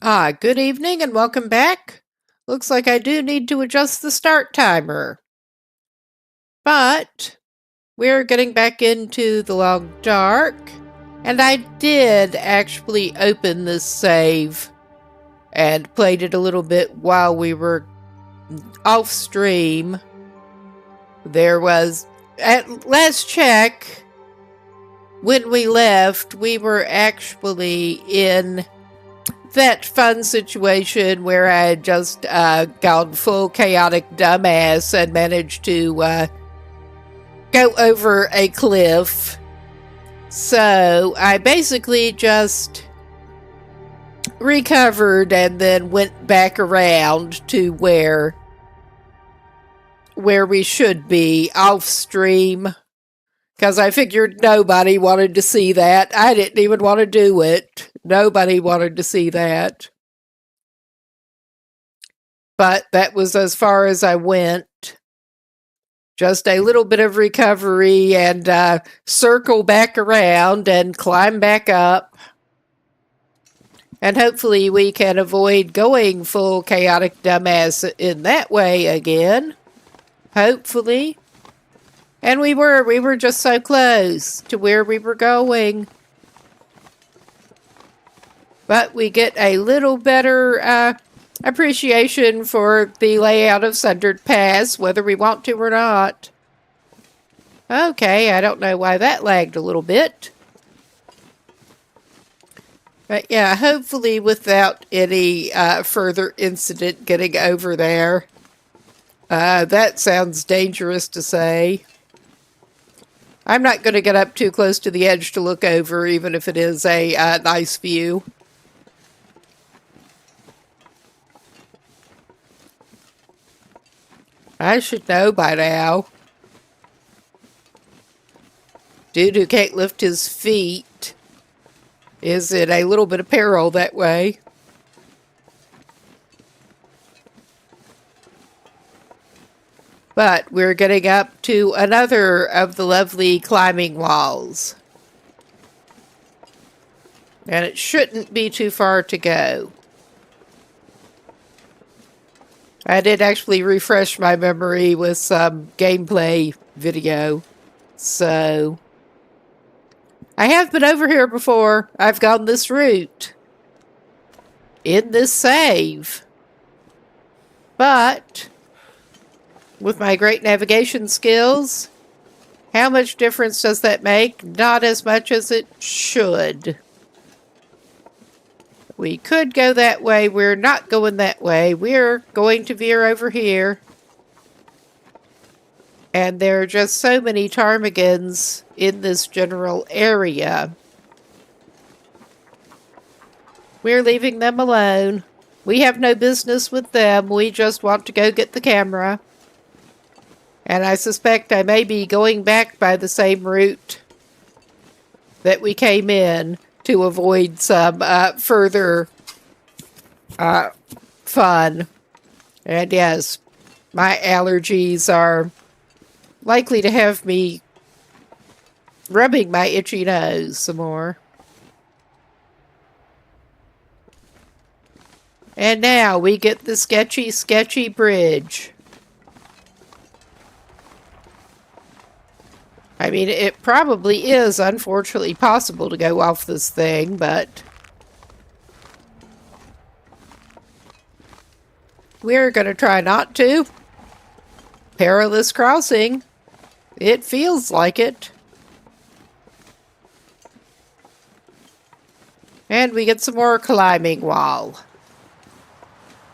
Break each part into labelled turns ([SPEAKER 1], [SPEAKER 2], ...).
[SPEAKER 1] Good evening and welcome back. Looks like I do need to adjust the start timer. But we're getting back into the long dark, and I did actually open this save and played it a little bit while we were off stream. There was, at last check, when we left, we were actually in that fun situation where I had just gone full chaotic dumbass and managed to go over a cliff. So I basically just recovered and then went back around to where we should be off stream. Because I figured nobody wanted to see that. I didn't even want to do it. Nobody wanted to see that. But that was as far as I went. Just a little bit of recovery and circle back around and climb back up. And hopefully we can avoid going full chaotic dumbass in that way again. Hopefully. And we were just so close to where we were going. But we get a little better appreciation for the layout of Sundered Pass, whether we want to or not. Okay, I don't know why that lagged a little bit. But yeah, hopefully without any further incident getting over there. That sounds dangerous to say. I'm not going to get up too close to the edge to look over, even if it is a nice view. I should know by now. Dude who can't lift his feet is in a little bit of peril that way. But we're getting up to another of the lovely climbing walls. And it shouldn't be too far to go. I did actually refresh my memory with some gameplay video. So, I have been over here before. I've gone this route in this save. But with my great navigation skills, how much difference does that make? Not as much as it should. We could go that way. We're not going that way. We're going to veer over here. And there are just so many ptarmigans in this general area. We're leaving them alone. We have no business with them. We just want to go get the camera. And I suspect I may be going back by the same route that we came in to avoid some further fun. And yes, my allergies are likely to have me rubbing my itchy nose some more. And now we get the sketchy bridge. I mean, it probably is, unfortunately, possible to go off this thing, but we're going to try not to. Perilous crossing. It feels like it. And we get some more climbing wall.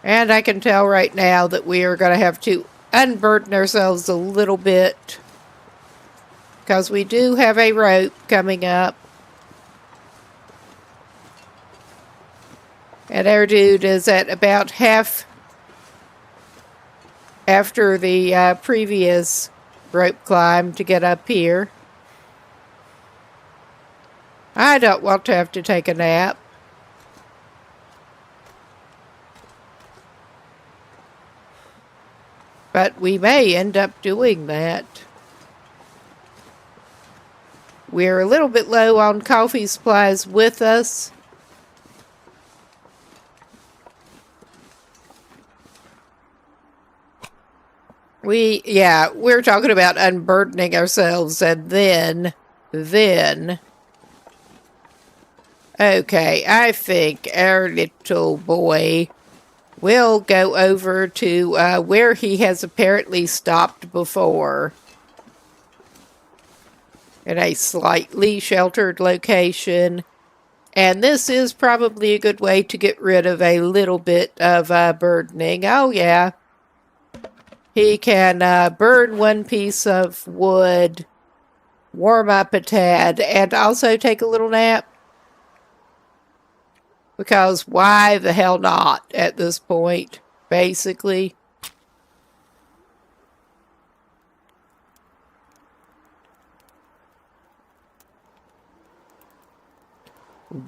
[SPEAKER 1] And I can tell right now that we are going to have to unburden ourselves a little bit, because we do have a rope coming up. And our dude is at about half after the previous rope climb to get up here. I don't want to have to take a nap. But we may end up doing that. We're a little bit low on coffee supplies with us. We're talking about unburdening ourselves and then, okay, I think our little boy will go over to where he has apparently stopped before. In a slightly sheltered location. And this is probably a good way to get rid of a little bit of burdening. Oh, yeah. He can burn one piece of wood, warm up a tad, and also take a little nap. Because why the hell not at this point, basically?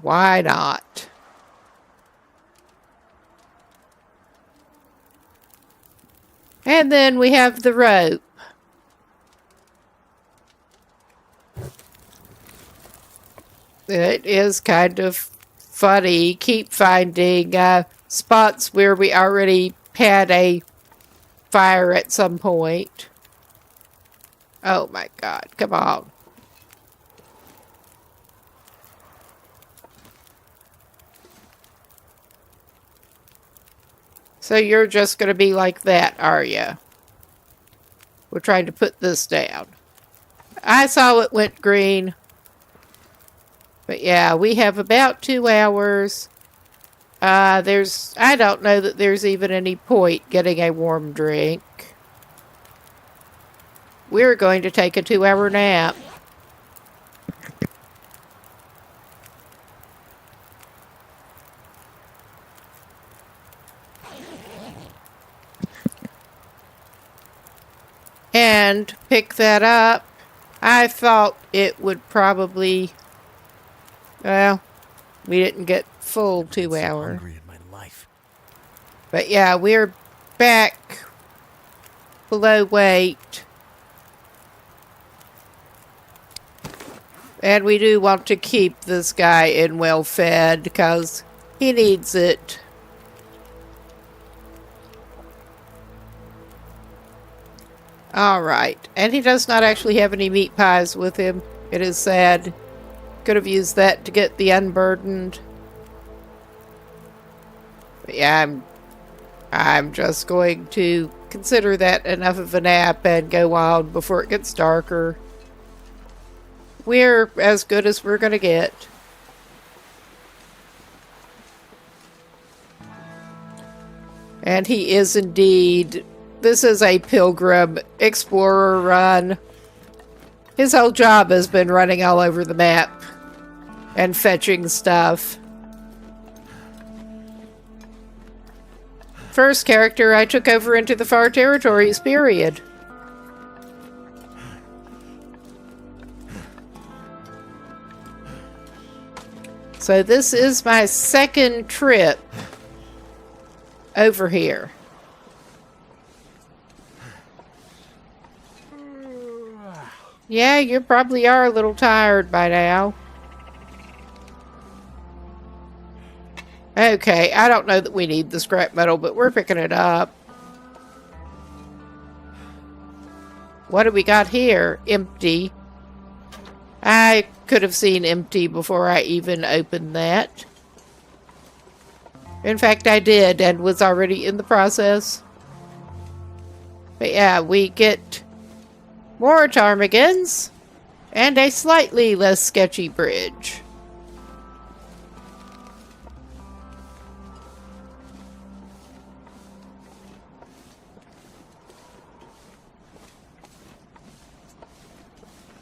[SPEAKER 1] Why not? And then we have the rope. It is kind of funny. Keep finding spots where we already had a fire at some point. Oh my god, come on. So you're just going to be like that, are you? We're trying to put this down. I saw it went green. But yeah, we have about 2 hours. I don't know that there's even any point getting a warm drink. We're going to take a 2-hour nap. And pick that up. I thought it would probably... Well, we didn't get full 2 hours. But yeah, we're back below weight. And we do want to keep this guy in well fed because he needs it. Alright, and he does not actually have any meat pies with him. It is sad. Could have used that to get the unburdened. But yeah, I'm just going to consider that enough of a nap and go on before it gets darker. We're as good as we're going to get. And he is indeed... This is a pilgrim explorer run. His whole job has been running all over the map and fetching stuff. First character I took over into the far territories, period. So this is my second trip over here. Yeah, you probably are a little tired by now. Okay, I don't know that we need the scrap metal, but we're picking it up. What do we got here? Empty. I could have seen empty before I even opened that. In fact, I did and was already in the process. But yeah, we get more ptarmigans and a slightly less sketchy bridge.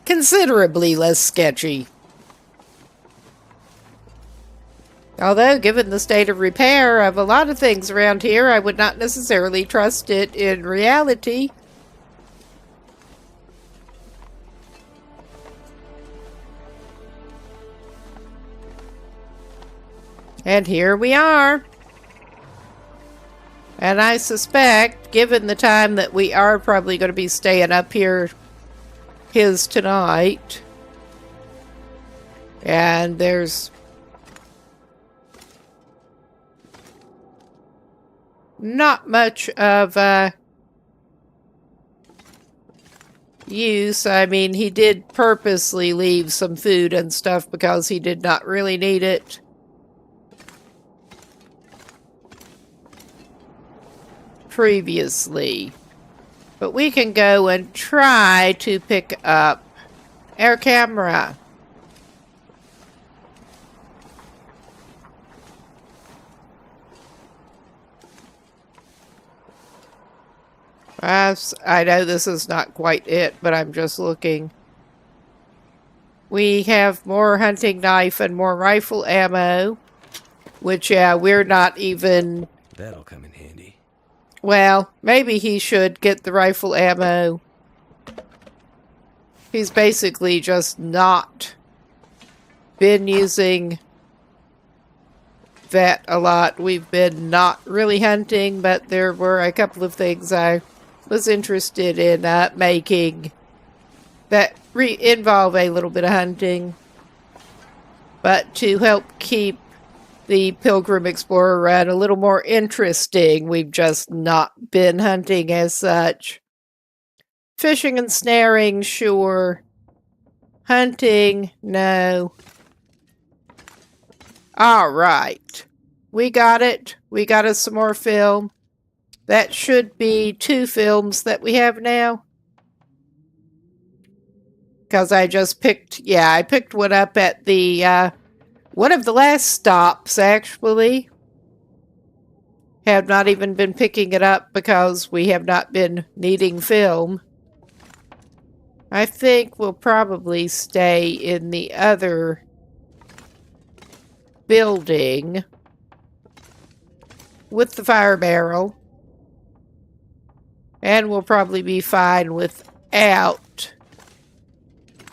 [SPEAKER 1] Considerably less sketchy. Although, given the state of repair of a lot of things around here, I would not necessarily trust it in reality. And here we are. And I suspect, given the time that we are probably going to be staying up here tonight, and there's not much of use. I mean, he did purposely leave some food and stuff because he did not really need it. Previously. But we can go and try to pick up our camera. I know this is not quite it, but I'm just looking. We have more hunting knife and more rifle ammo, which, yeah, we're not even...
[SPEAKER 2] That'll come in handy.
[SPEAKER 1] Well, maybe he should get the rifle ammo. He's basically just not been using that a lot. We've been not really hunting, but there were a couple of things I was interested in making that involve a little bit of hunting. But to help keep the Pilgrim Explorer run a little more interesting, we've just not been hunting as such. Fishing and snaring, sure. Hunting, no. Alright. We got it. We got us some more film. That should be 2 films that we have now. Because I just picked, yeah, I picked one up at the, one of the last stops, actually. Have not even been picking it up because we have not been needing film. I think we'll probably stay in the other building with the fire barrel. And we'll probably be fine without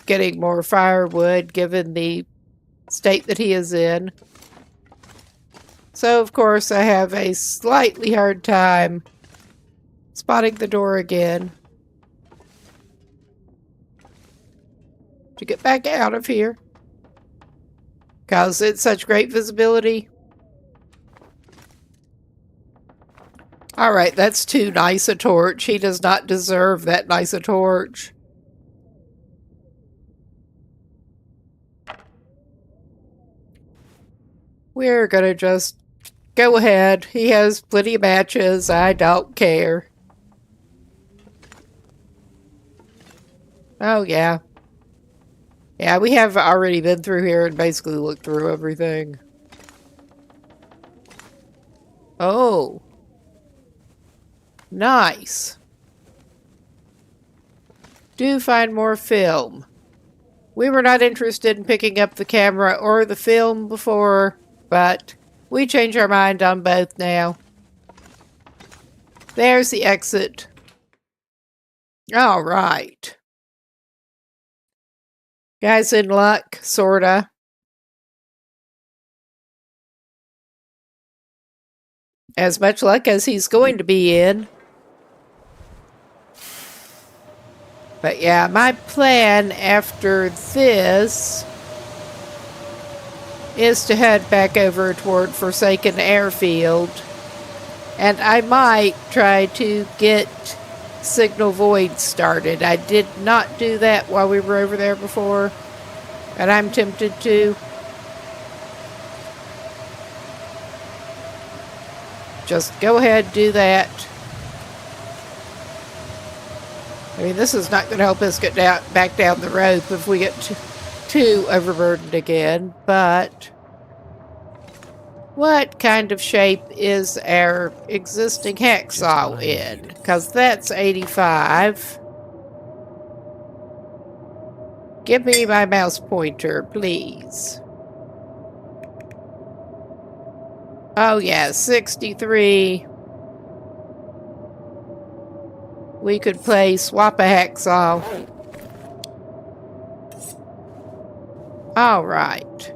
[SPEAKER 1] getting more firewood, given the state that he is in. So, of course, I have a slightly hard time spotting the door again. To get back out of here. Because it's such great visibility. Alright, that's too nice a torch. He does not deserve that nice a torch. We're gonna just go ahead. He has plenty of matches. I don't care. Oh, yeah. Yeah, we have already been through here and basically looked through everything. Oh. Nice. Do find more film. We were not interested in picking up the camera or the film before, but we change our mind on both now. There's the exit. All right. Guy's in luck, sorta. As much luck as he's going to be in. But yeah, my plan after this is to head back over toward Forsaken Airfield. And I might try to get Signal Void started. I did not do that while we were over there before. And I'm tempted to. Just go ahead, do that. I mean, this is not going to help us get back down the rope if we get too overburdened again, but what kind of shape is our existing hacksaw in? Because that's 85. Give me my mouse pointer, please. Oh yeah, 63. We could play swap a hacksaw. Alright.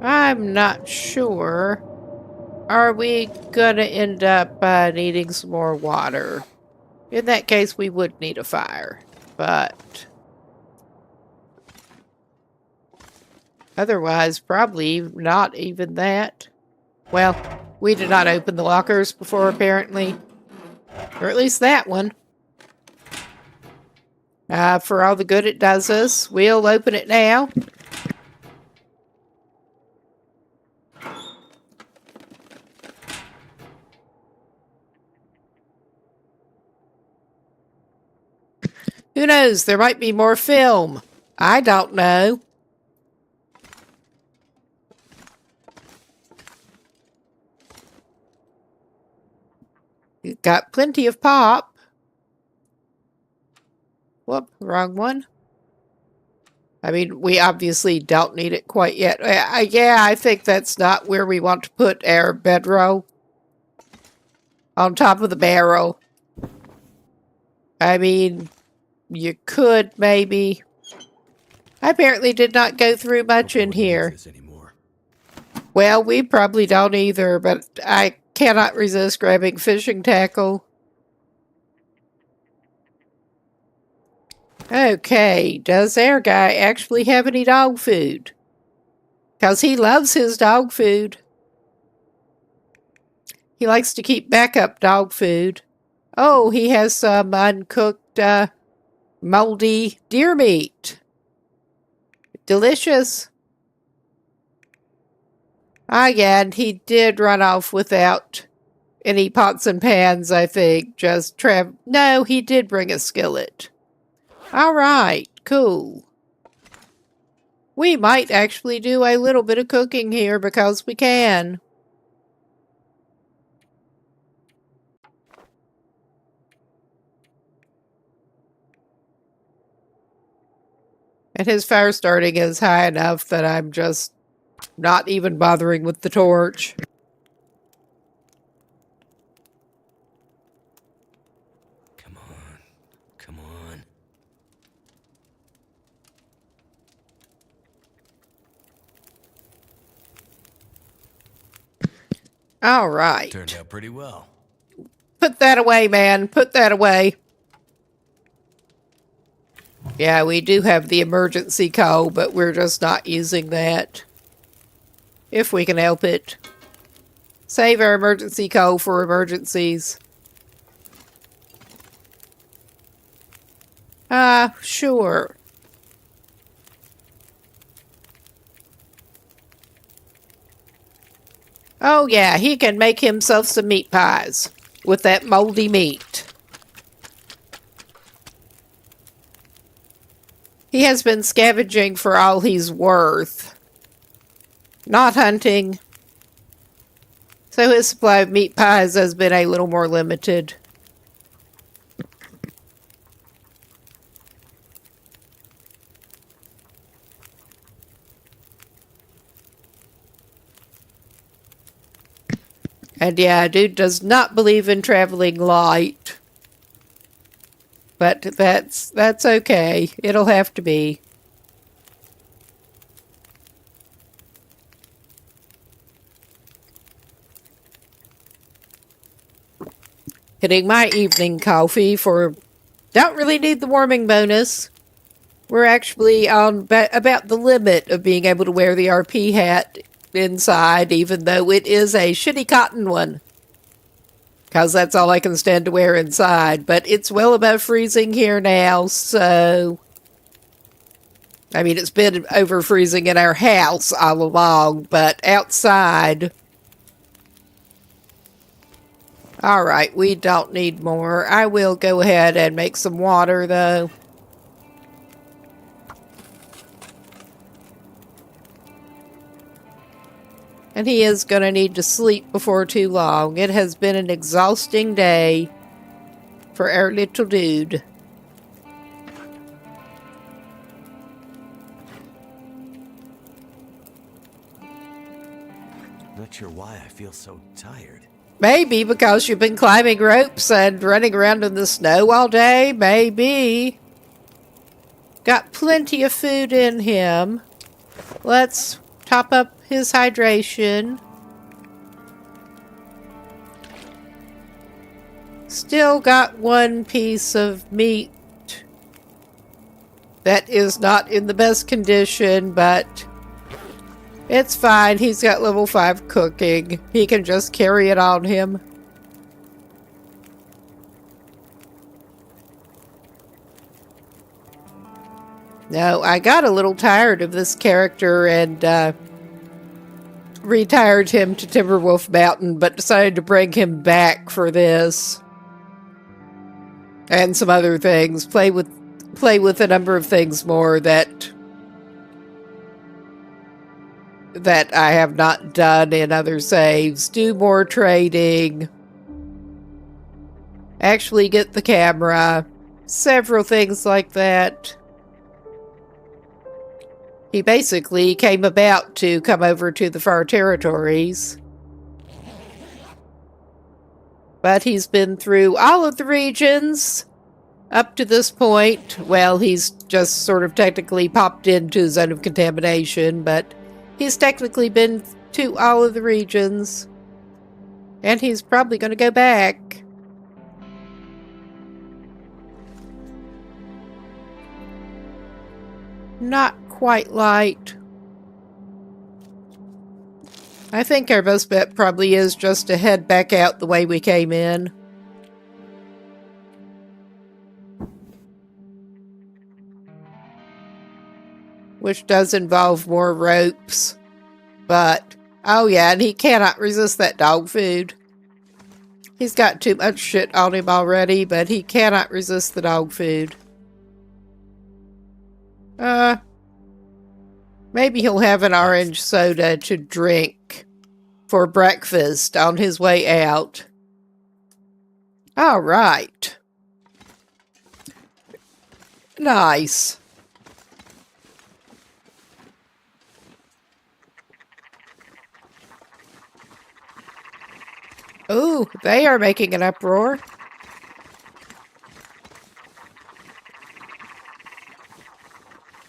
[SPEAKER 1] I'm not sure. Are we gonna end up needing some more water? In that case, we would need a fire. But otherwise, probably not even that. Well, we did not open the lockers before, apparently. Or at least that one. For all the good it does us. We'll open it now. Who knows? There might be more film. I don't know. You've got plenty of pop. Whoop, wrong one. I mean, we obviously don't need it quite yet. Yeah, I think that's not where we want to put our bedroll. On top of the barrel. I mean, you could maybe. I apparently did not go through much in here. Well, we probably don't either, but I cannot resist grabbing fishing tackle. Okay, does our guy actually have any dog food? Because he loves his dog food. He likes to keep backup dog food. Oh, he has some uncooked, moldy deer meat. Delicious. Ah, yeah, and he did run off without any pots and pans, I think. No, he did bring a skillet. All right, cool. We might actually do a little bit of cooking here because we can. And his fire starting is high enough that I'm just not even bothering with the torch.
[SPEAKER 2] Come on. Come on.
[SPEAKER 1] All right.
[SPEAKER 2] Turned out pretty well.
[SPEAKER 1] Put that away, man. Put that away. Yeah, we do have the emergency coal, but we're just not using that. If we can help it. Save our emergency coal for emergencies. Sure. Oh yeah, he can make himself some meat pies with that moldy meat. He has been scavenging for all he's worth. Not hunting. So his supply of meat pies has been a little more limited. And yeah, dude does not believe in traveling light. But that's okay. It'll have to be. Hitting my evening coffee for... Don't really need the warming bonus. We're actually on about the limit of being able to wear the RP hat inside, even though it is a shitty cotton one. Because that's all I can stand to wear inside. But it's well above freezing here now, so... I mean, it's been over freezing in our house all along, but outside... Alright, we don't need more. I will go ahead and make some water, though. And he is going to need to sleep before too long. It has been an exhausting day for our little dude.
[SPEAKER 2] Not sure why I feel so tired.
[SPEAKER 1] Maybe because you've been climbing ropes and running around in the snow all day. Maybe. Got plenty of food in him. Let's top up his hydration. Still got one piece of meat that is not in the best condition, but it's fine. He's got level 5 cooking. He can just carry it on him. No, I got a little tired of this character and retired him to Timberwolf Mountain, but decided to bring him back for this. And some other things. Play with a number of things more that I have not done in other saves. Do more trading. Actually get the camera. Several things like that. He basically came about to come over to the far territories. But he's been through all of the regions up to this point. Well, he's just sort of technically popped into the zone of contamination, but he's technically been to all of the regions. And he's probably going to go back. Not quite light. I think our best bet probably is just to head back out the way we came in. Which does involve more ropes. But, oh yeah, and he cannot resist that dog food. He's got too much shit on him already, but he cannot resist the dog food. Maybe he'll have an orange soda to drink for breakfast on his way out. All right. Nice. Ooh, they are making an uproar.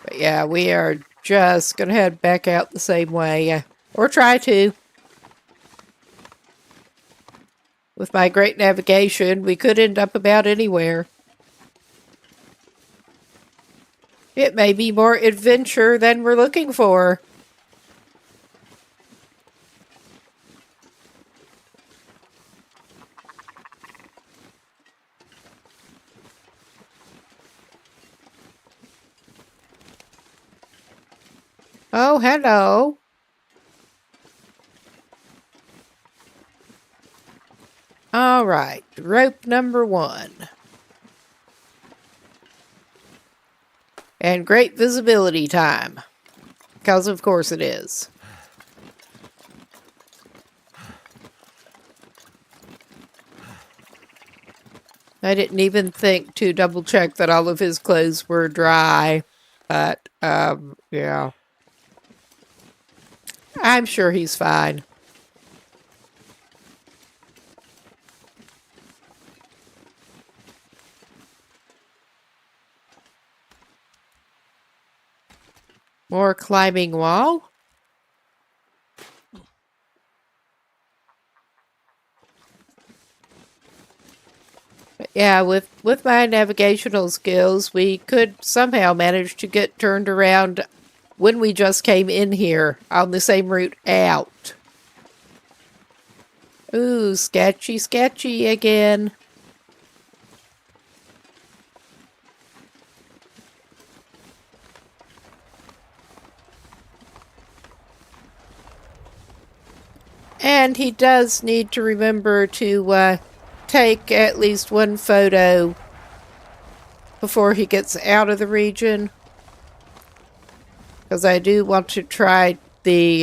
[SPEAKER 1] But yeah, we are just going to head back out the same way. Or try to. With my great navigation, we could end up about anywhere. It may be more adventure than we're looking for. Oh, hello. All right, rope number 1. And great visibility time. Because of course it is. I didn't even think to double check that all of his clothes were dry. But, yeah. I'm sure he's fine. More climbing wall. But yeah, with my navigational skills, we could somehow manage to get turned around when we just came in here on the same route out. Ooh, sketchy, sketchy again. And he does need to remember to take at least one photo before he gets out of the region. Because I do want to try the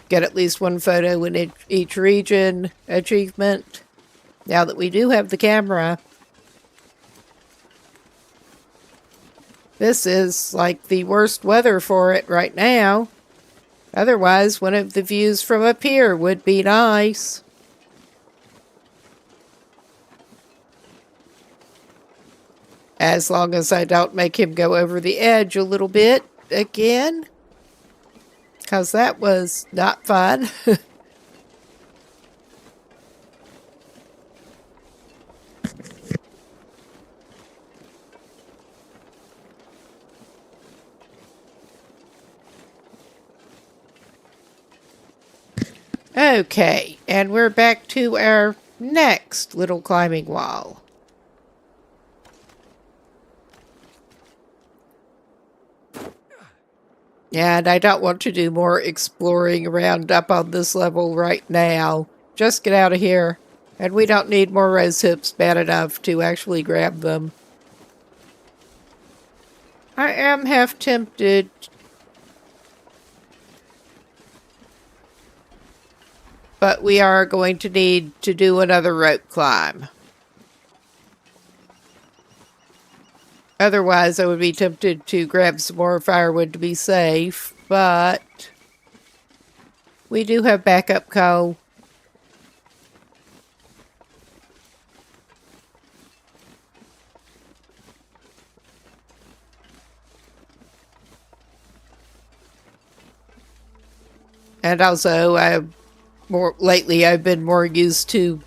[SPEAKER 1] get at least one photo in each region achievement. Now that we do have the camera. This is like the worst weather for it right now. Otherwise, one of the views from up here would be nice. As long as I don't make him go over the edge a little bit again. Because that was not fun. Okay, and we're back to our next little climbing wall. And I don't want to do more exploring around up on this level right now. Just get out of here. And we don't need more rose hips bad enough to actually grab them. I am half tempted. But we are going to need to do another rope climb. Otherwise, I would be tempted to grab some more firewood to be safe, but we do have backup coal. And also, lately I've been more used to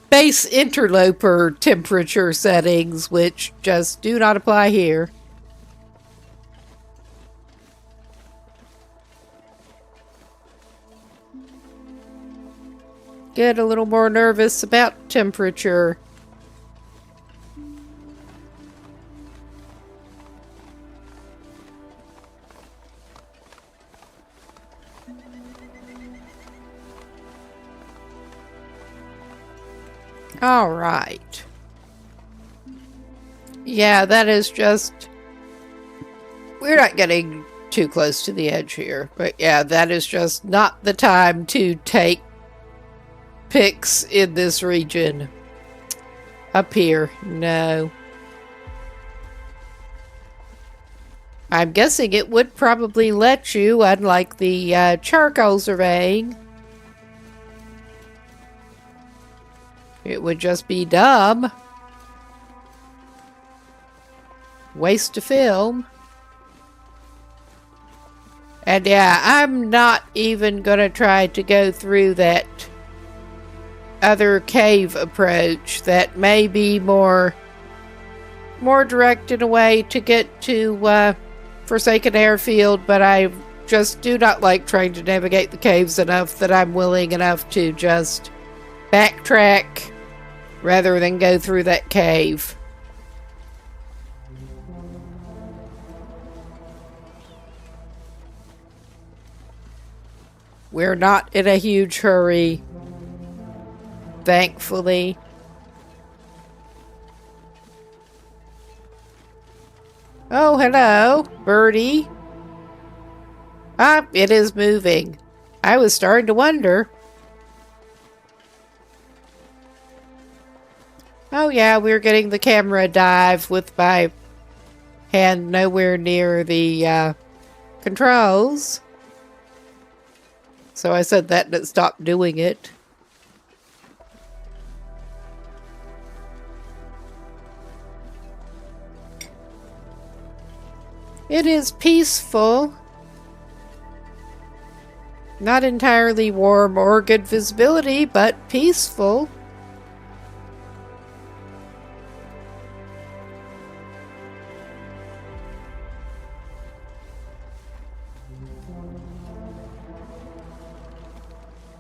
[SPEAKER 1] base interloper temperature settings, which just do not apply here. Get a little more nervous about temperature. All right. Yeah, that is just... We're not getting too close to the edge here. But yeah, that is just not the time to take pics in this region. Up here, no. I'm guessing it would probably let you, unlike the charcoal surveying. It would just be dumb. Waste to film. And yeah, I'm not even gonna try to go through that other cave approach that may be more direct in a way to get to Forsaken Airfield, but I just do not like trying to navigate the caves enough that I'm willing enough to just backtrack rather than go through that cave. We're not in a huge hurry, thankfully. Oh, hello, birdie. Ah, it is moving. I was starting to wonder. Oh yeah, we're getting the camera dive with my hand nowhere near the controls. So I said that and it stopped doing it. It is peaceful. Not entirely warm or good visibility, but peaceful.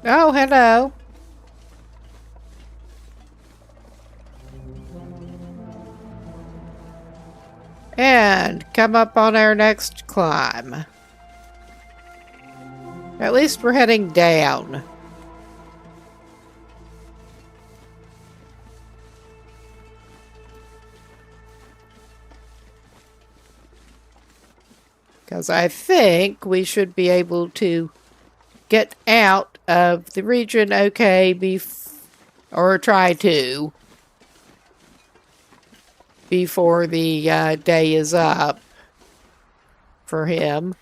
[SPEAKER 1] Oh, hello. And come up on our next climb. At least we're heading down. Because I think we should be able to get out of the region okay or try to before the day is up for him.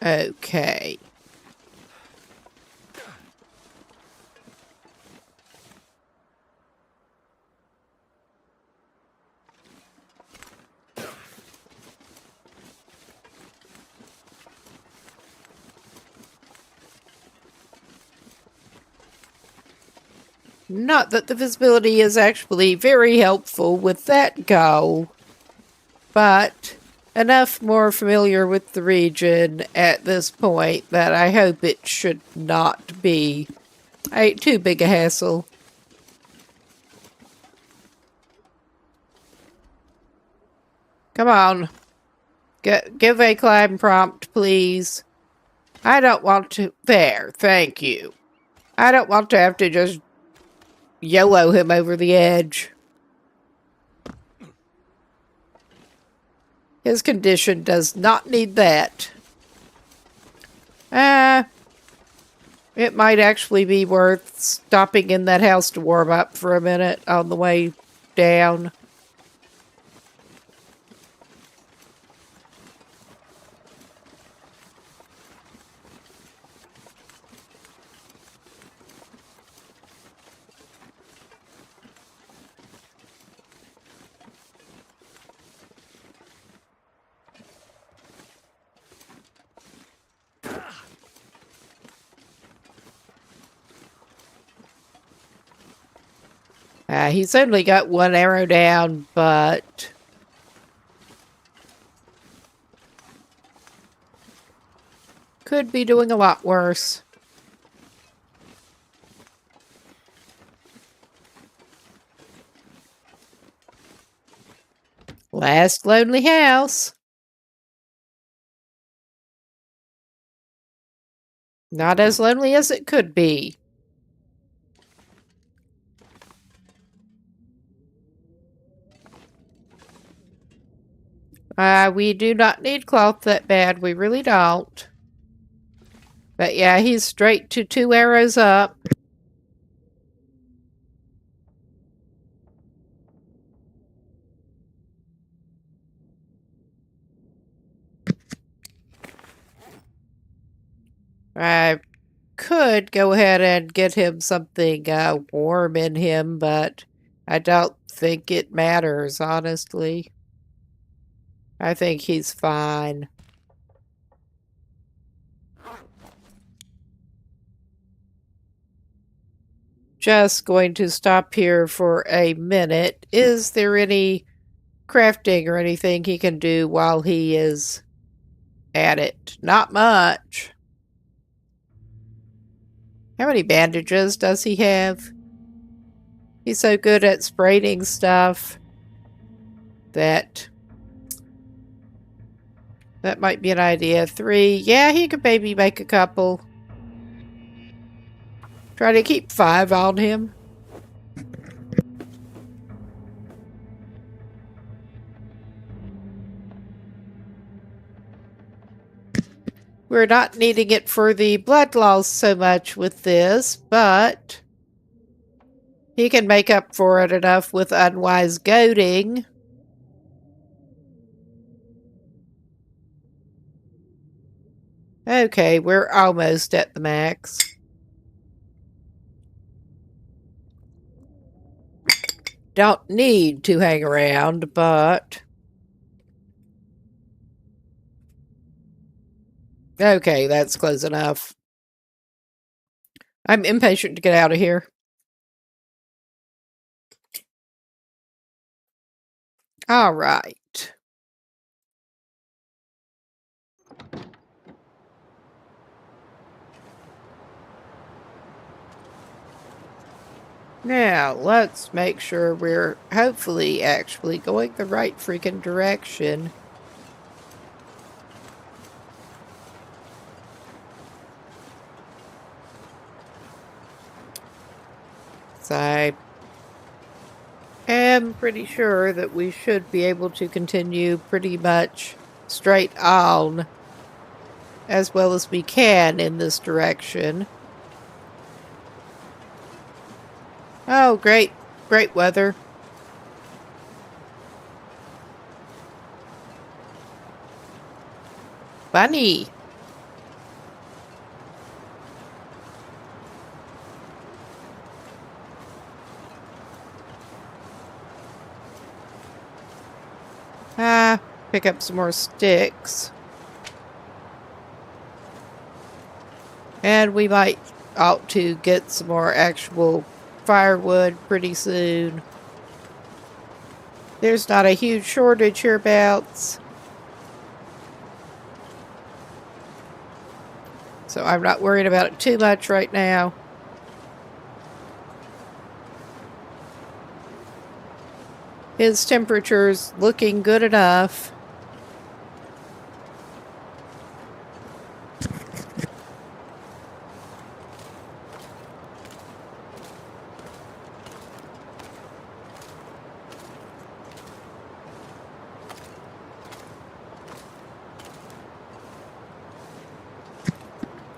[SPEAKER 1] Okay. Not that the visibility is actually very helpful with that goal, but enough more familiar with the region at this point that I hope it should not be too big a hassle. Come on. Give a climb prompt, please. I don't want to... There, thank you. I don't want to have to just YOLO him over the edge. His condition does not need that. It might actually be worth stopping in that house to warm up for a minute on the way down. He's only got one arrow down, but could be doing a lot worse. Last lonely house. Not as lonely as it could be. We do not need cloth that bad. We really don't. But yeah, he's straight to 2 arrows up. I could go ahead and get him something warm in him, but I don't think it matters, honestly. I think he's fine. Just going to stop here for a minute. Is there any crafting or anything he can do while he is at it? Not much. How many bandages does he have? He's so good at spraying stuff that might be an idea. 3. Yeah, he could maybe make a couple. Try to keep 5 on him. We're not needing it for the blood loss so much with this, but he can make up for it enough with unwise goading. Okay, we're almost at the max. Don't need to hang around, but... Okay, that's close enough. I'm impatient to get out of here. All right. Now, let's make sure we're hopefully actually going the right freaking direction. So I am pretty sure that we should be able to continue pretty much straight on as well as we can in this direction. Oh, great. Great weather. Bunny. Pick up some more sticks. And we might ought to get some more actual firewood pretty soon. There's not a huge shortage hereabouts. So I'm not worried about it too much right now. His temperature's looking good enough.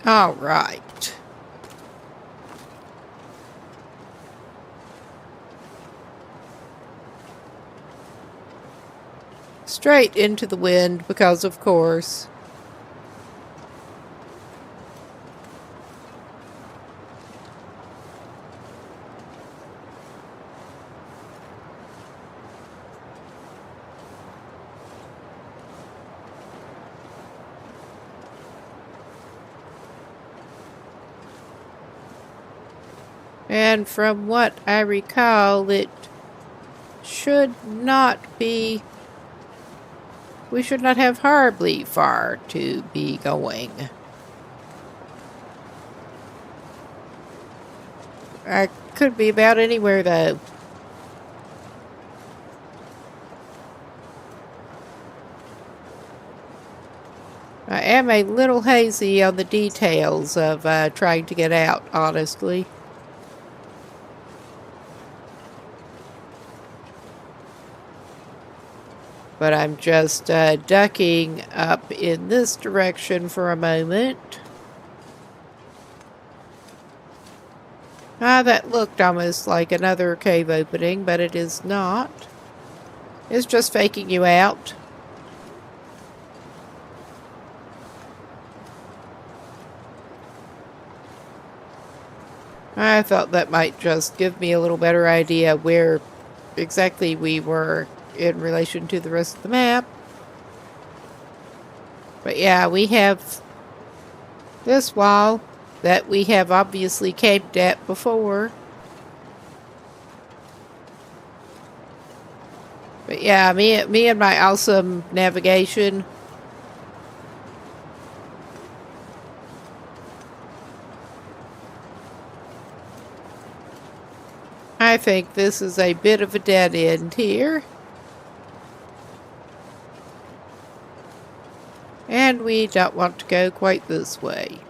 [SPEAKER 1] All right. Straight into the wind, because of course. And from what I recall, it should not be... We should not have horribly far to be going. I could be about anywhere, though. I am a little hazy on the details of trying to get out, honestly. But I'm just ducking up in this direction for a moment. Ah, that looked almost like another cave opening, but it is not. It's just faking you out. I thought that might just give me a little better idea where exactly we were in relation to the rest of the map. But yeah, we have this wall that we have obviously camped at before. But yeah, me and my awesome navigation. I think this is a bit of a dead end here. And we don't want to go quite this way.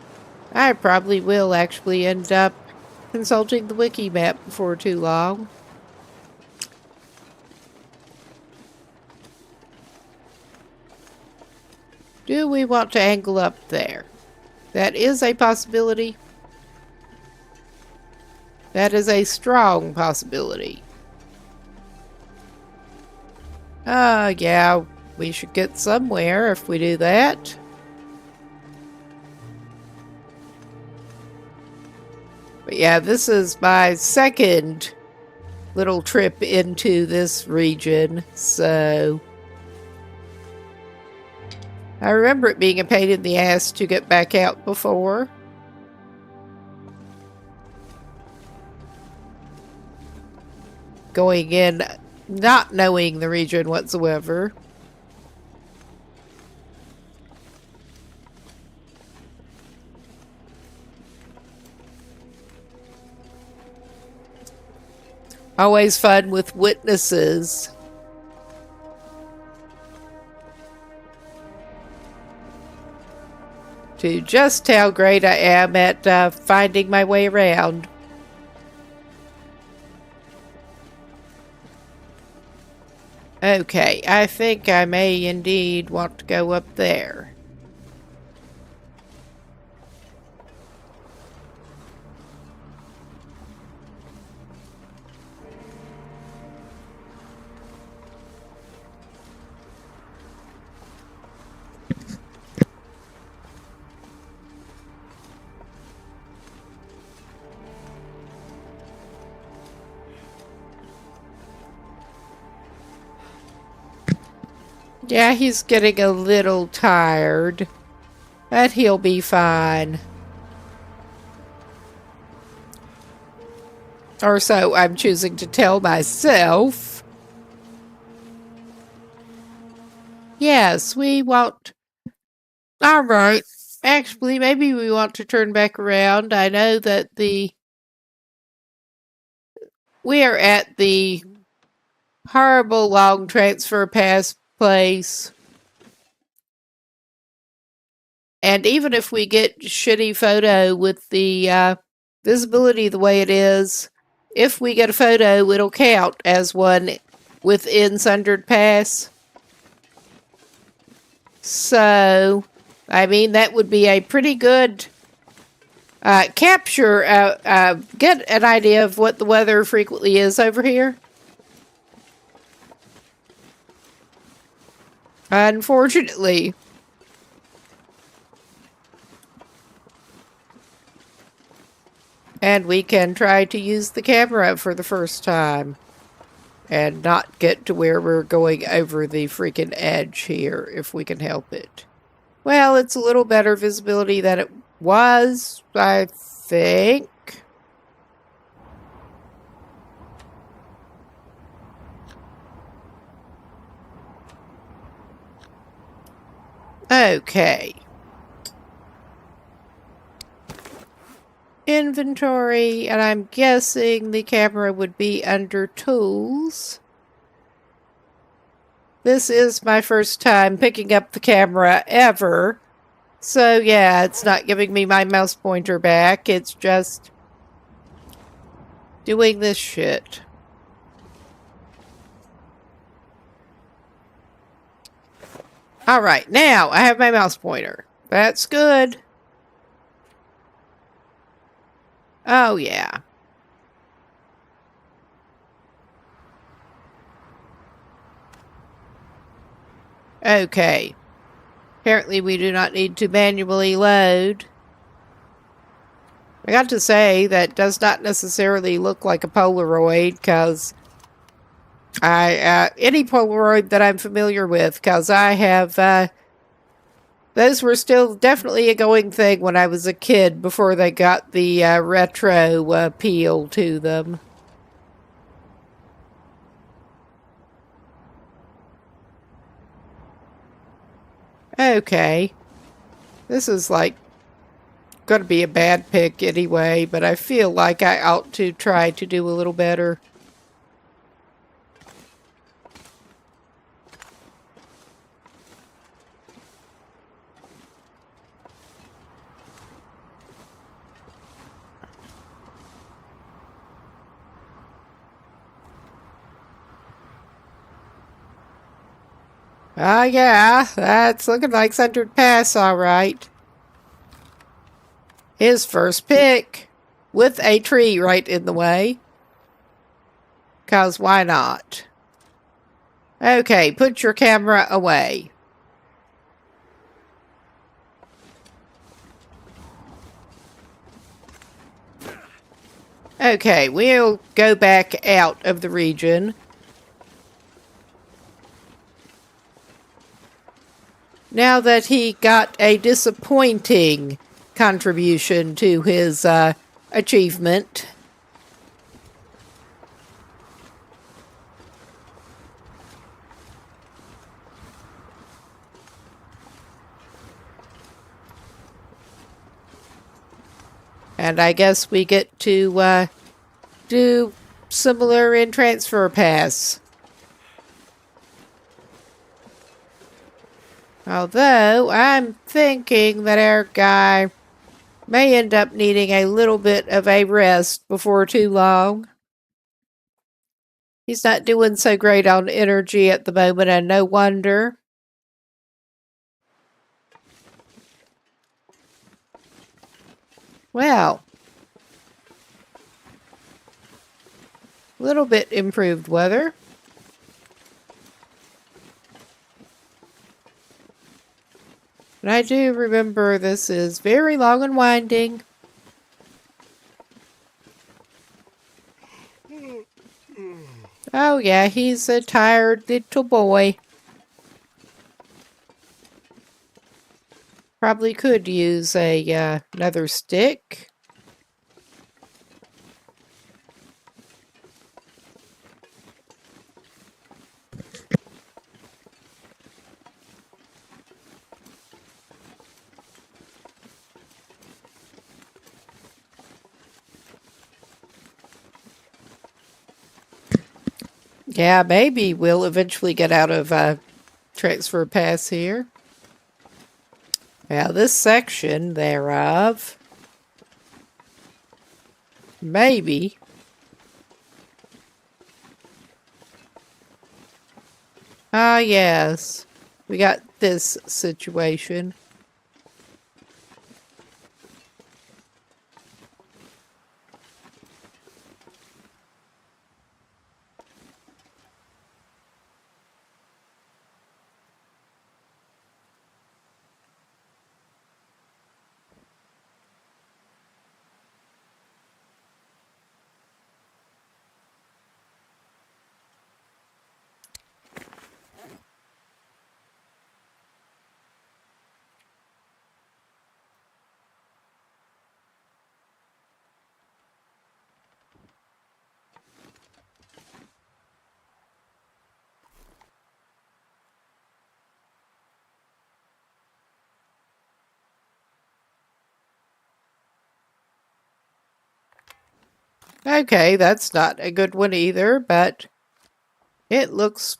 [SPEAKER 1] I probably will actually end up consulting the wiki map before too long. Do we want to angle up there? That is a possibility. That is a strong possibility. Yeah, we should get somewhere if we do that. But yeah, this is my second little trip into this region, so... I remember it being a pain in the ass to get back out before. Going in, not knowing the region whatsoever. Always fun with witnesses. To just how great I am at finding my way around. Okay, I think I may indeed want to go up there. Yeah, he's getting a little tired, but he'll be fine. Or so I'm choosing to tell myself. Yes, we want... All right. Actually, maybe we want to turn back around. I know that we are at the horrible long transfer pass place. And even if we get shitty photo with the visibility the way it is, if we get a photo, it'll count as one within Sundered Pass. So, I mean, that would be a pretty good capture, get an idea of what the weather frequently is over here. Unfortunately. And we can try to use the camera for the first time and not get to where we're going over the freaking edge here if we can help it. Well, it's a little better visibility than it was, I think. Okay. Inventory, and I'm guessing the camera would be under tools. This is my first time picking up the camera ever. So yeah, it's not giving me my mouse pointer back. It's just doing this shit. Alright, now I have my mouse pointer. That's good. Oh, yeah. Okay. Apparently we do not need to manually load. I got to say, that does not necessarily look like a Polaroid, because any Polaroid that I'm familiar with, because I have, those were still definitely a going thing when I was a kid before they got the retro appeal to them. Okay. This is like going to be a bad pick anyway, but I feel like I ought to try to do a little better. Ah, yeah, that's looking like Sundered Pass, all right. His first pick, with a tree right in the way. 'Cause why not? Okay, put your camera away. Okay, we'll go back out of the region. Now that he got a disappointing contribution to his achievement. And I guess we get to do similar in Transfer Pass. Although, I'm thinking that our guy may end up needing a little bit of a rest before too long. He's not doing so great on energy at the moment, and no wonder. Well, a little bit improved weather. And I do remember this is very long and winding. Oh yeah, he's a tired little boy. Probably could use a another stick. Yeah, maybe we'll eventually get out of transfer pass here. Now, this section thereof, maybe. Ah, yes. We got this situation. Okay, that's not a good one either, but it looks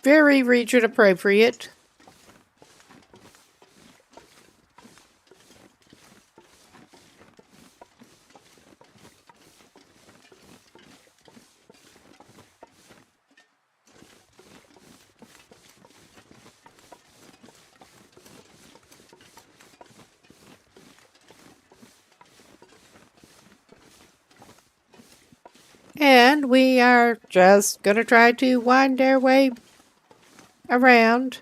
[SPEAKER 1] very region appropriate. And we are just going to try to wind our way around.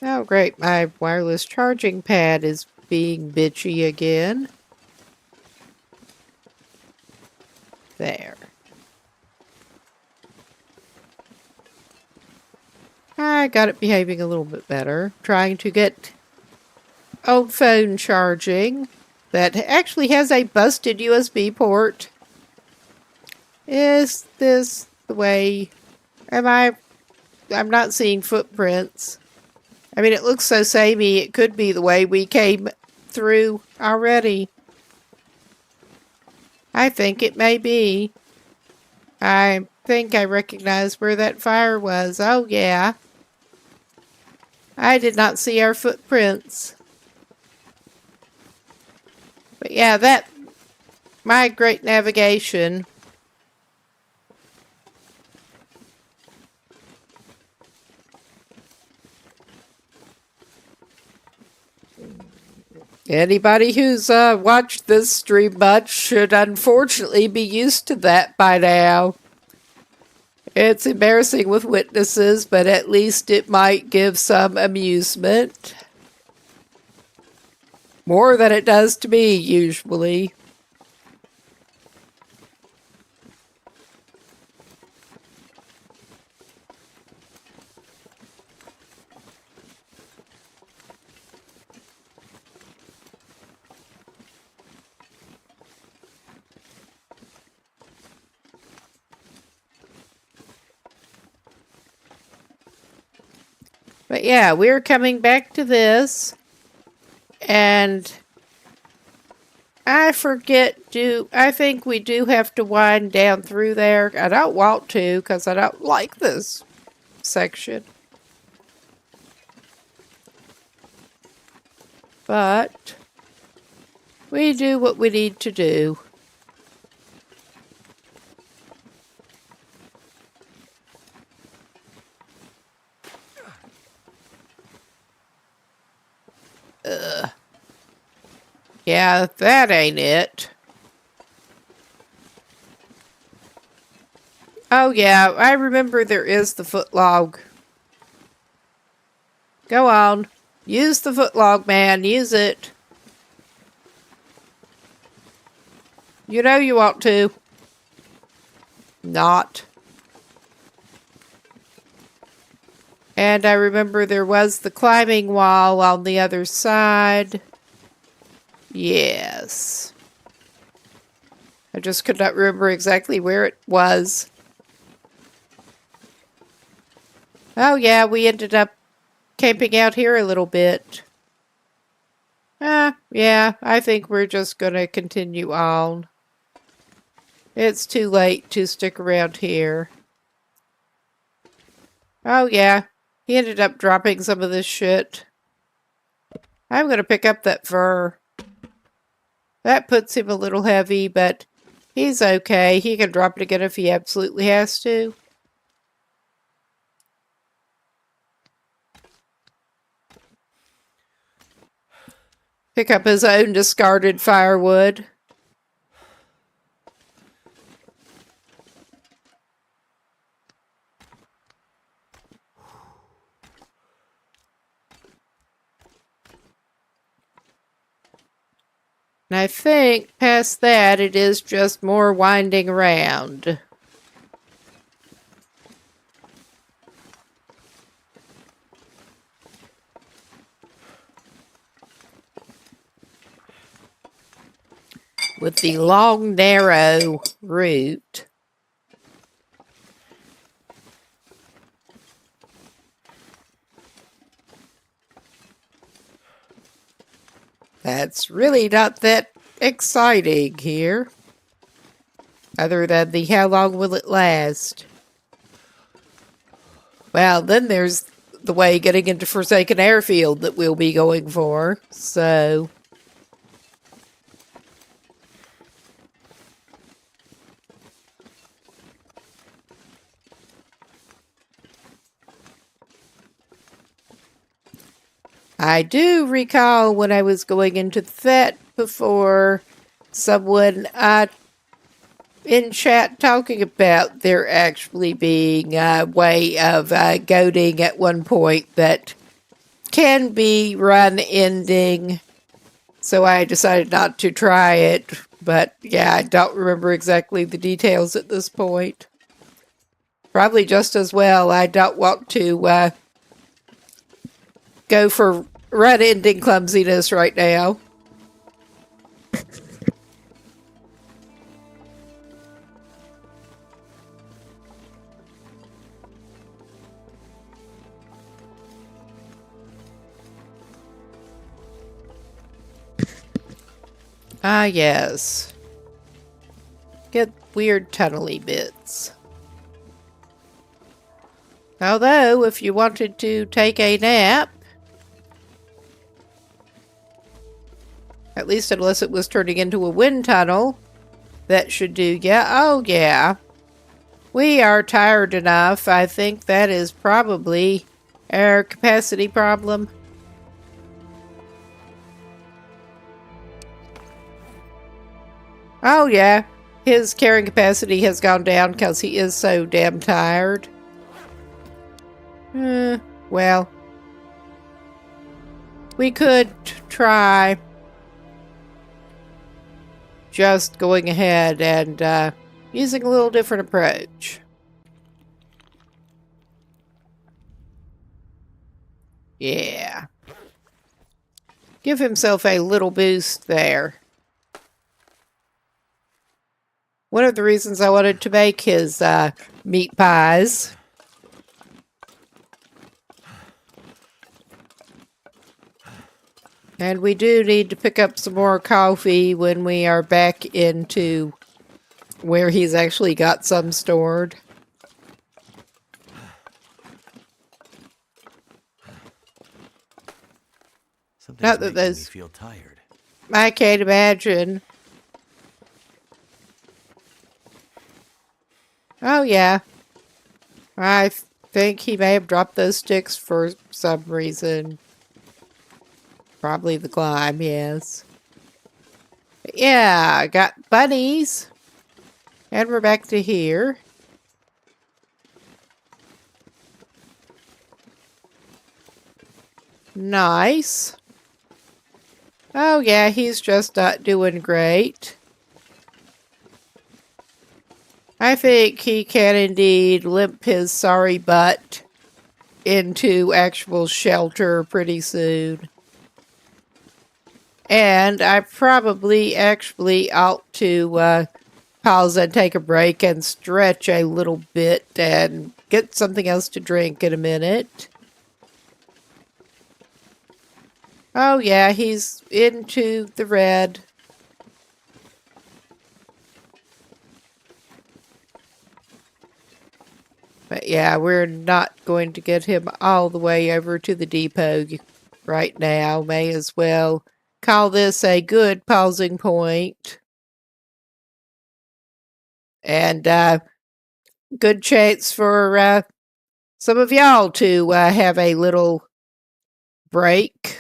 [SPEAKER 1] Oh, great. My wireless charging pad is being bitchy again. There. I got it behaving a little bit better. Trying to get old phone charging that actually has a busted USB port. Is this the way? I'm not seeing footprints. I mean, it looks so samey, it could be the way we came through already. I think it may be. I think I recognize where that fire was. Oh, yeah. I did not see our footprints. But yeah, my great navigation. Anybody who's watched this stream much should unfortunately be used to that by now. It's embarrassing with witnesses, but at least it might give some amusement. More than it does to me, usually. But yeah, we're coming back to this. And I think we do have to wind down through there. I don't want to because I don't like this section. But we do what we need to do. Yeah, that ain't it. Oh yeah, I remember there is the footlog. Go on. Use the footlog, man. Use it. You know you want to. Not. And I remember there was the climbing wall on the other side. Yes. I just could not remember exactly where it was. Oh yeah, we ended up camping out here a little bit. Yeah, I think we're just gonna continue on. It's too late to stick around here. Oh yeah, he ended up dropping some of this shit. I'm gonna pick up that fur. That puts him a little heavy, but he's okay. He can drop it again if he absolutely has to. Pick up his own discarded firewood. And I think past that it is just more winding around. With the long, narrow route. That's really not that exciting here. Other than the how long will it last? Well, then there's the way getting into Forsaken Airfield that we'll be going for, so... I do recall when I was going into that before, someone in chat talking about there actually being a way of goading at one point that can be run ending. So I decided not to try it. But yeah, I don't remember exactly the details at this point. Probably just as well. I don't want to go for run ending clumsiness right now. Ah, yes. Get weird tunnely bits. Although, if you wanted to take a nap, at least unless it was turning into a wind tunnel, that should do ya. Oh, yeah. We are tired enough. I think that is probably our capacity problem. Oh, yeah. His carrying capacity has gone down because he is so damn tired. Well. We could try just going ahead and using a little different approach. Yeah. Give himself a little boost there. One of the reasons I wanted to make his meat pies. And we do need to pick up some more coffee when we are back into where he's actually got some stored.
[SPEAKER 2] Something's
[SPEAKER 1] Not that
[SPEAKER 2] making me
[SPEAKER 1] those...
[SPEAKER 2] feel tired.
[SPEAKER 1] I can't imagine. Oh, yeah. I think he may have dropped those sticks for some reason. Probably the climb, yes. But yeah, I got bunnies. And we're back to here. Nice. Oh, yeah, he's just not doing great. I think he can indeed limp his sorry butt into actual shelter pretty soon. And I probably actually ought to pause and take a break and stretch a little bit and get something else to drink in a minute. Oh, yeah, he's into the red. But yeah, we're not going to get him all the way over to the depot right now. May as well call this a good pausing point. And good chance for some of y'all to have a little break.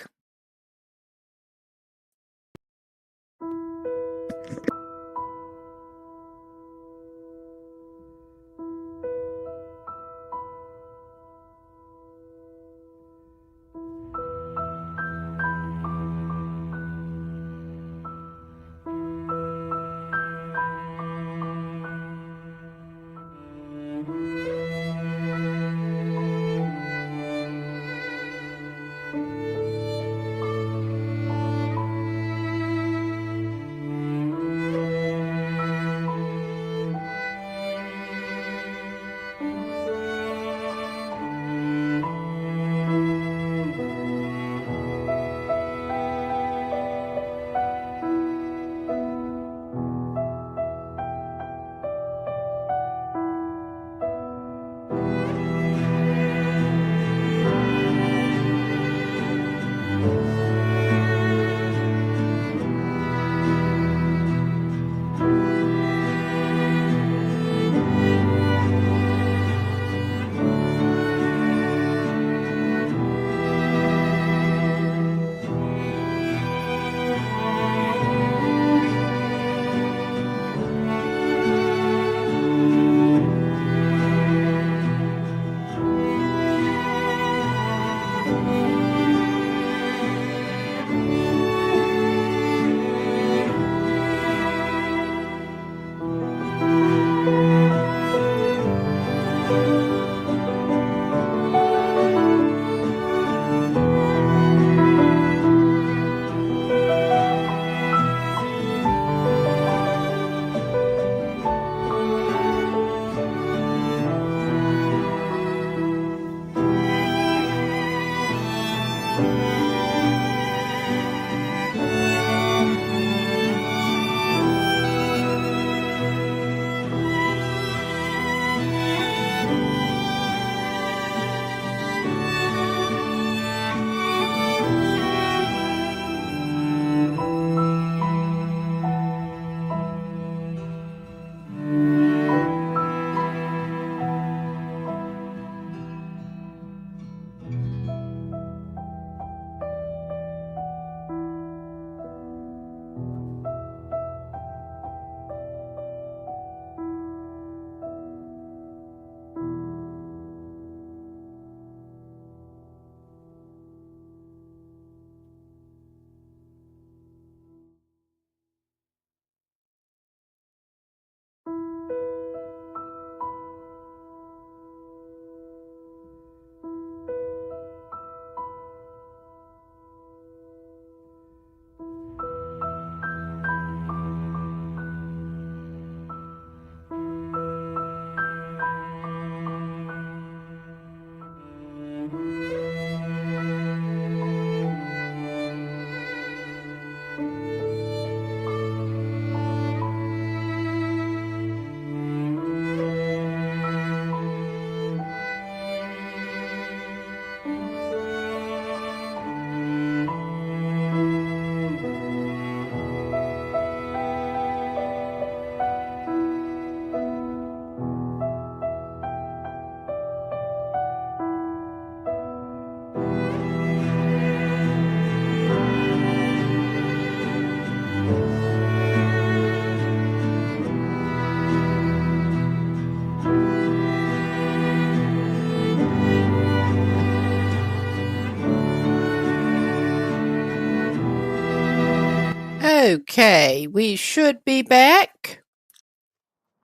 [SPEAKER 1] Okay, we should be back.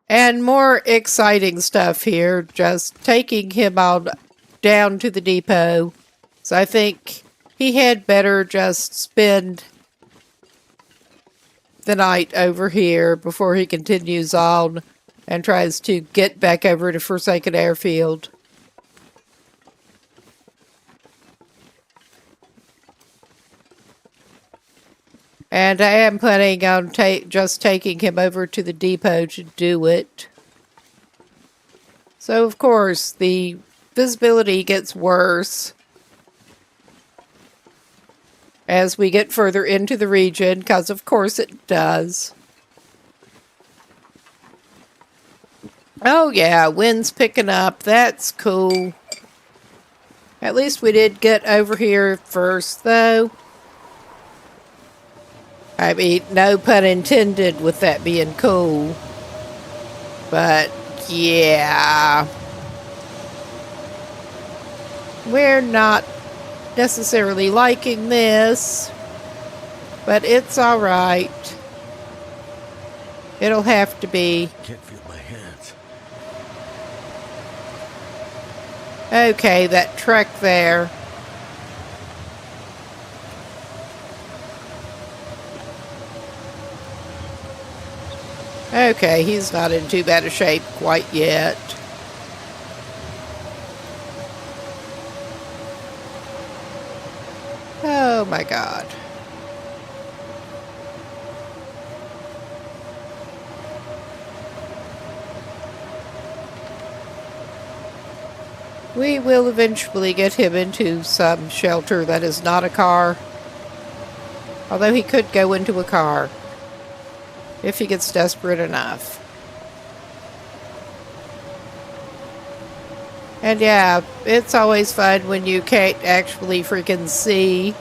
[SPEAKER 1] And more exciting stuff here, just taking him on down to the depot. So I think he had better just spend the night over here before he continues on and tries to get back over to Forsaken Airfield. And I am planning on just taking him over to the depot to do it. So, of course, the visibility gets worse as we get further into the region, because of course it does. Oh yeah, wind's picking up. That's cool. At least we did get over here first, though. I mean, no pun intended with that being cool. But, yeah. We're not necessarily liking this, but it's alright. It'll have to be.
[SPEAKER 2] Can't feel my hands.
[SPEAKER 1] Okay, that truck there. Okay, he's not in too bad a shape quite yet. Oh my God. We will eventually get him into some shelter that is not a car. Although he could go into a car if he gets desperate enough. And yeah, it's always fun when you can't actually freaking see.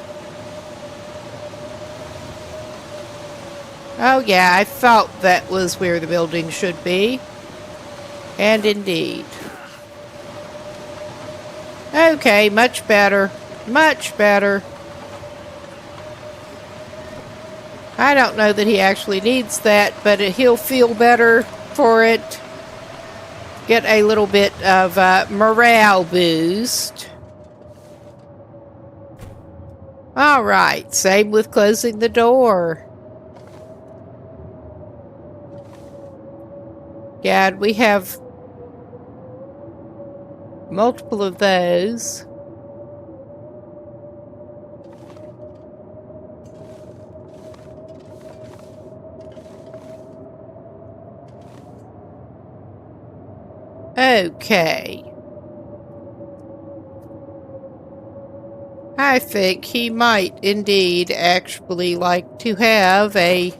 [SPEAKER 1] Oh yeah, I thought that was where the building should be. And indeed. Okay, much better. Much better. I don't know that he actually needs that, but he'll feel better for it. Get a little bit of morale boost. Alright, same with closing the door. Yeah, we have multiple of those. Okay. I think he might indeed actually like to have a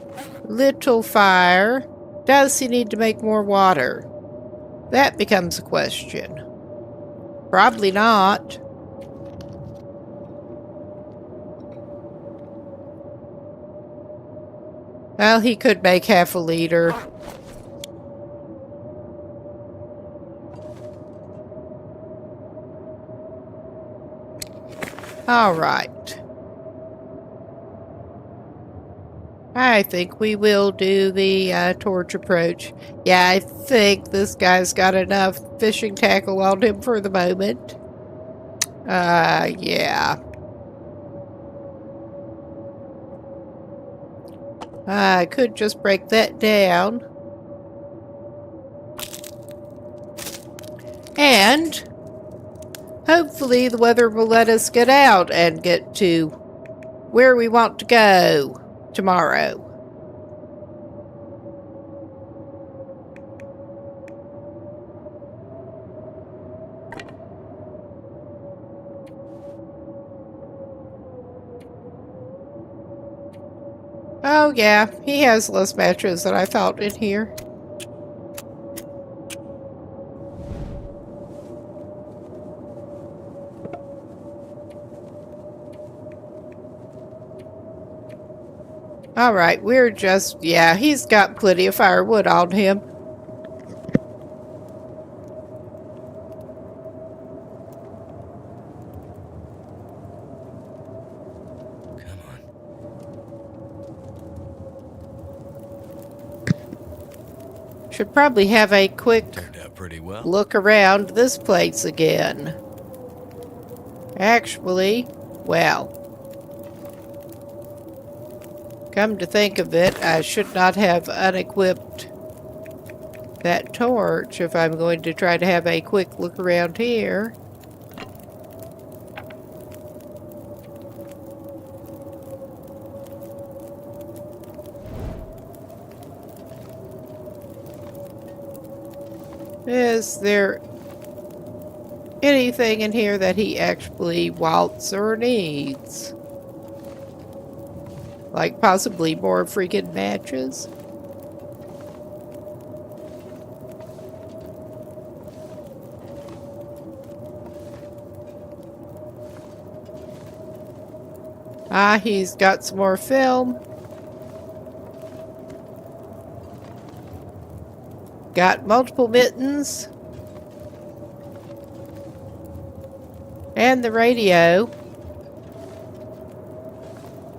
[SPEAKER 1] little fire. Does he need to make more water? That becomes a question. Probably not. Well, he could make half a liter. All right. I think we will do the torch approach. Yeah, I think this guy's got enough fishing tackle on him for the moment. Yeah. I could just break that down. And hopefully the weather will let us get out and get to where we want to go tomorrow. Oh yeah, he has less matches than I thought in here. Alright, we're just, yeah, he's got plenty of firewood on him.
[SPEAKER 2] Come on.
[SPEAKER 1] Should probably have a quick
[SPEAKER 2] Turned out pretty well.
[SPEAKER 1] look around this place again. Actually, well, come to think of it, I should not have unequipped that torch if I'm going to try to have a quick look around here. Is there anything in here that he actually wants or needs? Like possibly more freaking matches? Ah, he's got some more film. Got multiple mittens. And the radio,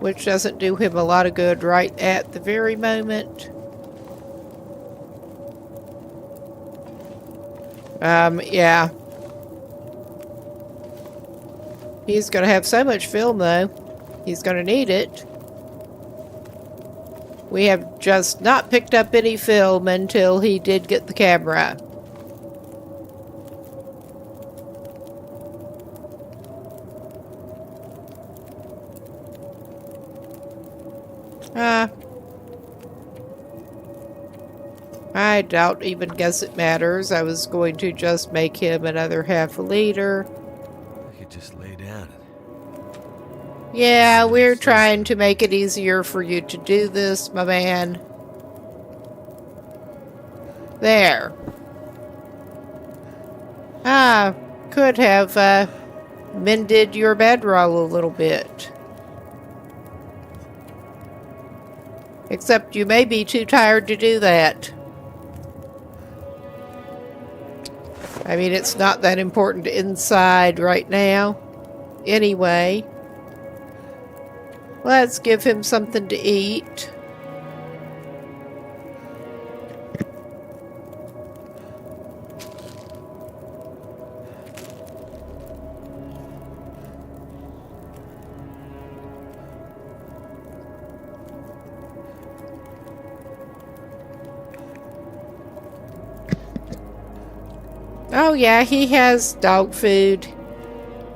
[SPEAKER 1] which doesn't do him a lot of good right at the very moment. Yeah. He's gonna have so much film, though. He's gonna need it. We have just not picked up any film until he did get the camera. I don't even guess it matters. I was going to just make him another half a liter.
[SPEAKER 2] I could just lay down.
[SPEAKER 1] Yeah, we're trying to make it easier for you to do this, my man. There. Ah, could have mended your bedroll a little bit. Except you may be too tired to do that. I mean, it's not that important inside right now. Anyway, let's give him something to eat. Oh yeah, he has dog food.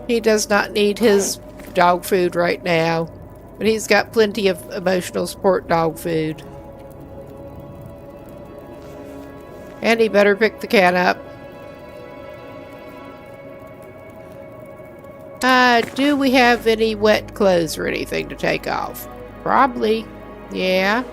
[SPEAKER 1] He does not need his dog food right now, but he's got plenty of emotional support dog food. And he better pick the cat up. Do we have any wet clothes or anything to take off? Probably. Yeah.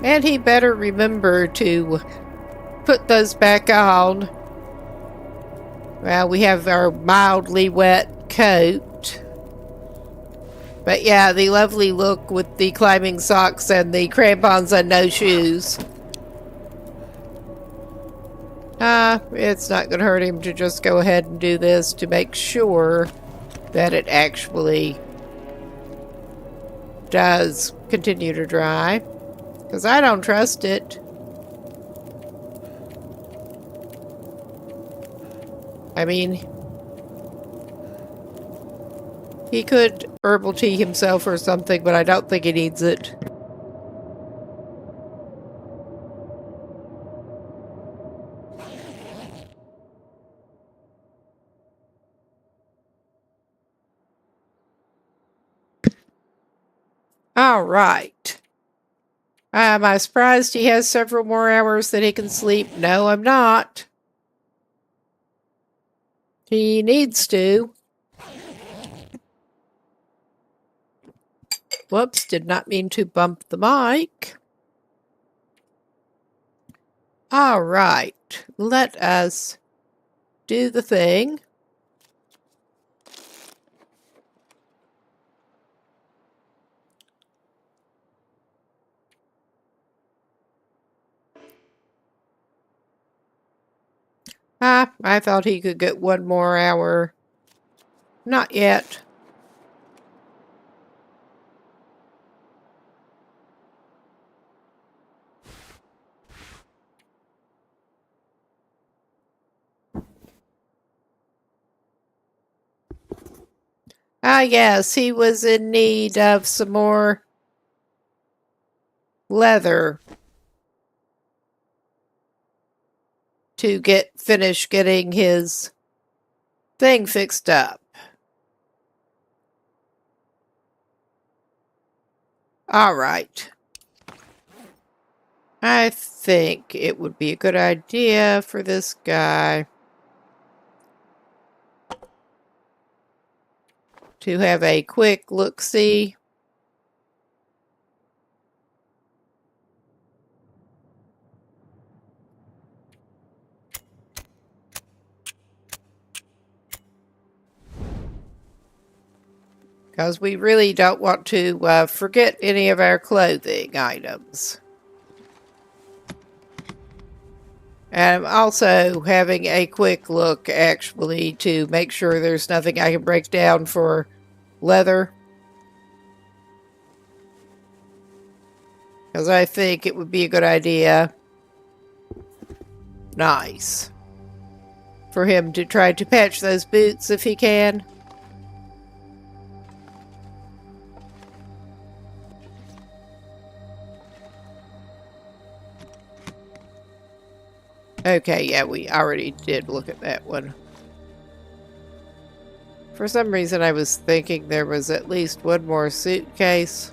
[SPEAKER 1] And he better remember to put those back on. Well, we have our mildly wet coat. But yeah, the lovely look with the climbing socks and the crampons and no shoes. It's not going to hurt him to just go ahead and do this to make sure that it actually does continue to dry. Because I don't trust it. I mean, he could herbal tea himself or something, but I don't think he needs it. All right. Am I surprised he has several more hours that he can sleep? No, I'm not. He needs to. Whoops, did not mean to bump the mic. All right, let us do the thing. I thought he could get one more hour. Not yet. Yes, he was in need of some more leather to finish getting his thing fixed up. All right. I think it would be a good idea for this guy to have a quick look-see. Because we really don't want to forget any of our clothing items. And I'm also having a quick look, actually, to make sure there's nothing I can break down for leather. Because I think it would be a good idea. Nice. For him to try to patch those boots if he can. Okay, yeah, we already did look at that one. For some reason, I was thinking there was at least one more suitcase.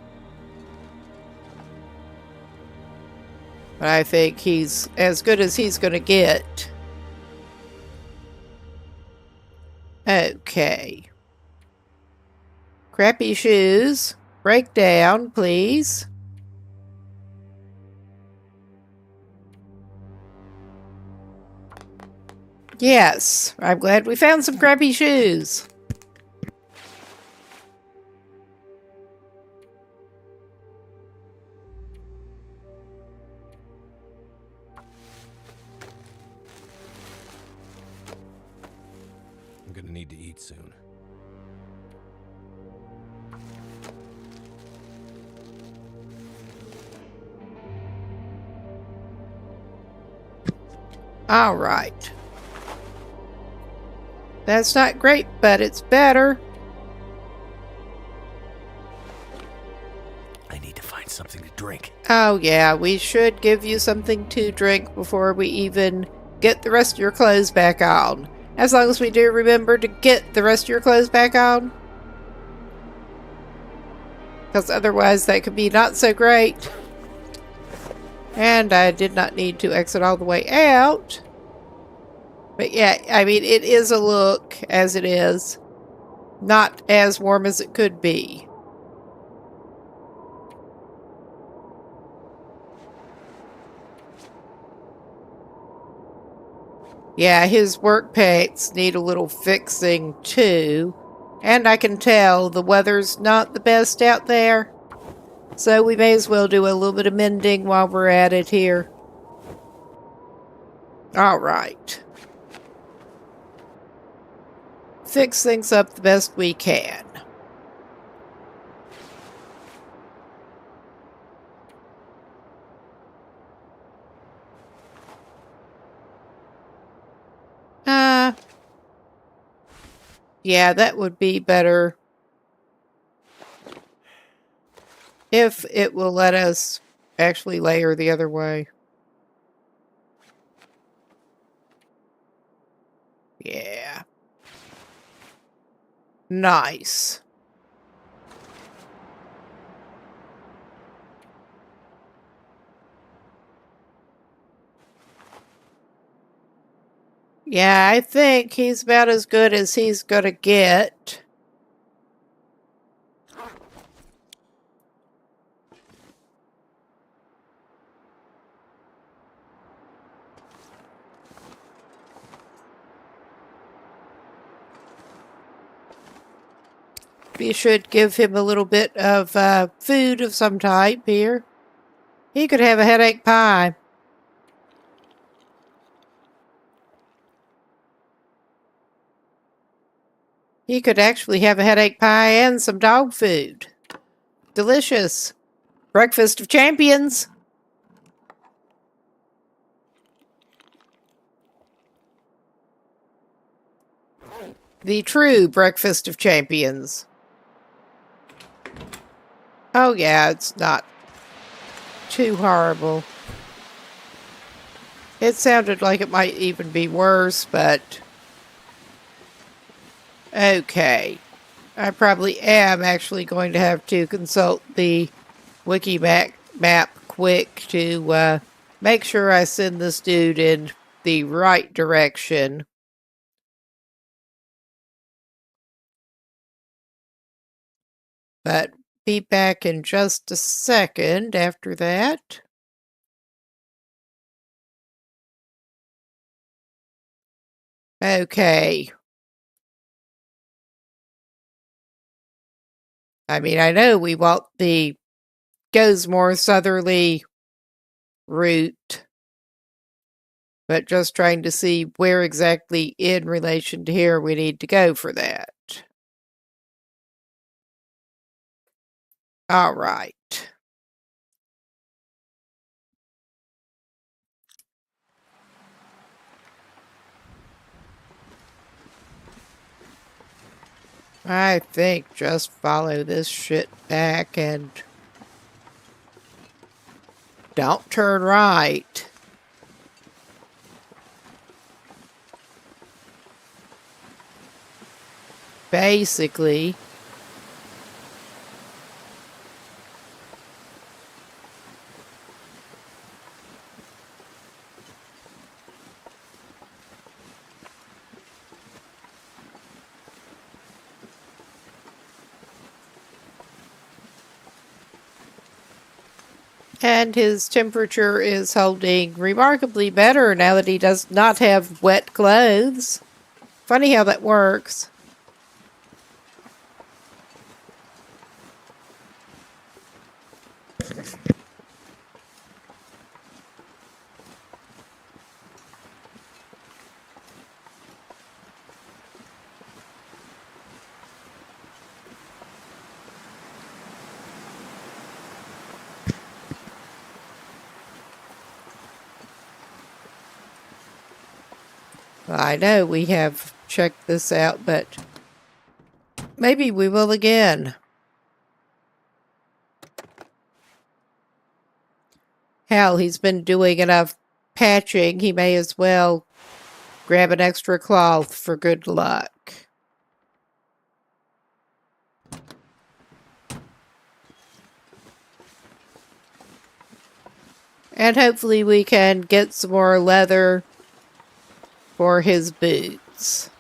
[SPEAKER 1] But I think he's as good as he's going to get. Okay. Crappy shoes. Break down, please. Yes, I'm glad we found some crappy shoes.
[SPEAKER 2] I'm gonna need to eat soon.
[SPEAKER 1] All right. That's not great, but it's better.
[SPEAKER 2] I need to find something to drink.
[SPEAKER 1] Oh yeah, we should give you something to drink before we even get the rest of your clothes back on. As long as we do remember to get the rest of your clothes back on. Because otherwise that could be not so great. And I did not need to exit all the way out. But yeah, I mean, it is a look as it is. Not as warm as it could be. Yeah, his work pants need a little fixing too. And I can tell the weather's not the best out there. So we may as well do a little bit of mending while we're at it here. Alright. Fix things up the best we can. Yeah, that would be better. If it will let us actually layer the other way. Yeah. Nice. Yeah, I think he's about as good as he's gonna get. We should give him a little bit of food of some type here. He could have a headache pie. He could actually have a headache pie and some dog food. Delicious. Breakfast of champions. The true breakfast of champions. Oh yeah, it's not too horrible. It sounded like it might even be worse, but... Okay. I probably am actually going to have to consult the wiki map quick to make sure I send this dude in the right direction. But be back in just a second after that. Okay. I mean, I know we want the goes more southerly route, but just trying to see where exactly in relation to here we need to go for that. All right. I think just follow this shit back and don't turn right. Basically. And his temperature is holding remarkably better now that he does not have wet clothes. Funny how that works. I know we have checked this out, but maybe we will again. Hell, he's been doing enough patching, he may as well grab an extra cloth for good luck. And hopefully we can get some more leather for his boots.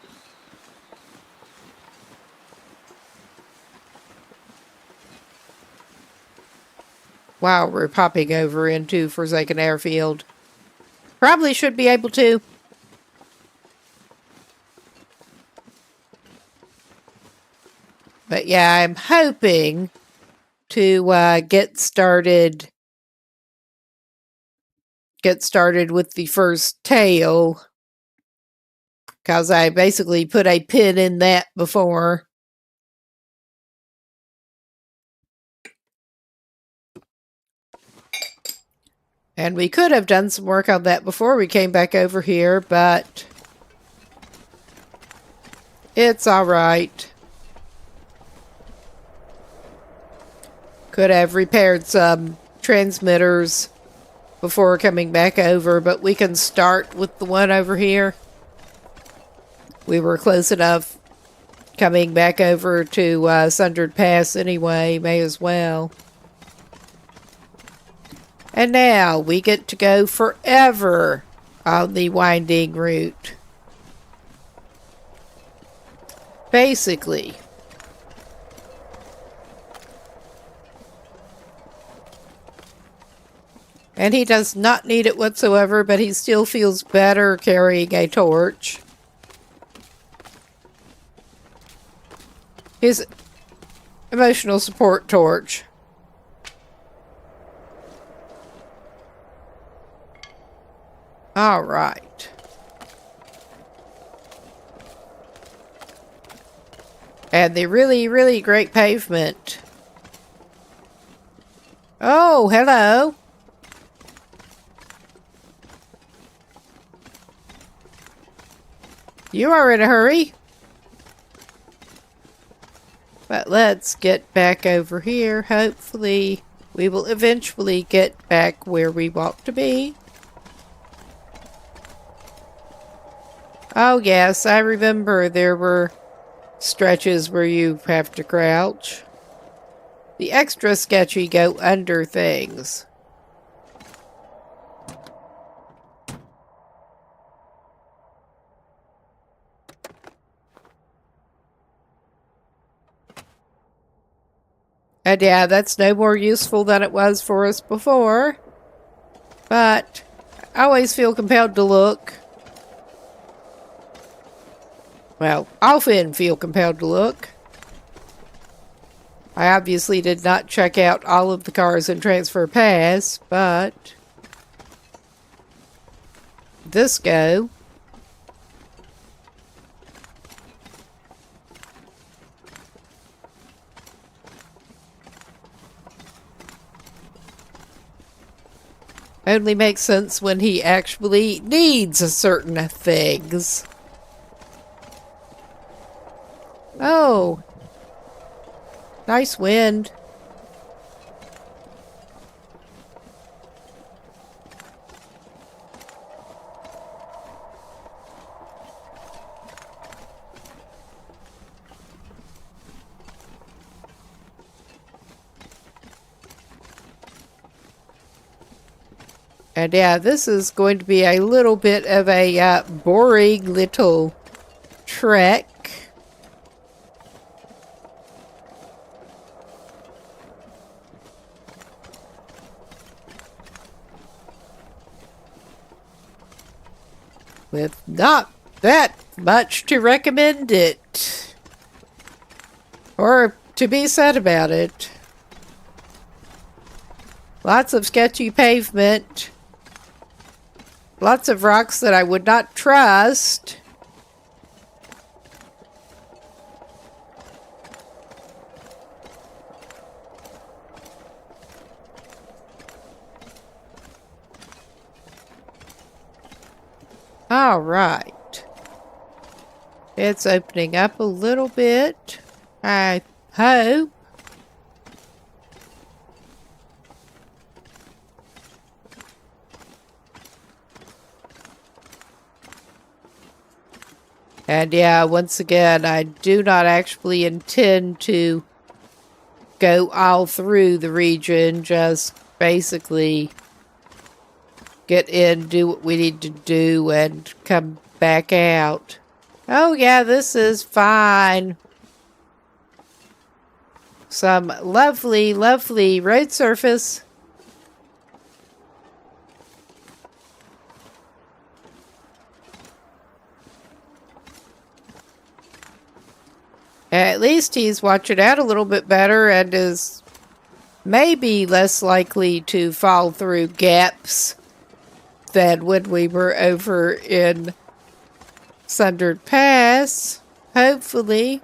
[SPEAKER 1] Wow, we're popping over into Forsaken Airfield. Probably should be able to. But yeah, I'm hoping to get started with the first tail, because I basically put a pin in that before. And we could have done some work on that before we came back over here, but it's all right. Could have repaired some transmitters before coming back over, but we can start with the one over here. We were close enough coming back over to Sundered Pass anyway, may as well. And now we get to go forever on the winding route. Basically. And he does not need it whatsoever, but he still feels better carrying a torch. His emotional support torch. All right. And the really, really great pavement. Oh, hello. You are in a hurry. But let's get back over here. Hopefully We will eventually get back where we want to be. Oh yes, I remember there were stretches where you have to crouch. The extra sketchy go under things. And yeah, that's no more useful than it was for us before. But I always feel compelled to look. Well, often feel compelled to look. I obviously did not check out all of the cars in Transfer Pass, but this go. Only makes sense when he actually needs certain things. Oh, nice wind. And yeah, this is going to be a little bit of a boring little trek. With not that much to recommend it. Or to be said about it. Lots of sketchy pavement. Lots of rocks that I would not trust. All right. It's opening up a little bit, I hope. And yeah, once again, I do not actually intend to go all through the region, just basically get in, do what we need to do, and come back out. Oh yeah, this is fine. Some lovely, lovely road surface. At least he's watching out a little bit better and is maybe less likely to fall through gaps than when we were over in Sundered Pass. Hopefully.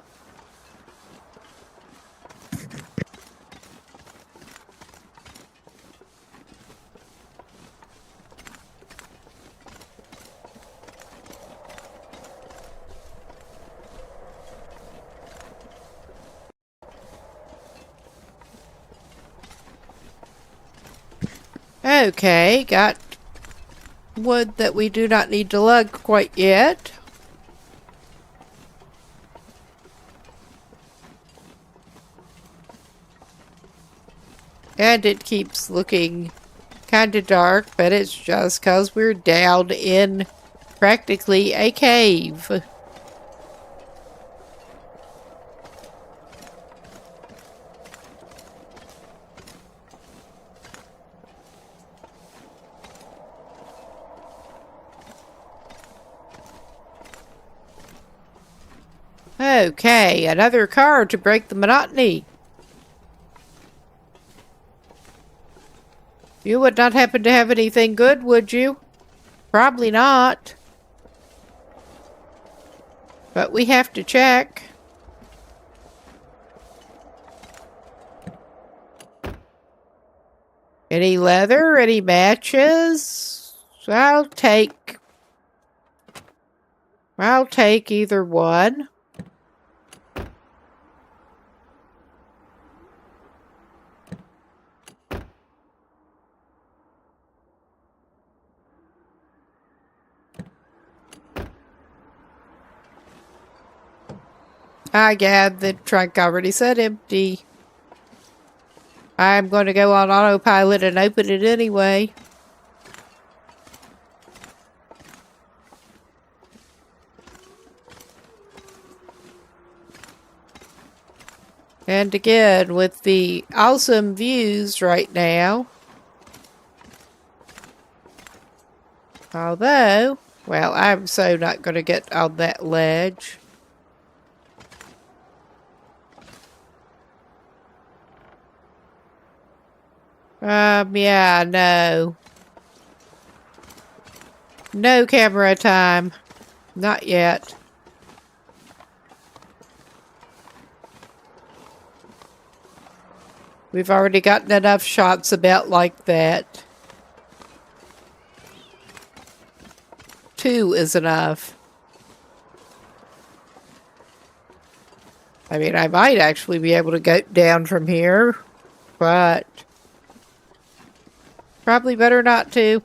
[SPEAKER 1] Okay, got wood that we do not need to lug quite yet. And it keeps looking kind of dark, but it's just because we're down in practically a cave. Okay, another car to break the monotony. You would not happen to have anything good, would you? Probably not. But we have to check. Any leather? Any matches? I'll take either one. Yeah, the trunk already said empty. I'm going to go on autopilot and open it anyway. And again, with the awesome views right now. Although, well, I'm so not going to get on that ledge. Yeah, no. No camera time. Not yet. We've already gotten enough shots about like that. 2 is enough. I mean, I might actually be able to go down from here, but probably better not to.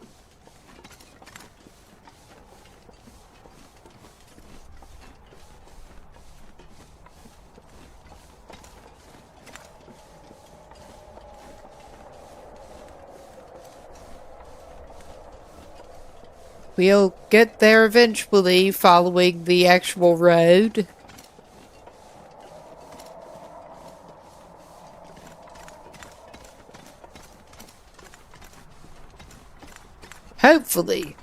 [SPEAKER 1] We'll get there eventually following the actual road. Hopefully.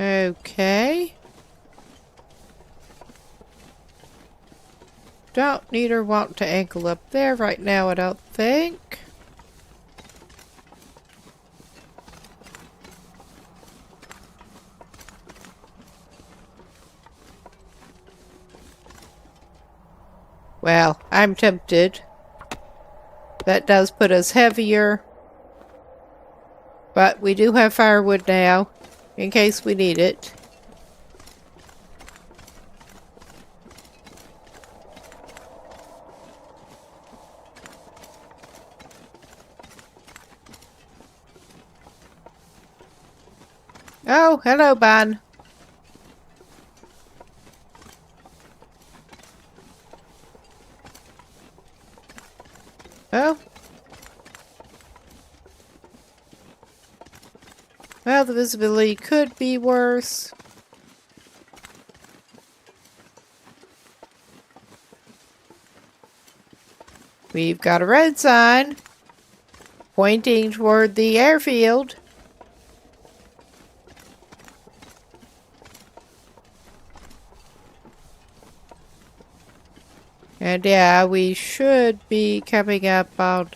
[SPEAKER 1] Okay. Don't need or want to ankle up there right now, I don't think. Well, I'm tempted. That does put us heavier. But we do have firewood now, in case we need it. Oh, hello, Ban. Oh. Well, the visibility could be worse. We've got a road sign pointing toward the airfield. And yeah, we should be coming up on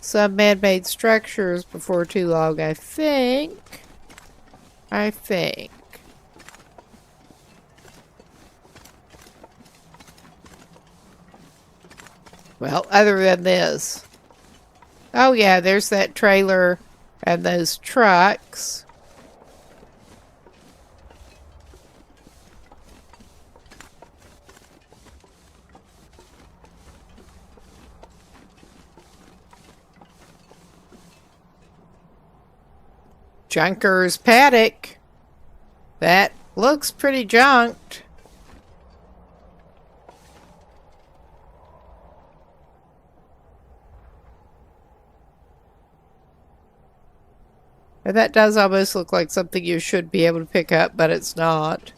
[SPEAKER 1] some man-made structures before too long, I think. Well, other than this. Oh yeah, there's that trailer and those trucks. Junker's paddock. That looks pretty junked. And that does almost look like something you should be able to pick up, but it's not.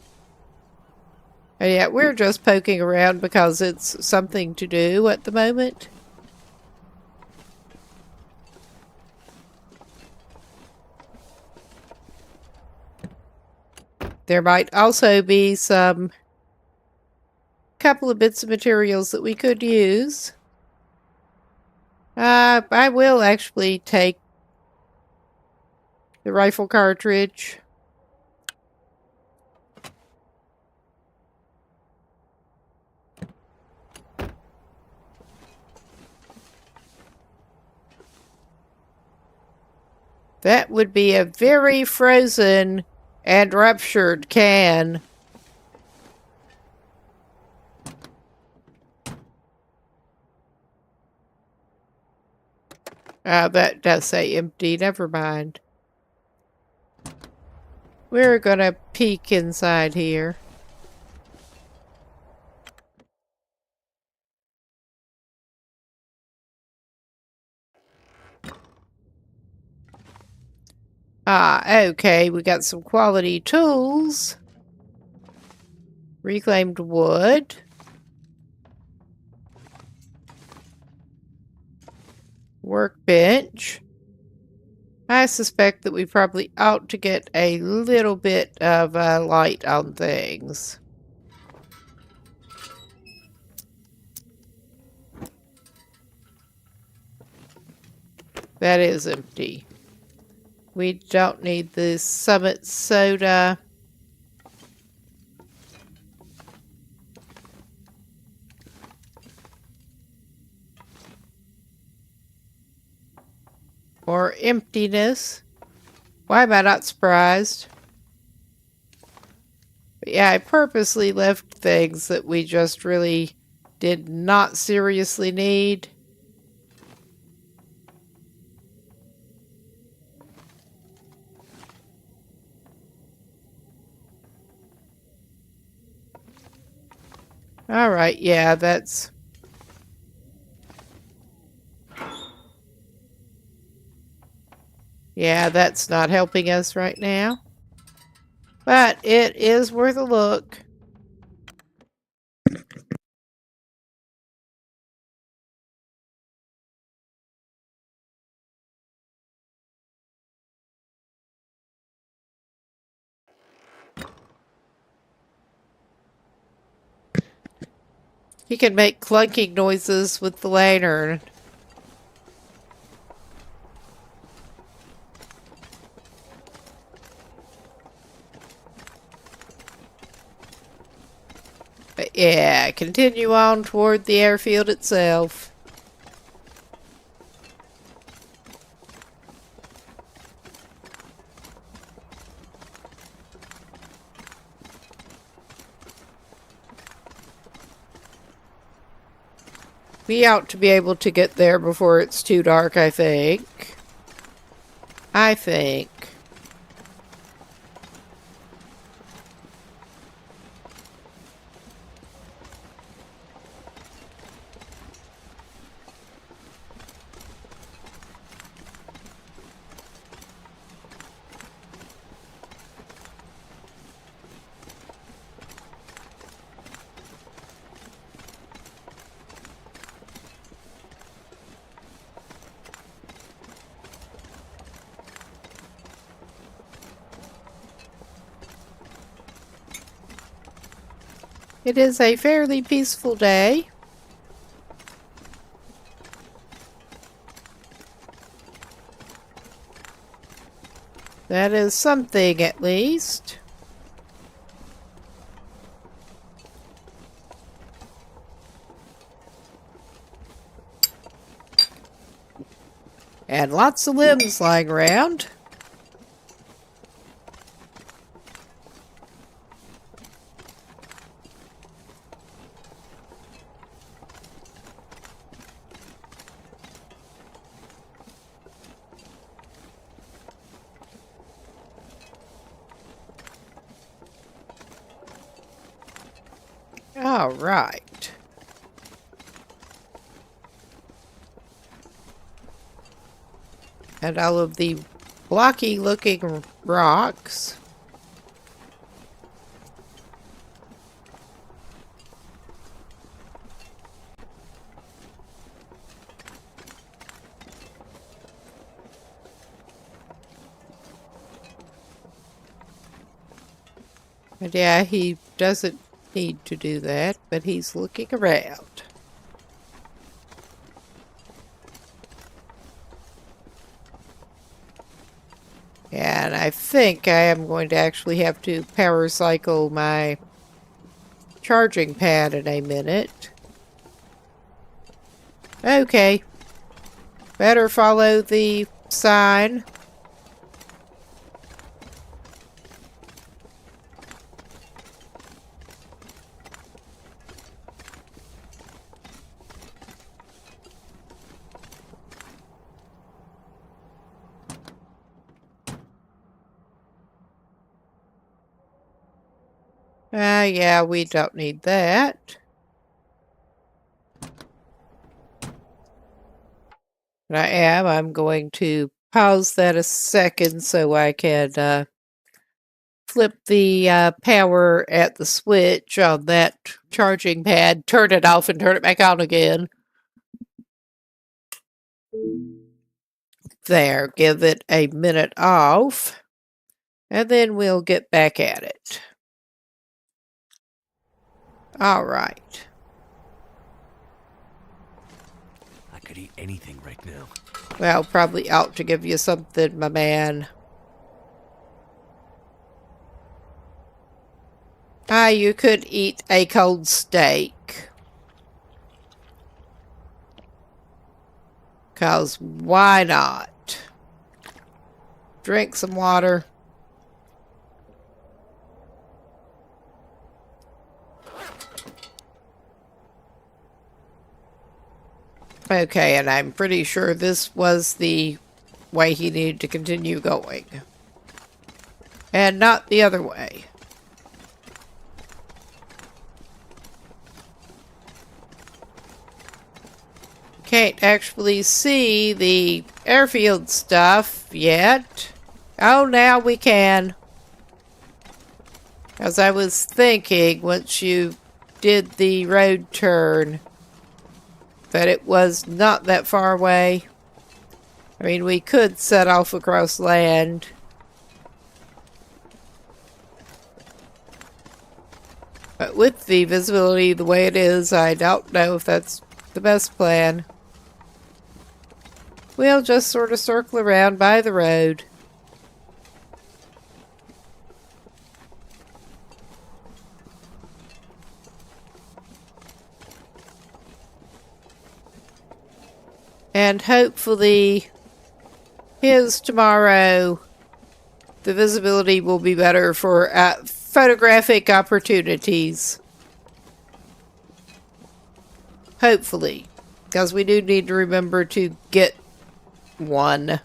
[SPEAKER 1] And yet we're just poking around because it's something to do at the moment. There might also be some couple of bits of materials that we could use. I will actually take the rifle cartridge. That would be a very frozen and ruptured can. That does say empty. Never mind. We're gonna peek inside here. Okay, we got some quality tools. Reclaimed wood. Workbench. I suspect that we probably ought to get a little bit of light on things. That is empty. We don't need the Summit soda. Or emptiness. Why am I not surprised? But yeah, I purposely left things that we just really did not seriously need. Alright, yeah, that's... Yeah, that's not helping us right now. But it is worth a look. You can make clunking noises with the lantern. But yeah, continue on toward the airfield itself. We ought to be able to get there before it's too dark, I think. It is a fairly peaceful day. That is something, at least. And lots of limbs lying around. All right. And all of the blocky looking rocks. And yeah, he doesn't need to do that, but he's looking around. And I think I am going to actually have to power cycle my charging pad in a minute. Okay. Better follow the sign. Yeah, we don't need that. I'm going to pause that a second so I can flip the power at the switch on that charging pad, turn it off and turn it back on again. There, give it a minute off, and then we'll get back at it. All right.
[SPEAKER 2] I could eat anything right now.
[SPEAKER 1] Well, probably ought to give you something, my man. You could eat a cold steak. 'Cause why not? Drink some water. Okay, and I'm pretty sure this was the way he needed to continue going. And not the other way. Can't actually see the airfield stuff yet. Oh, now we can. As I was thinking, once you did the road turn, that it was not that far away. I mean, we could set off across land. But with the visibility the way it is, I don't know if that's the best plan. We'll just sort of circle around by the road. And hopefully, tomorrow, the visibility will be better for photographic opportunities. Hopefully. Because we do need to remember to get one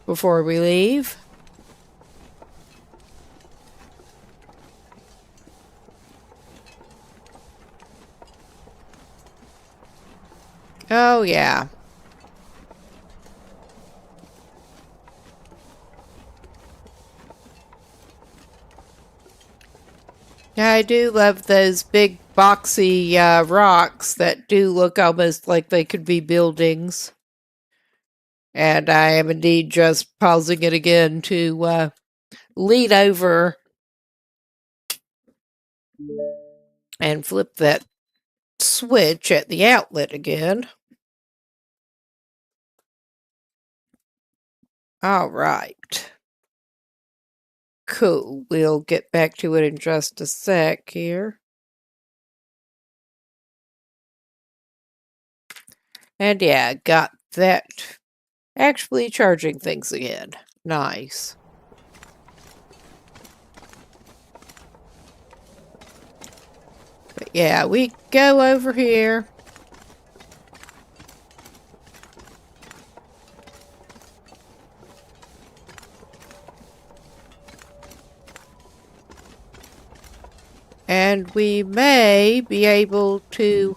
[SPEAKER 1] before we leave. Oh, yeah. I do love those big boxy rocks that do look almost like they could be buildings. And I am indeed just pausing it again to lean over and flip that switch at the outlet again. All right. Cool. We'll get back to it in just a sec here. And yeah, got that actually charging things again. Nice. But yeah, we go over here. And we may be able to,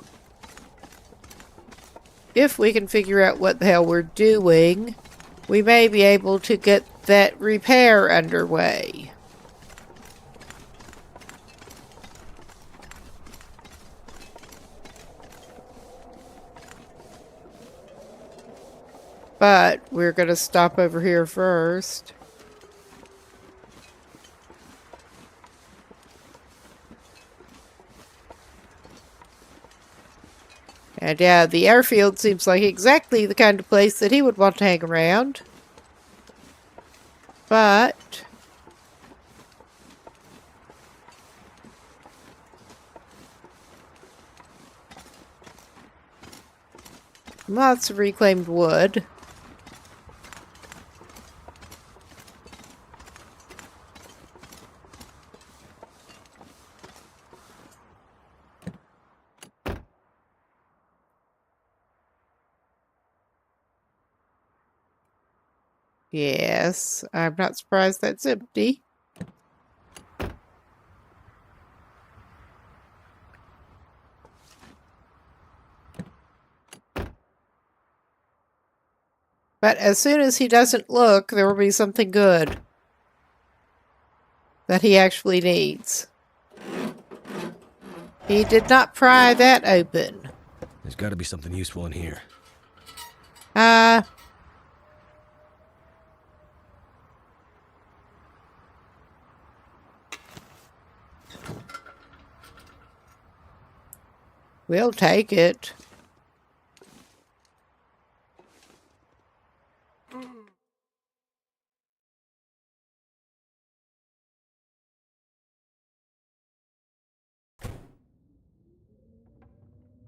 [SPEAKER 1] if we can figure out what the hell we're doing, we may be able to get that repair underway. But we're going to stop over here first. And yeah, the airfield seems like exactly the kind of place that he would want to hang around. But lots of reclaimed wood. Yes, I'm not surprised that's empty. But as soon as he doesn't look, there will be something good that he actually needs. He did not pry that open.
[SPEAKER 2] There's got to be something useful in here.
[SPEAKER 1] We'll take it.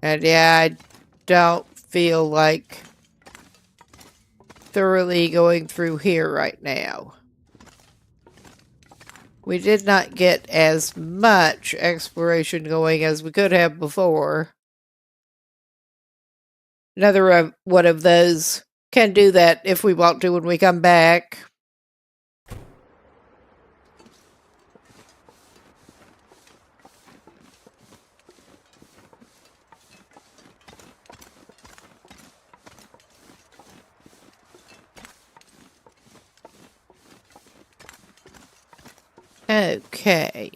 [SPEAKER 1] And yeah, I don't feel like thoroughly going through here right now. We did not get as much exploration going as we could have before. Another one of those can do that if we want to when we come back. Okay.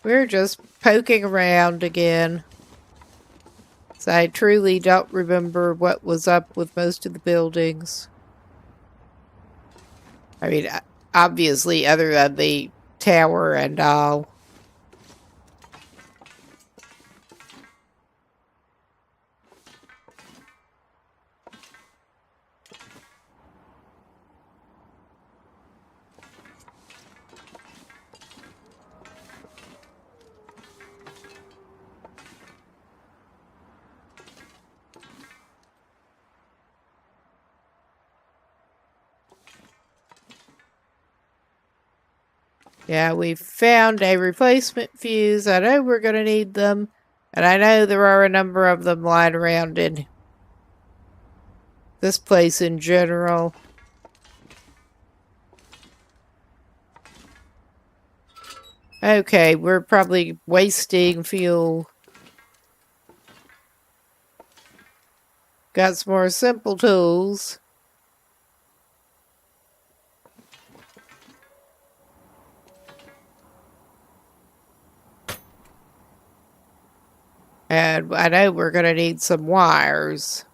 [SPEAKER 1] We're just poking around again. So I truly don't remember what was up with most of the buildings. I mean, obviously, other than the tower and all. Yeah, we found a replacement fuse. I know we're going to need them. And I know there are a number of them lying around in this place in general. Okay, we're probably wasting fuel. Got some more simple tools. And I know we're going to need some wires.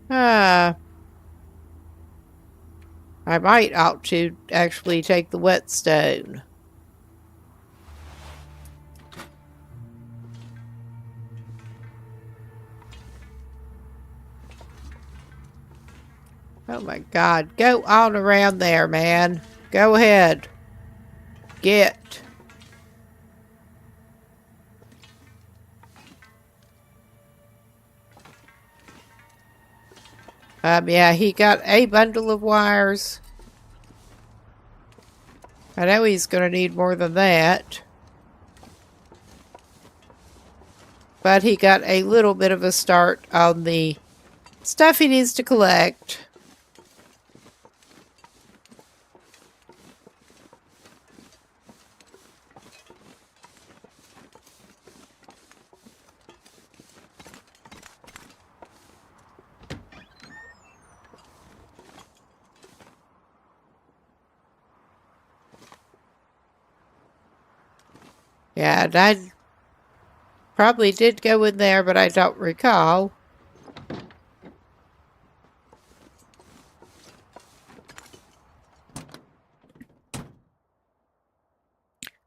[SPEAKER 1] I might ought to actually take the whetstone. Oh my God. Go on around there, man. Go ahead. Get. Yeah, he got a bundle of wires. I know he's going to need more than that. But he got a little bit of a start on the stuff he needs to collect. Yeah, and I probably did go in there, but I don't recall.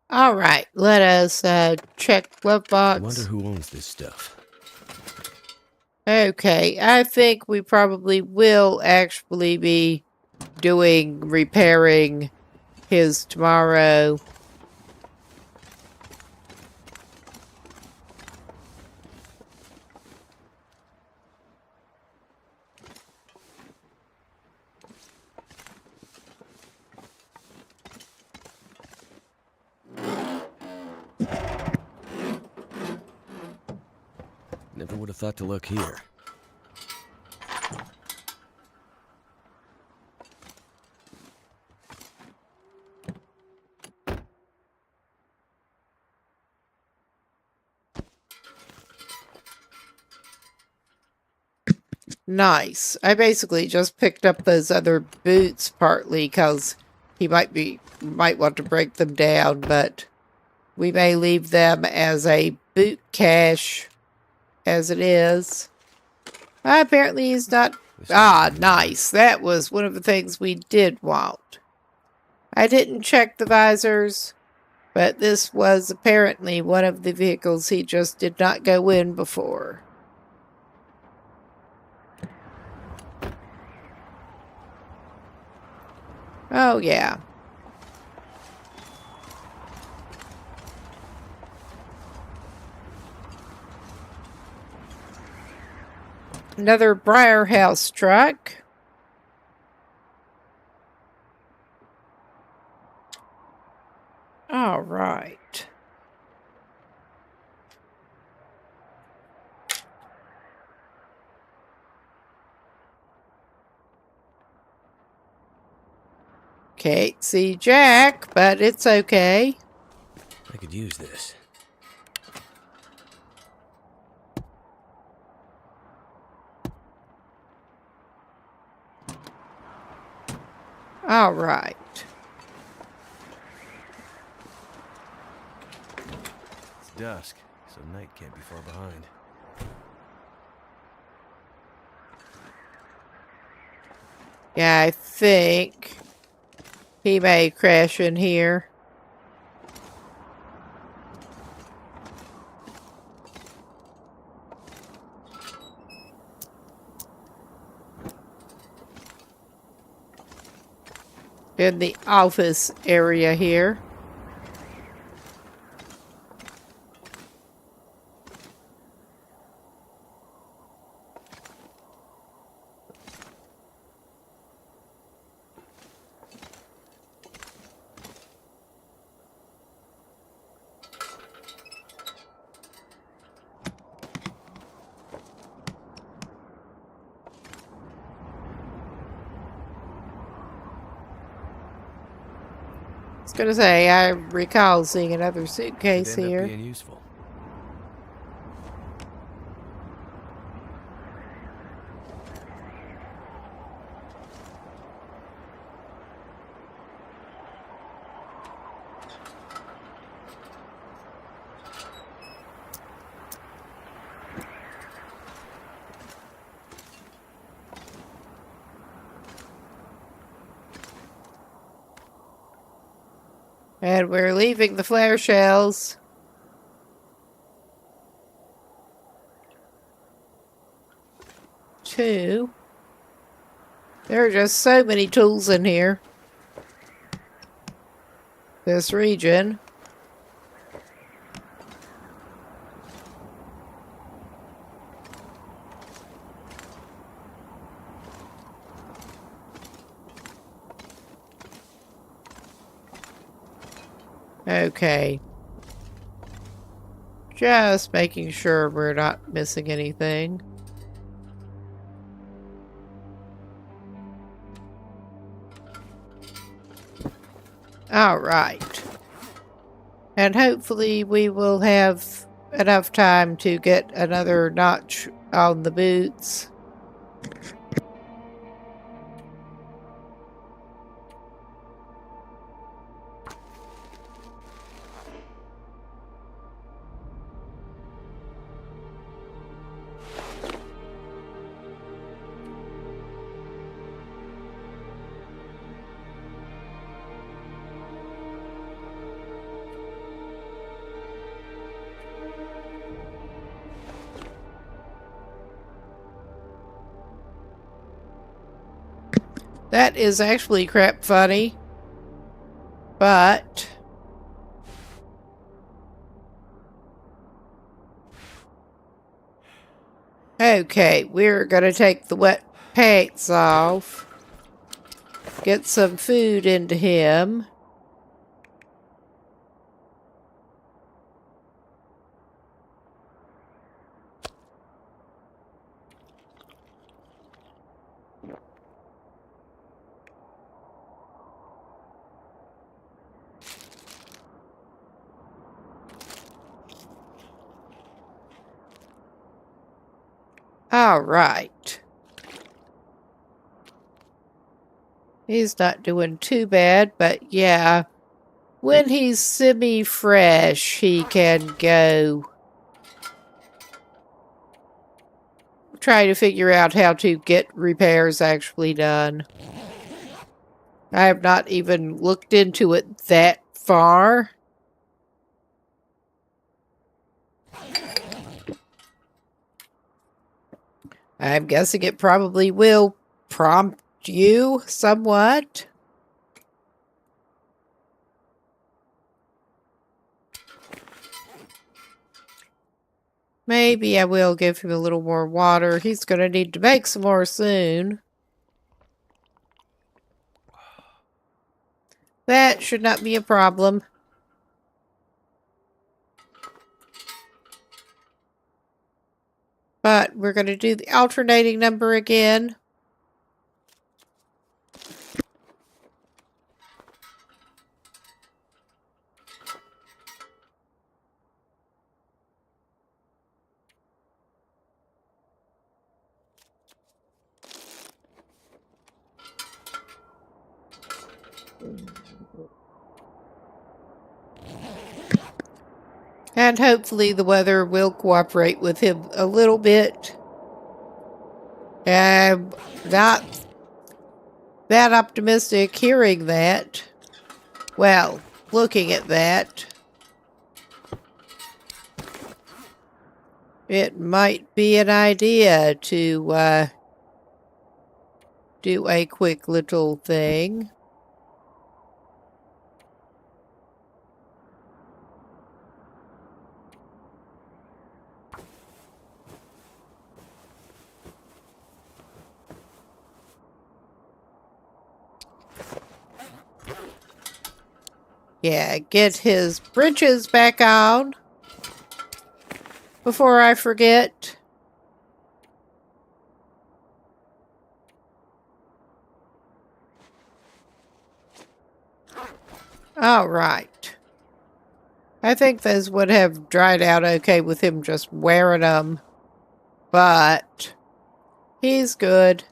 [SPEAKER 1] All right, let us check glove
[SPEAKER 2] I
[SPEAKER 1] box.
[SPEAKER 2] wonder who owns this stuff.
[SPEAKER 1] Okay, I think we probably will actually be repairing his tomorrow.
[SPEAKER 2] Never would have thought to look here.
[SPEAKER 1] Nice. I basically just picked up those other boots partly because he might want to break them down, but we may leave them as a boot cache as it is. Apparently he's not... Ah, nice. That was one of the things we did want. I didn't check the visors, but this was apparently one of the vehicles he just did not go in before. Oh, yeah. Another Briar House truck. All right. Can't see Jack, but it's okay.
[SPEAKER 2] I could use this.
[SPEAKER 1] All right.
[SPEAKER 2] It's dusk, so night can't be far behind.
[SPEAKER 1] Yeah, I think he may crash in here. In the office area here. I was gonna say, I recall seeing another suitcase
[SPEAKER 2] Could end
[SPEAKER 1] here.
[SPEAKER 2] up being useful.
[SPEAKER 1] And we're leaving the flare shells. Two. There are just so many tools in here. This region. Okay. Just making sure we're not missing anything. All right. And hopefully we will have enough time to get another notch on the boots. That is actually crap funny. But okay, we're gonna take the wet pants off. Get some food into him. All right. He's not doing too bad, but yeah. When he's semi-fresh, he can go try to figure out how to get repairs actually done. I have not even looked into it that far. I'm guessing it probably will prompt you somewhat. Maybe I will give him a little more water. He's going to need to make some more soon. That should not be a problem. But we're going to do the alternating number again. And hopefully the weather will cooperate with him a little bit. I'm not that optimistic hearing that. Well, looking at that. It might be an idea to do a quick little thing. Yeah, get his britches back on before I forget. All right. I think those would have dried out okay with him just wearing them. But he's good.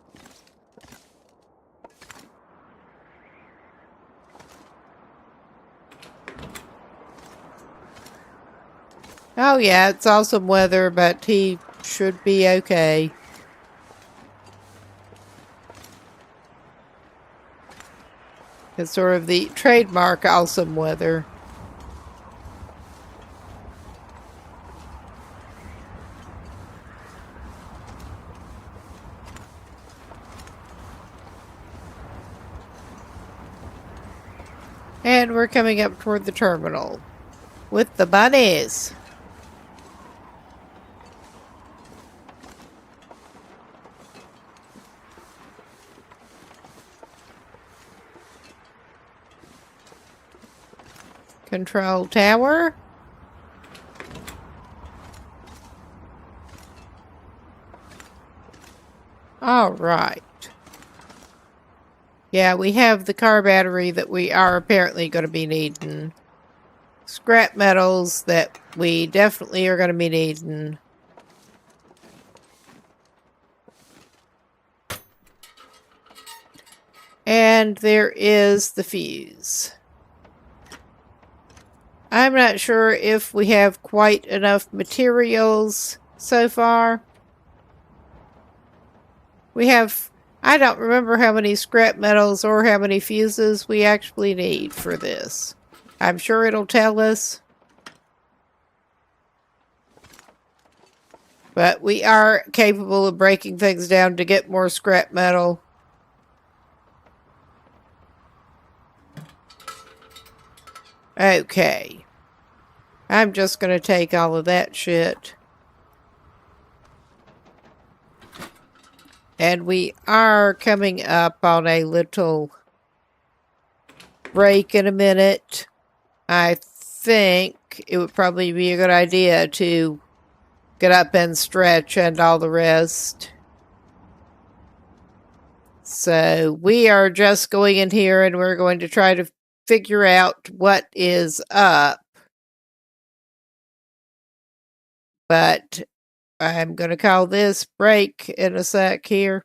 [SPEAKER 1] Oh yeah, it's awesome weather, but he should be okay. It's sort of the trademark awesome weather. And we're coming up toward the terminal with the bunnies. Control tower. All right. Yeah, we have the car battery that we are apparently going to be needing. Scrap metals that we definitely are going to be needing. And there is the fuse. I'm not sure if we have quite enough materials so far. We have, I don't remember how many scrap metals or how many fuses we actually need for this. I'm sure it'll tell us. But we are capable of breaking things down to get more scrap metal. Okay. I'm just going to take all of that shit. And we are coming up on a little break in a minute. I think it would probably be a good idea to get up and stretch and all the rest. So we are just going in here and we're going to try to figure out what is up. But I'm going to call this break in a sec here.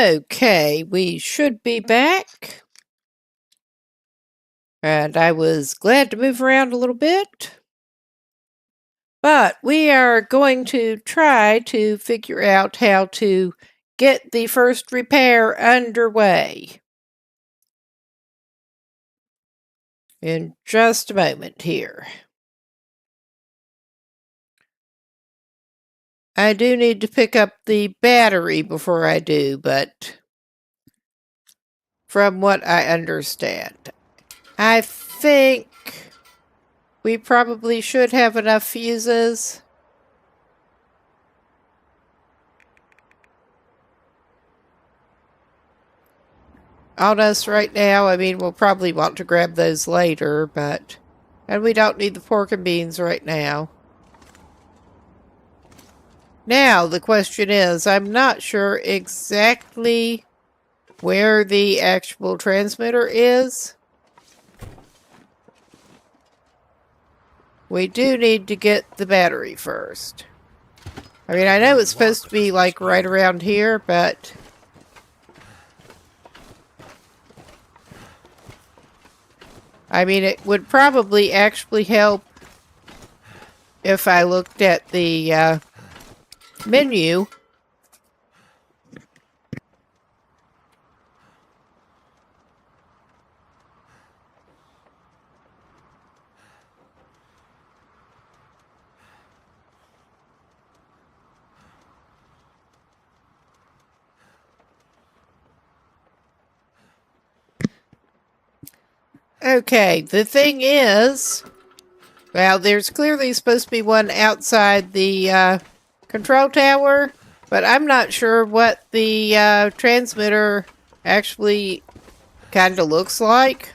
[SPEAKER 1] Okay, we should be back. And I was glad to move around a little bit. But we are going to try to figure out how to get the first repair underway. In just a moment here. I do need to pick up the battery before I do, but from what I understand, I think we probably should have enough fuses. On us right now. I mean, we'll probably want to grab those later, but... And we don't need the pork and beans right now. Now, the question is, I'm not sure exactly where the actual transmitter is. We do need to get the battery first. I mean, I know it's supposed to be like right around here, but... I mean, it would probably actually help if I looked at the menu. Okay, the thing is, well, there's clearly supposed to be one outside the control tower, but I'm not sure what the transmitter actually kind of looks like.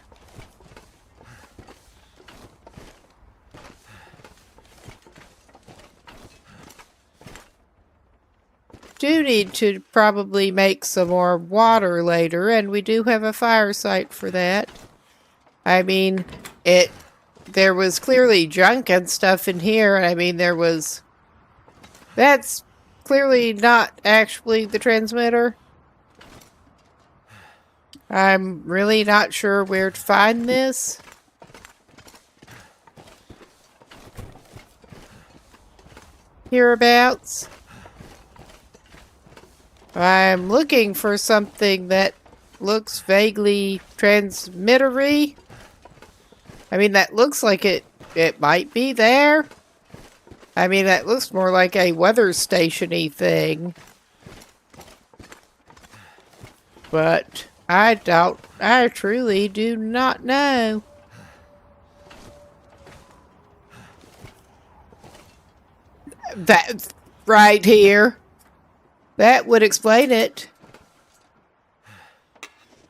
[SPEAKER 1] Do need to probably make some more water later, and we do have a fire site for that. I mean, there was clearly junk and stuff in here. I mean, that's clearly not actually the transmitter. I'm really not sure where to find this. Hereabouts. I'm looking for something that looks vaguely transmittery. I mean, that looks like it might be there. I mean, that looks more like a weather station-y thing. But I truly do not know. That right here. That would explain it.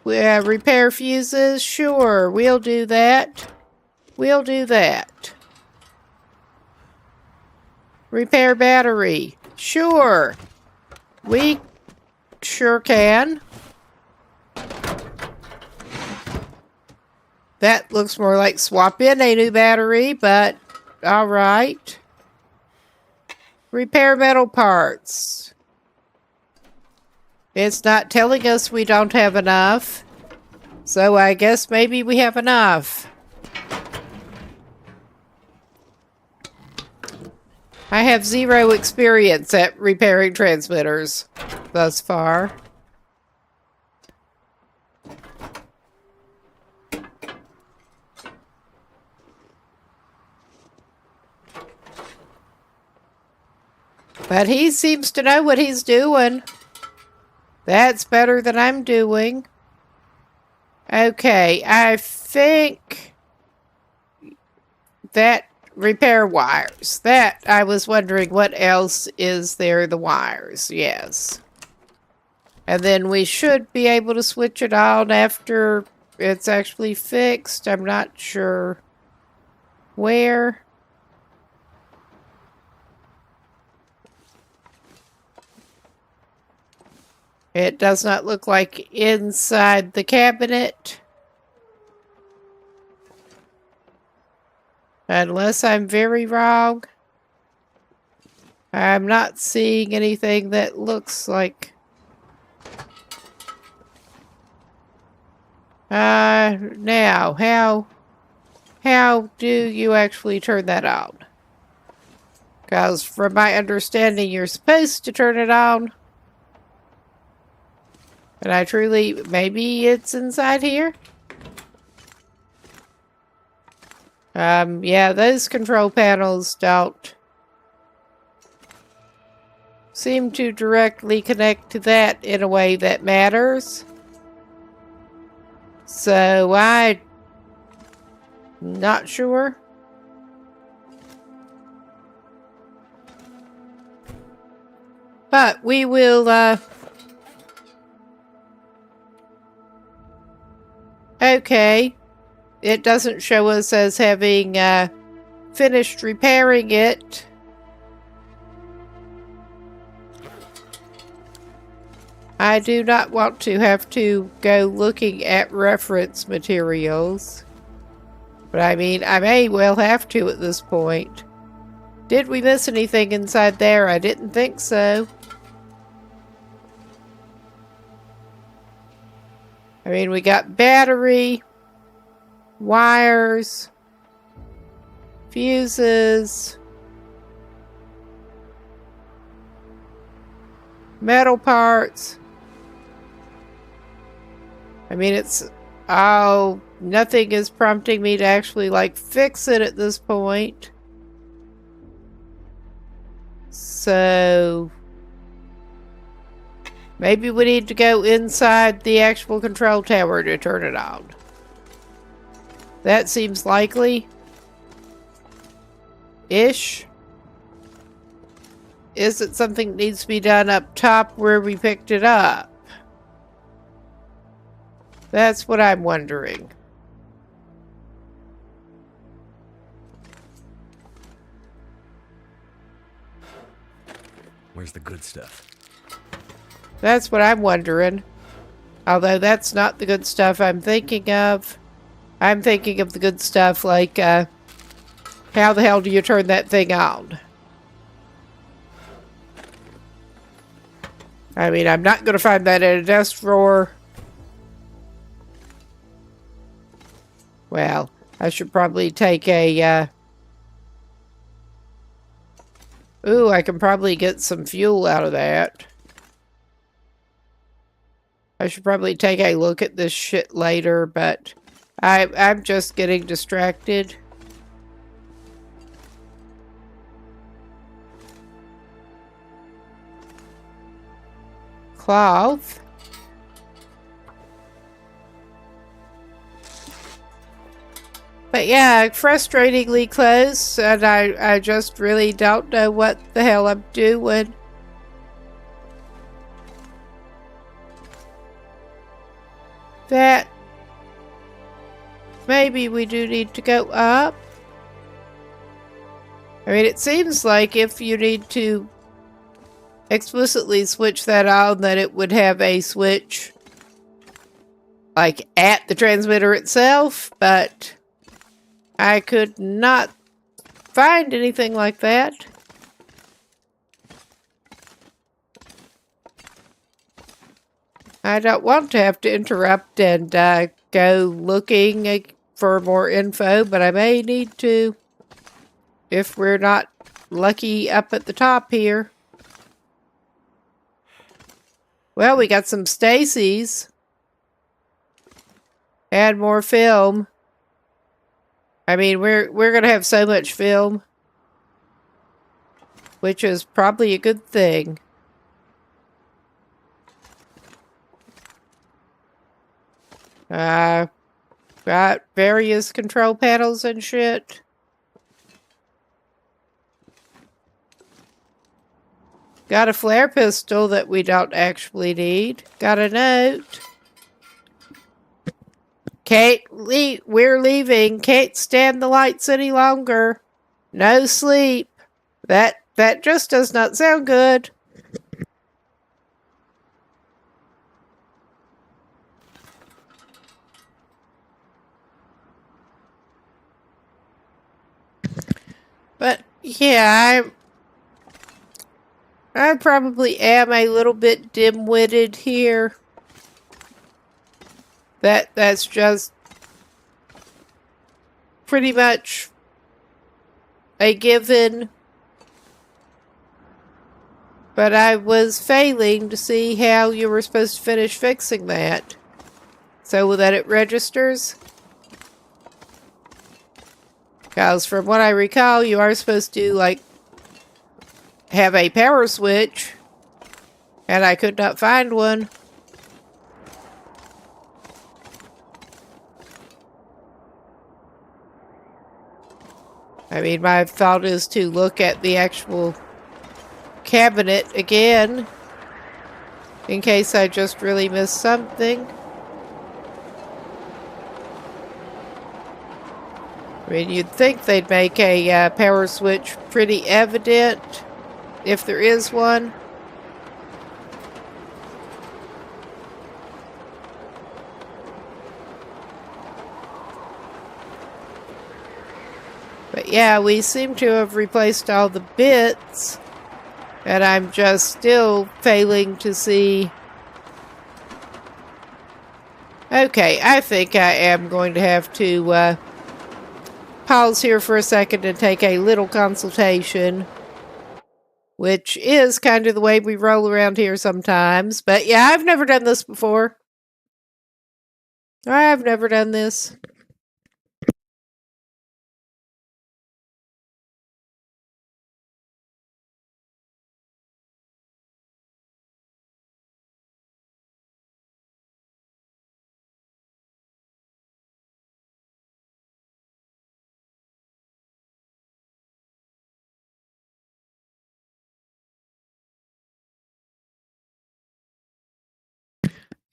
[SPEAKER 1] Repair fuses? Sure, we'll do that. We'll do that. Repair battery? Sure. We sure can. That looks more like swap in a new battery, but alright. Repair metal parts. It's not telling us we don't have enough. So I guess maybe we have enough. I have 0 experience at repairing transmitters thus far. But he seems to know what he's doing. That's better than I'm doing. Okay, I think that repair wires. That, I was wondering what else is there, the wires, yes. And then we should be able to switch it on after it's actually fixed. I'm not sure where. It does not look like inside the cabinet. Unless I'm very wrong. I'm not seeing anything that looks like... Now, how do you actually turn that on? Because from my understanding, you're supposed to turn it on. And I truly, maybe it's inside here? Yeah, those control panels don't seem to directly connect to that in a way that matters. So I'm not sure. But we will, okay. It doesn't show us as having, finished repairing it. I do not want to have to go looking at reference materials. But I mean, I may well have to at this point. Did we miss anything inside there? I didn't think so. I mean, we got battery, wires, fuses, metal parts. I mean, it's... oh, nothing is prompting me to actually, like, fix it at this point. So... maybe we need to go inside the actual control tower to turn it on. That seems likely. Ish. Is it something that needs to be done up top where we picked it up? That's what I'm wondering.
[SPEAKER 2] Where's the good stuff?
[SPEAKER 1] That's what I'm wondering. Although that's not the good stuff I'm thinking of. I'm thinking of the good stuff like, how the hell do you turn that thing on? I mean, I'm not going to find that in a desk drawer. Well, I should probably take a, ooh, I can probably get some fuel out of that. I should probably take a look at this shit later, but I'm just getting distracted. Cloth. But yeah, frustratingly close, and I just really don't know what the hell I'm doing. That maybe we do need to go up. I mean, it seems like if you need to explicitly switch that on, that it would have a switch like at the transmitter itself, but I could not find anything like that. I don't want to have to interrupt and go looking for more info, but I may need to if we're not lucky up at the top here. Well, we got some Stacy's. Add more film. I mean, we're going to have so much film, which is probably a good thing. Got various control panels and shit. Got a flare pistol that we don't actually need. Got a note. Kate, we're leaving. Can't stand the lights any longer. No sleep. That just does not sound good. But yeah, I probably am a little bit dim-witted here. That's just pretty much a given. But I was failing to see how you were supposed to finish fixing that. So that it registers. Because from what I recall, you are supposed to, like, have a power switch. And I could not find one. I mean, my thought is to look at the actual cabinet again. In case I just really missed something. I mean, you'd think they'd make a power switch pretty evident, if there is one. But yeah, we seem to have replaced all the bits, and I'm just still failing to see. Okay, I think I am going to have to pause here for a second and take a little consultation, which is kind of the way we roll around here sometimes. But yeah, I've never done this before. I've never done this.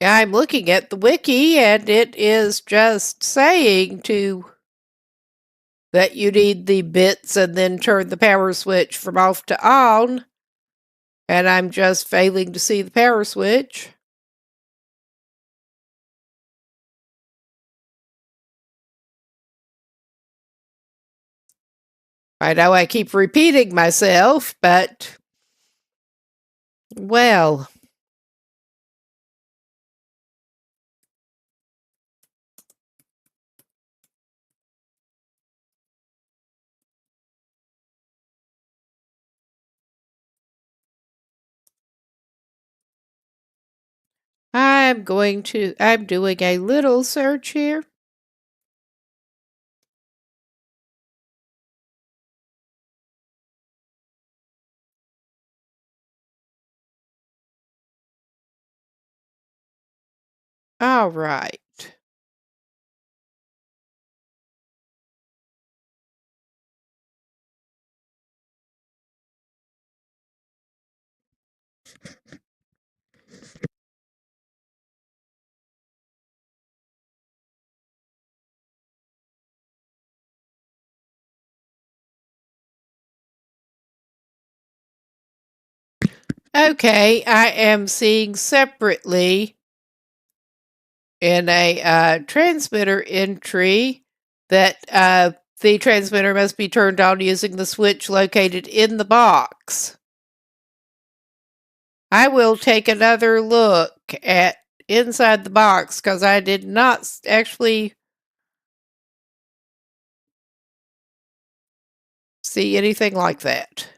[SPEAKER 1] I'm looking at the wiki, and it is just saying that you need the bits and then turn the power switch from off to on. And I'm just failing to see the power switch. I know I keep repeating myself, but, well. I'm doing a little search here. All right. Okay, I am seeing separately in a transmitter entry that the transmitter must be turned on using the switch located in the box. I will take another look at inside the box because I did not actually see anything like that.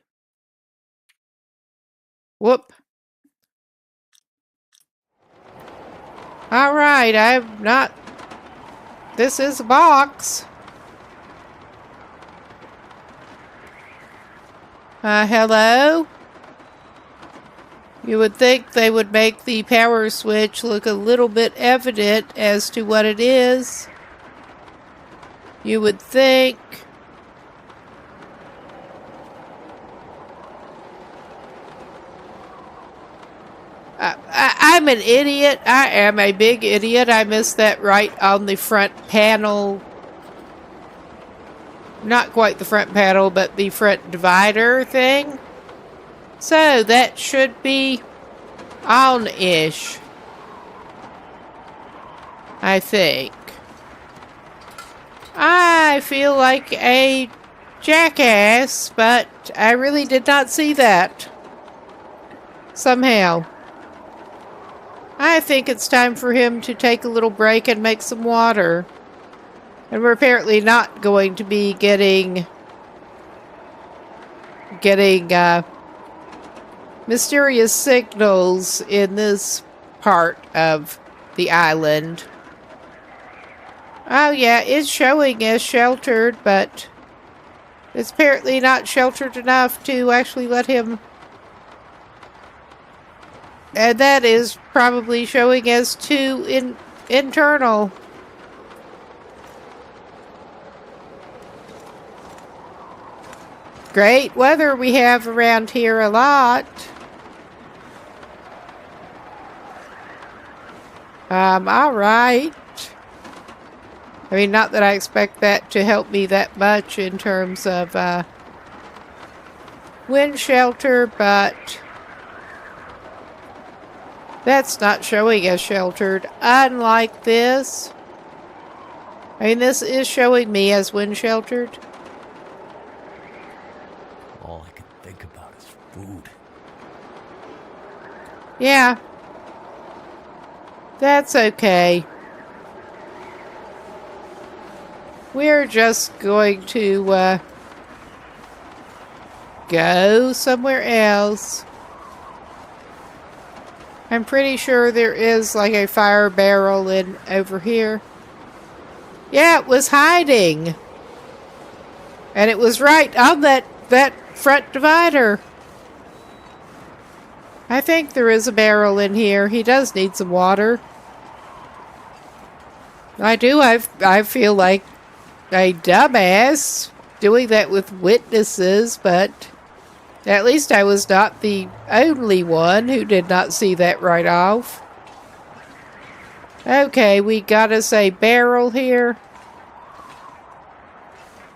[SPEAKER 1] Whoop. All right, I'm not. This is a box. Hello? You would think they would make the power switch look a little bit evident as to what it is. You would think. I'm an idiot. I am a big idiot. I missed that right on the front panel. Not quite the front panel, but the front divider thing. So that should be on-ish, I think. I feel like a jackass, but I really did not see that. Somehow. I I think it's time for him to take a little break and make some water. And we're apparently not going to be getting mysterious signals in this part of the island. Oh yeah, it's showing as sheltered, but it's apparently not sheltered enough to actually let him. And that is probably showing as too internal. Great weather we have around here a lot. Alright. I mean, not that I expect that to help me that much in terms of wind shelter, but that's not showing as sheltered. Unlike this. I mean, this is showing me as wind sheltered.
[SPEAKER 2] All I can think about is food.
[SPEAKER 1] Yeah. That's okay. We're just going to go somewhere else. I'm pretty sure there is like a fire barrel in over here. Yeah, it was hiding. And it was right on that front divider. I think there is a barrel in here. He does need some water. I do. I feel like a dumbass doing that with witnesses, but at least I was not the only one who did not see that right off. Okay, we got us a barrel here.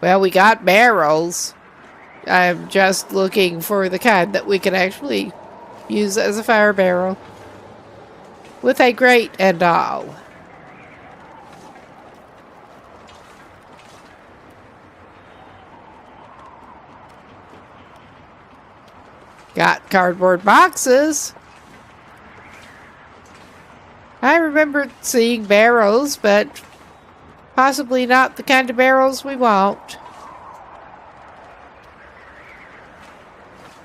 [SPEAKER 1] Well, we got barrels. I'm just looking for the kind that we can actually use as a fire barrel. With a grate and all. Got cardboard boxes. I remember seeing barrels, but possibly not the kind of barrels we want.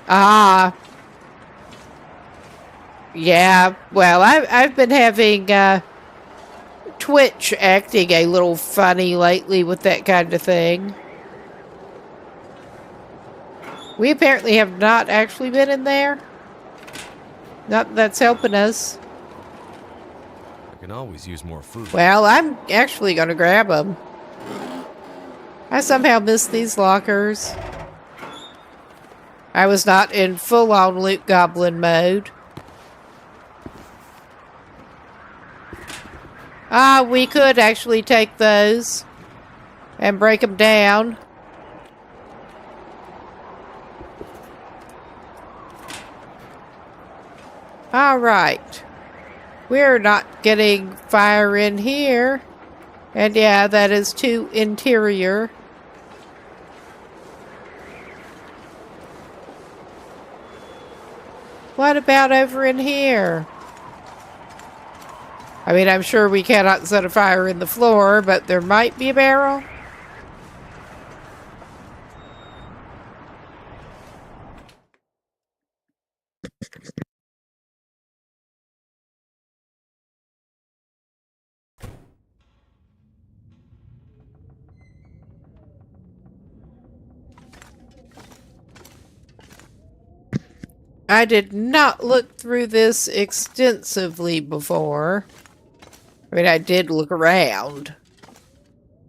[SPEAKER 1] Ah. Yeah, well, I've been having Twitch acting a little funny lately with that kind of thing. We apparently have not actually been in there. Not that that's helping us.
[SPEAKER 2] I can always use more food.
[SPEAKER 1] Well, I'm actually going to grab them. I somehow missed these lockers. I was not in full-on loot goblin mode. Ah, we could actually take those and break them down. Alright. We're not getting fire in here. And yeah, that is too interior. What about over in here? I mean, I'm sure we cannot set a fire in the floor, but there might be a barrel. I did not look through this extensively before. I mean, I did look around,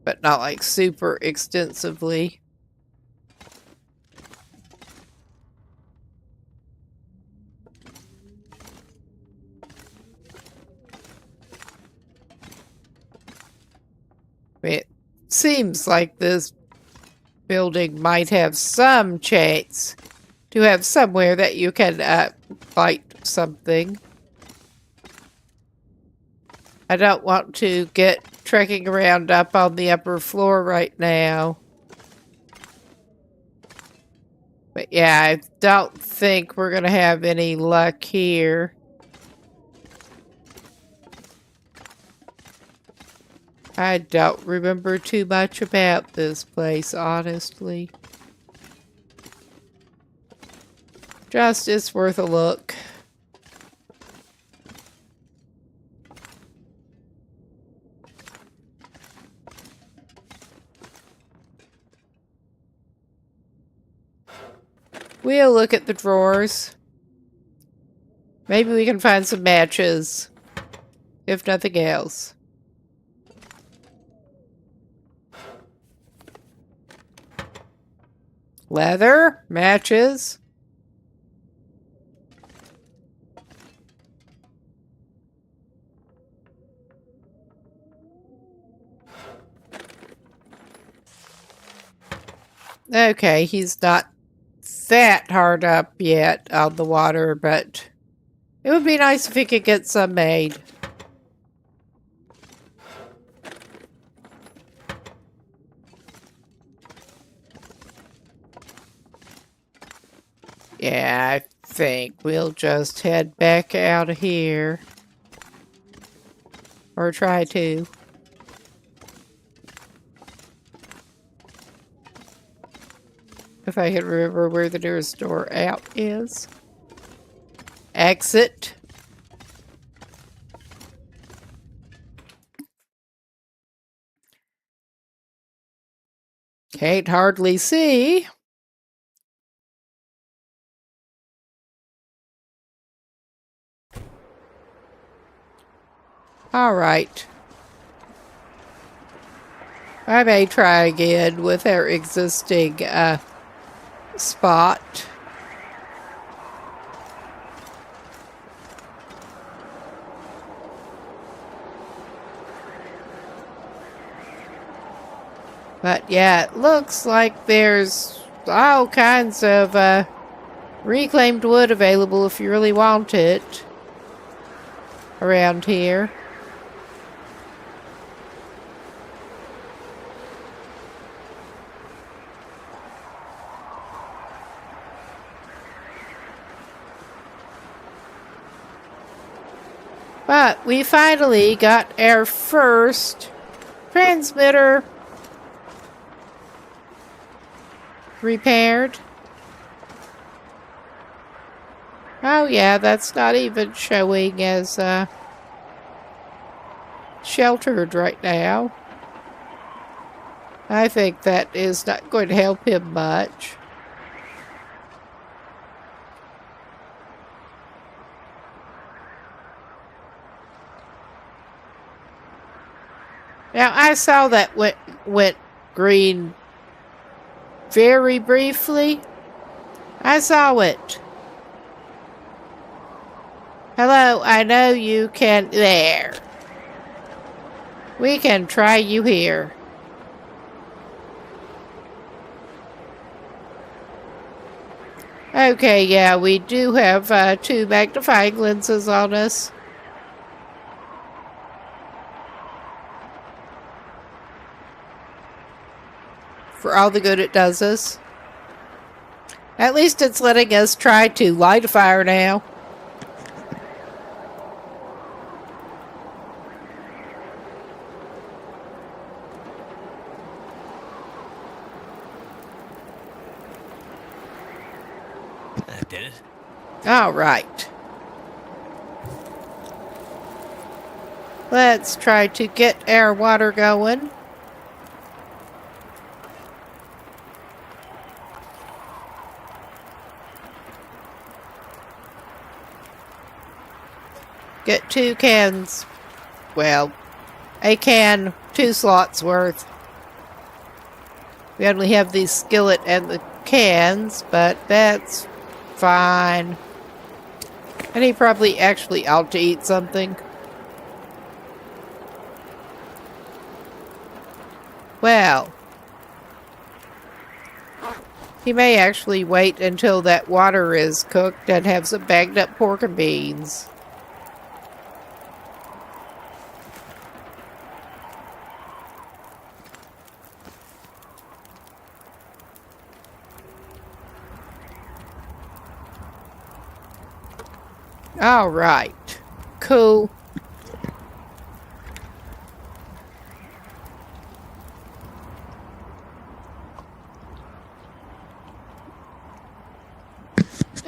[SPEAKER 1] but not like super extensively. I mean, it seems like this building might have some chance to have somewhere that you can light something. I don't want to get trekking around up on the upper floor right now. But yeah, I don't think we're going to have any luck here. I don't remember too much about this place, honestly. Just it's worth a look. We'll look at the drawers. Maybe we can find some matches, if nothing else. Leather, matches. Okay, he's not that hard up yet on the water, but it would be nice if he could get some made. Yeah, I think we'll just head back out of here. Or try to. If I can remember where the nearest door out is. Exit. Can't hardly see. All right. I may try again with our existing spot. But yeah, it looks like there's all kinds of reclaimed wood available if you really want it around here. But we finally got our first transmitter repaired. Oh yeah, that's not even showing as sheltered right now. I think that is not going to help him much. Now, I saw that went green very briefly. I saw it. Hello, I know you can... There. We can try you here. Okay, yeah, we do have 2 magnifying lenses on us. For all the good it does us. At least it's letting us try to light a fire now.
[SPEAKER 2] That did it.
[SPEAKER 1] All right. Let's try to get our water going. Get 2 cans. Well, a can, 2 slots worth. We only have the skillet and the cans, but that's fine. And he probably actually ought to eat something. Well, he may actually wait until that water is cooked and have some bagged up pork and beans. All right. Cool.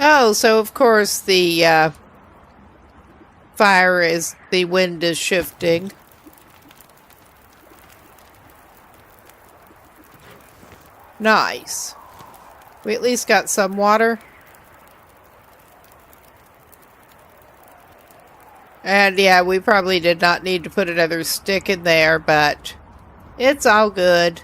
[SPEAKER 1] Oh, so of course the fire is, the wind is shifting. Nice. We at least got some water. And yeah, we probably did not need to put another stick in there, but it's all good.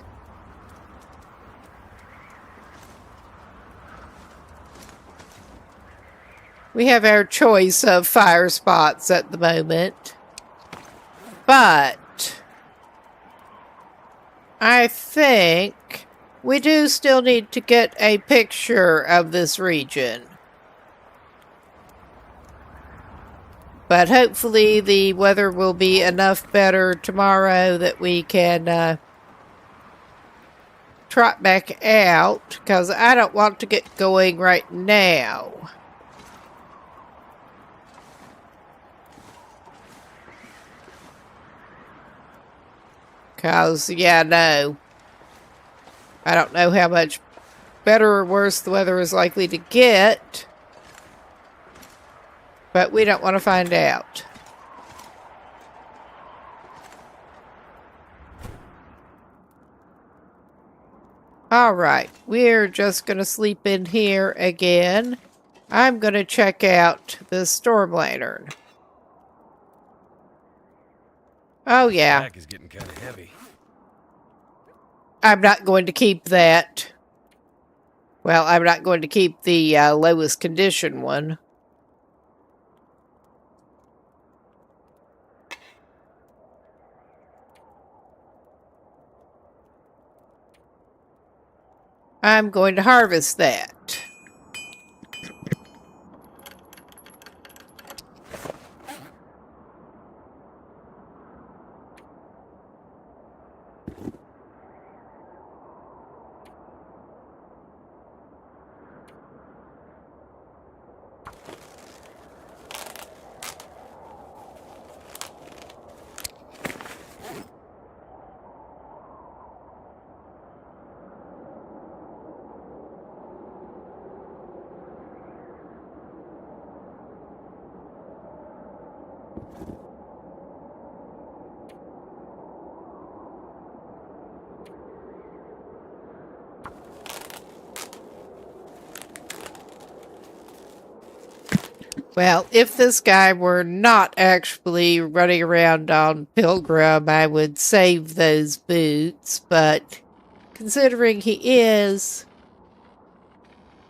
[SPEAKER 1] We have our choice of fire spots at the moment. But I think we do still need to get a picture of this region. But hopefully the weather will be enough better tomorrow that we can trot back out, because I don't want to get going right now. Because, yeah, no. I don't know how much better or worse the weather is likely to get. But we don't want to find out. Alright, we're just going to sleep in here again. I'm going to check out the storm lantern. Oh, yeah.
[SPEAKER 2] Back is getting kind of heavy.
[SPEAKER 1] I'm not going to keep that. Well, I'm not going to keep the lowest condition one. I'm going to harvest that. Well, if this guy were not actually running around on Pilgrim, I would save those boots, but considering he is,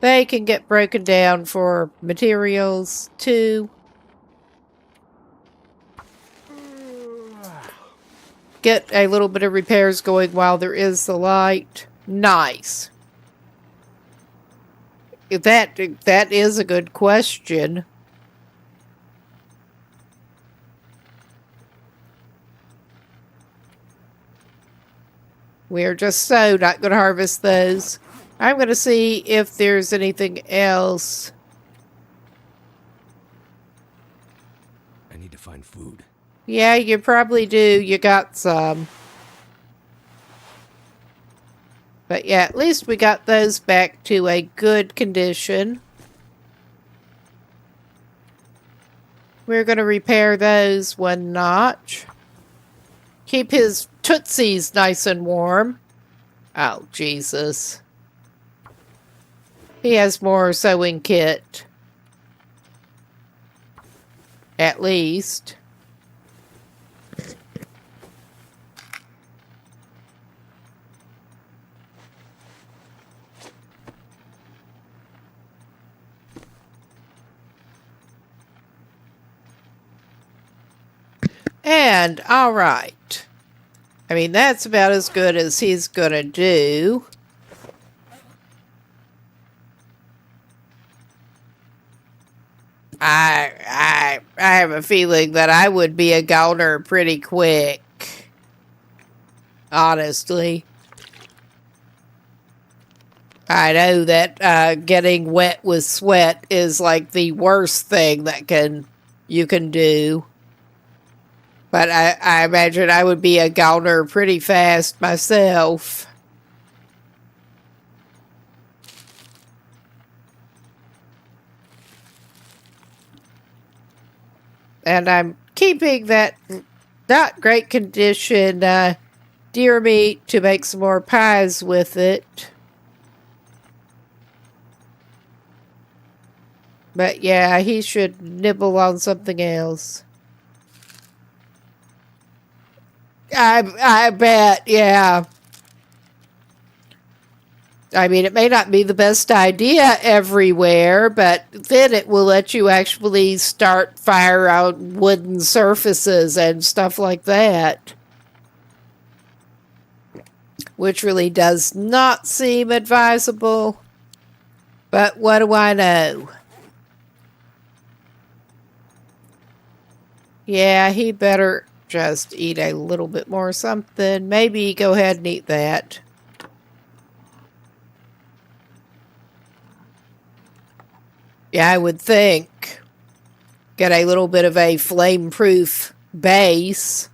[SPEAKER 1] they can get broken down for materials too. Get a little bit of repairs going while there is the light. Nice. That is a good question. We're just so not going to harvest those. I'm going to see if there's anything else.
[SPEAKER 2] I need to find food.
[SPEAKER 1] Yeah, you probably do. You got some. But yeah, at least we got those back to a good condition. We're going to repair those one notch. Keep his tootsies nice and warm. Oh, Jesus. He has more sewing kit. At least. And, all right. I mean, that's about as good as he's gonna do. I have a feeling that I would be a goner pretty quick. Honestly. I know that getting wet with sweat is like the worst thing that you can do. But I imagine I would be a goner pretty fast myself. And I'm keeping that not great condition deer meat to make some more pies with it. But yeah, he should nibble on something else. I bet, yeah. I mean, it may not be the best idea everywhere, but then it will let you actually start fire on wooden surfaces and stuff like that, which really does not seem advisable. But what do I know? Yeah, he better just eat a little bit more something. Maybe go ahead and eat that. Yeah, I would think. Get a little bit of a flame-proof base.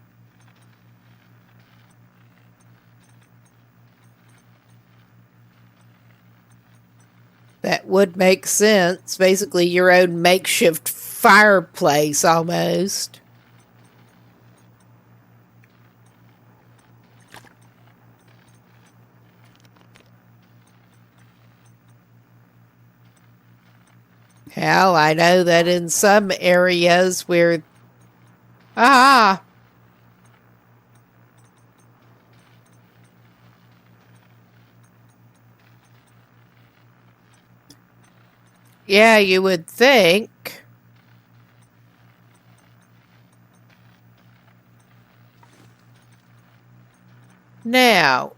[SPEAKER 1] That would make sense. Basically, your own makeshift fireplace, almost. Hell, I know that in some areas where... Ah! Yeah, you would think. Now,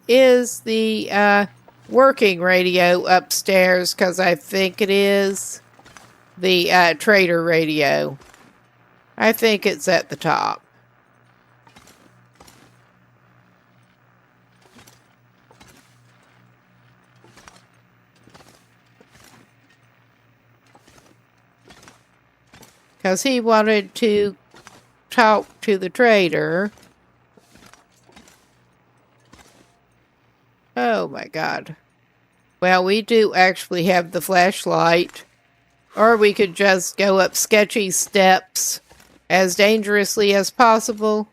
[SPEAKER 1] is the working radio upstairs? Because I think it is the trader radio. I think it's at the top. Because he wanted to talk to the trader. Oh my god. Well, we do actually have the flashlight. Or we could just go up sketchy steps as dangerously as possible.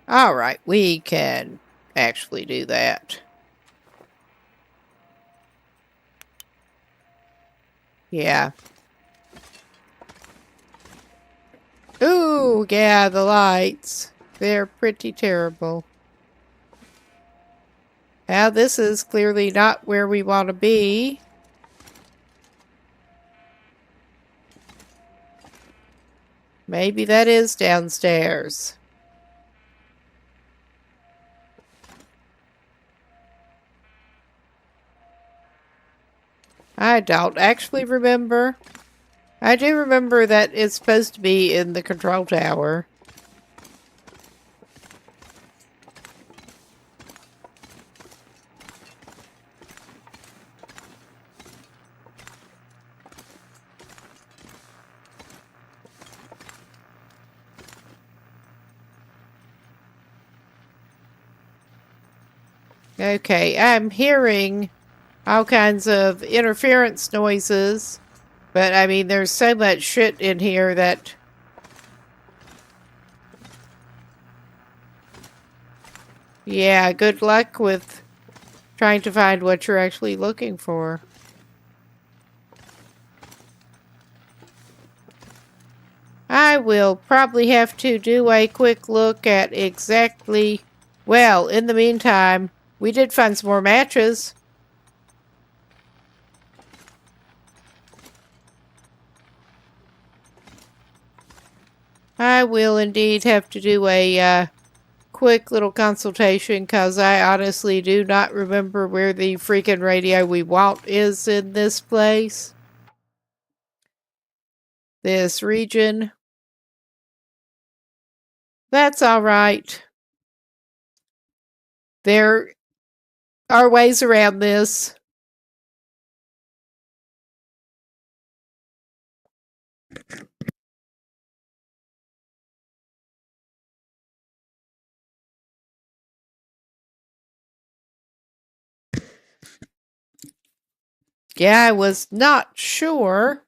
[SPEAKER 1] Alright, we can actually do that. Yeah. Ooh, yeah, the lights. They're pretty terrible. Now, this is clearly not where we want to be. Maybe that is downstairs. I don't actually remember. I do remember that it's supposed to be in the control tower. Okay, I'm hearing all kinds of interference noises, but I mean, there's so much shit in here that... Yeah, good luck with trying to find what you're actually looking for. I will probably have to do a quick look at exactly... Well, in the meantime, we did find some more matches. I will indeed have to do a quick little consultation because I honestly do not remember where the freaking radio we want is in this place. This region. That's alright. There are ways around this. Yeah, I was not sure.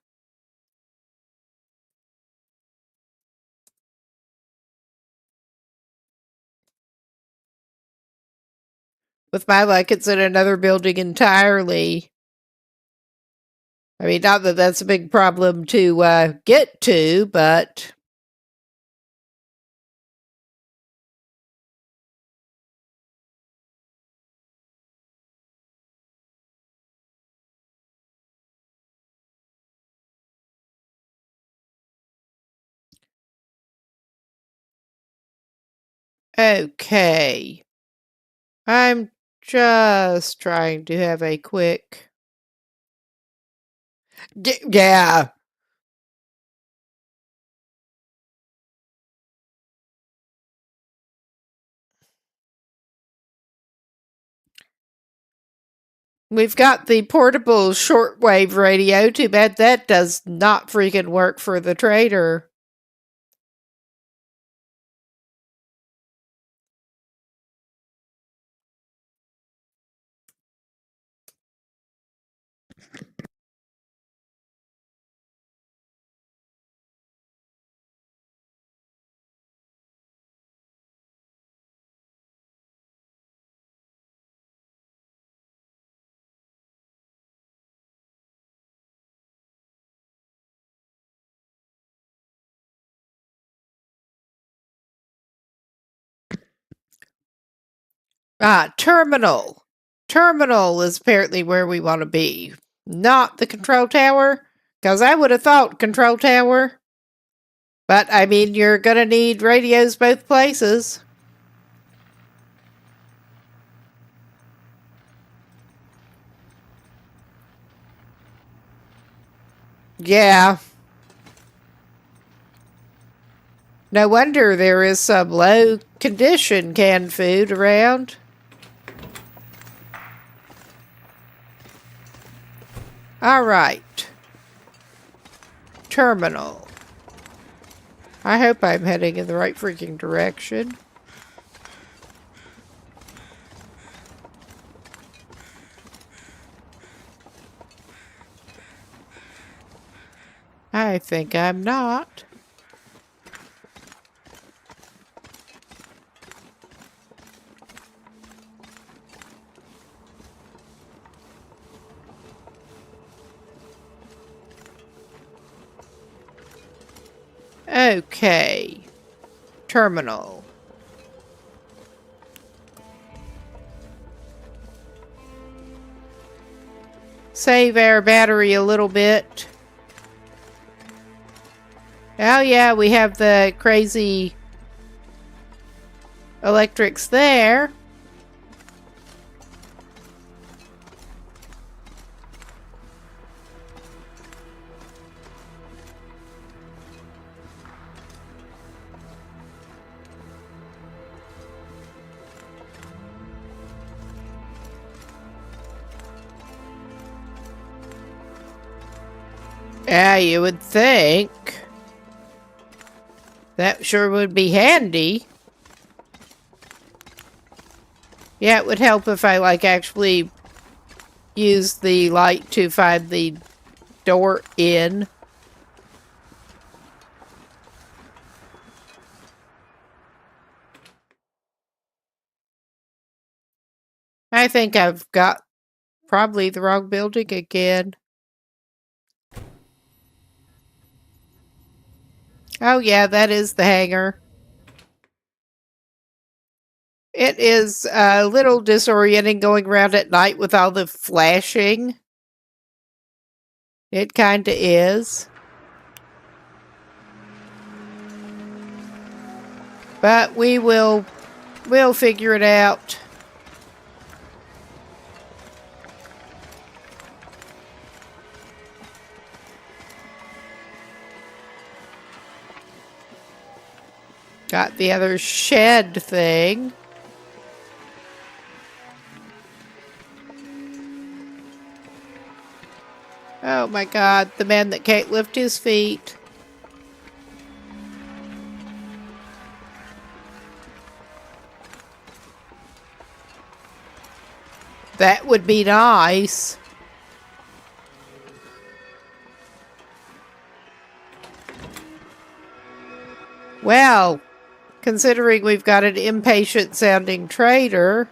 [SPEAKER 1] With my luck, it's in another building entirely. I mean, not that that's a big problem to get to, but... Okay. I'm just trying to have a quick... Yeah. We've got the portable shortwave radio. Too bad that does not freaking work for the trader. Terminal. Terminal is apparently where we want to be. Not the control tower, because I would have thought control tower. But, I mean, you're going to need radios both places. Yeah. No wonder there is some low condition canned food around. All right. Terminal. I hope I'm heading in the right freaking direction. I think I'm not. Okay. Terminal. Save our battery a little bit. Oh yeah, we have the crazy electrics there. Yeah, you would think. That sure would be handy. Yeah, it would help if I, like, actually use the light to find the door in. I think I've got probably the wrong building again. Oh yeah, that is the hangar. It is a little disorienting going around at night with all the flashing. It kinda is. But we'll figure it out. Got the other shed thing. Oh my god, the man that can't lift his feet. That would be nice. Well, considering we've got an impatient sounding trader.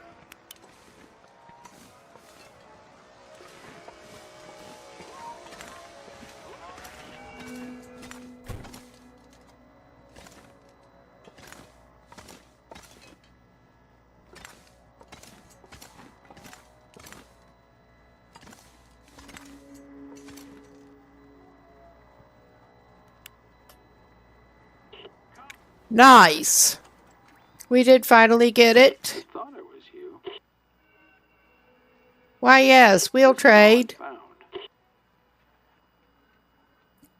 [SPEAKER 1] Nice. We did finally get it.
[SPEAKER 3] I thought it was you.
[SPEAKER 1] Why, yes, we'll trade.
[SPEAKER 3] Found.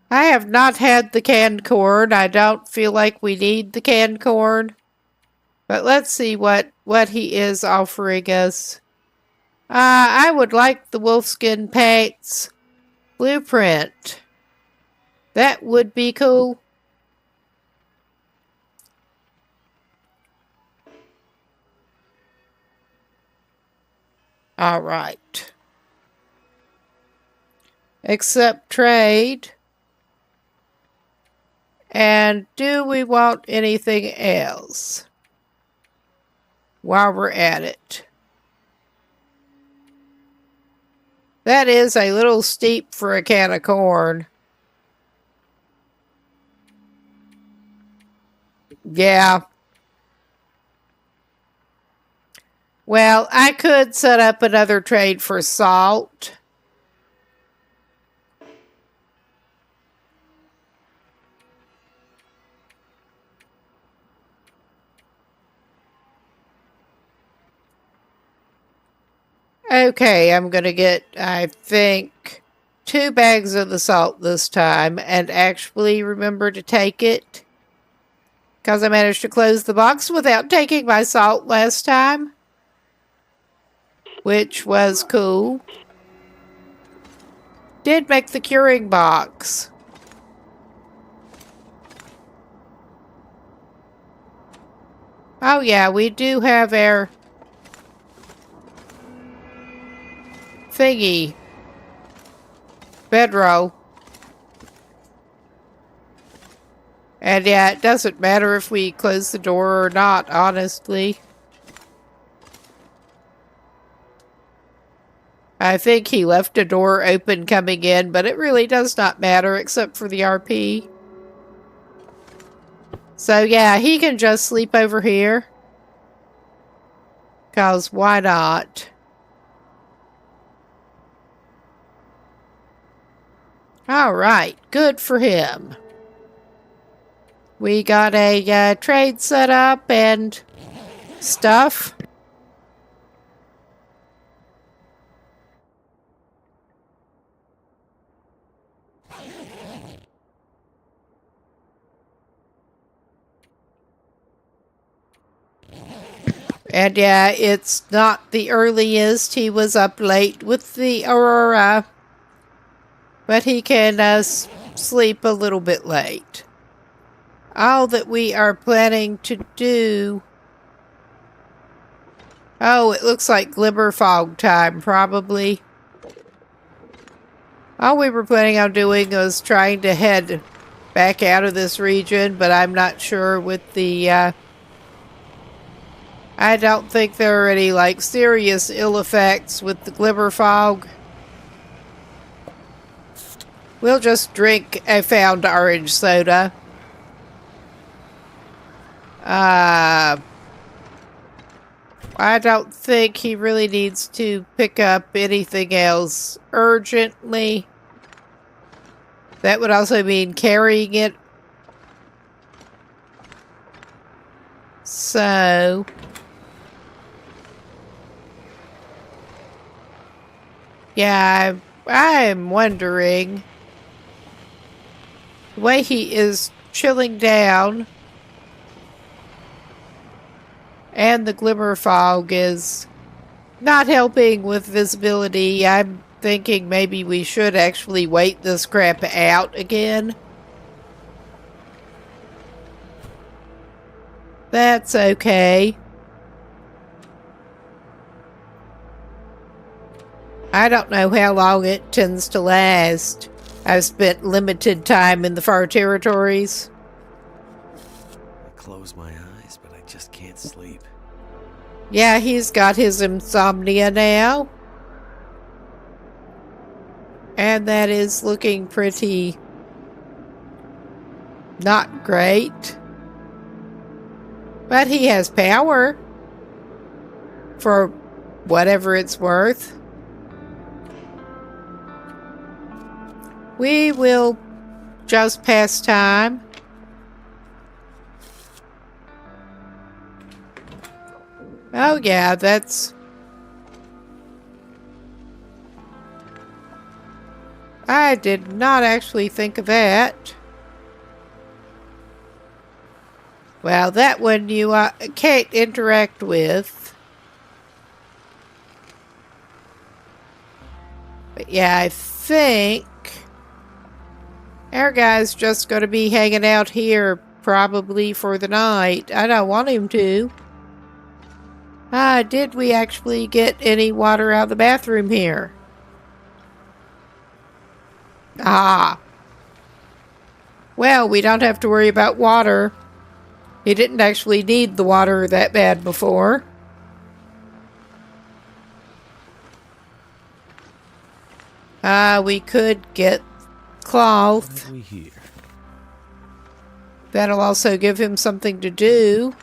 [SPEAKER 1] I have not had the canned corn. I don't feel like we need the canned corn. But let's see what he is offering us. I would like the wolfskin pants blueprint. That would be cool. All right. Accept trade. And do we want anything else while we're at it? That is a little steep for a can of corn. Yeah. Well, I could set up another trade for salt. Okay, I'm going to get, I think, 2 bags of the salt this time and actually remember to take it. Because I managed to close the box without taking my salt last time. Which was cool. Did make the curing box. Oh yeah, we do have our thingy. Bedroll. And yeah, it doesn't matter if we close the door or not, honestly. I think he left a door open coming in, but it really does not matter except for the RP. So yeah, he can just sleep over here. 'Cause why not? Alright, good for him. We got a trade set up and stuff. And yeah, it's not the earliest. He was up late with the Aurora. But he can sleep a little bit late. All that we are planning to do... Oh, it looks like glimmer fog time, probably. All we were planning on doing was trying to head back out of this region, but I'm not sure with the... I don't think there are any, like, serious ill effects with the glimmer fog. We'll just drink a found orange soda. I don't think he really needs to pick up anything else urgently. That would also mean carrying it. So... yeah, I'm wondering... the way he is chilling down... and the glimmer fog is not helping with visibility. I'm thinking maybe we should actually wait this crap out again. That's okay. I don't know how long it tends to last. I've spent limited time in the far territories.
[SPEAKER 3] close my eyes, but I just can't sleep.
[SPEAKER 1] Yeah, he's got his insomnia now. And that is looking pretty not great. But he has power. For whatever it's worth. We will just pass time. Oh yeah, that's... I did not actually think of that. Well, that one you can't interact with. But yeah, I think our guy's just going to be hanging out here probably for the night. I don't want him to. Did we actually get any water out of the bathroom here? Well, we don't have to worry about water. He didn't actually need the water that bad before. We could get cloth.
[SPEAKER 3] What have we here?
[SPEAKER 1] That'll also give him something to do.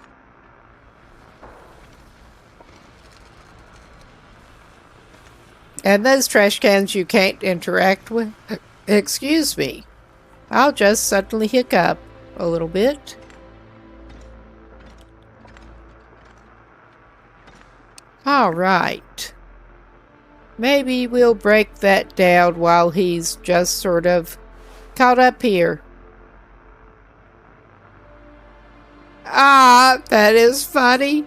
[SPEAKER 1] And those trash cans you can't interact with. Excuse me. I'll just suddenly hiccup a little bit. All right. Maybe we'll break that down while he's just sort of caught up here. That is funny.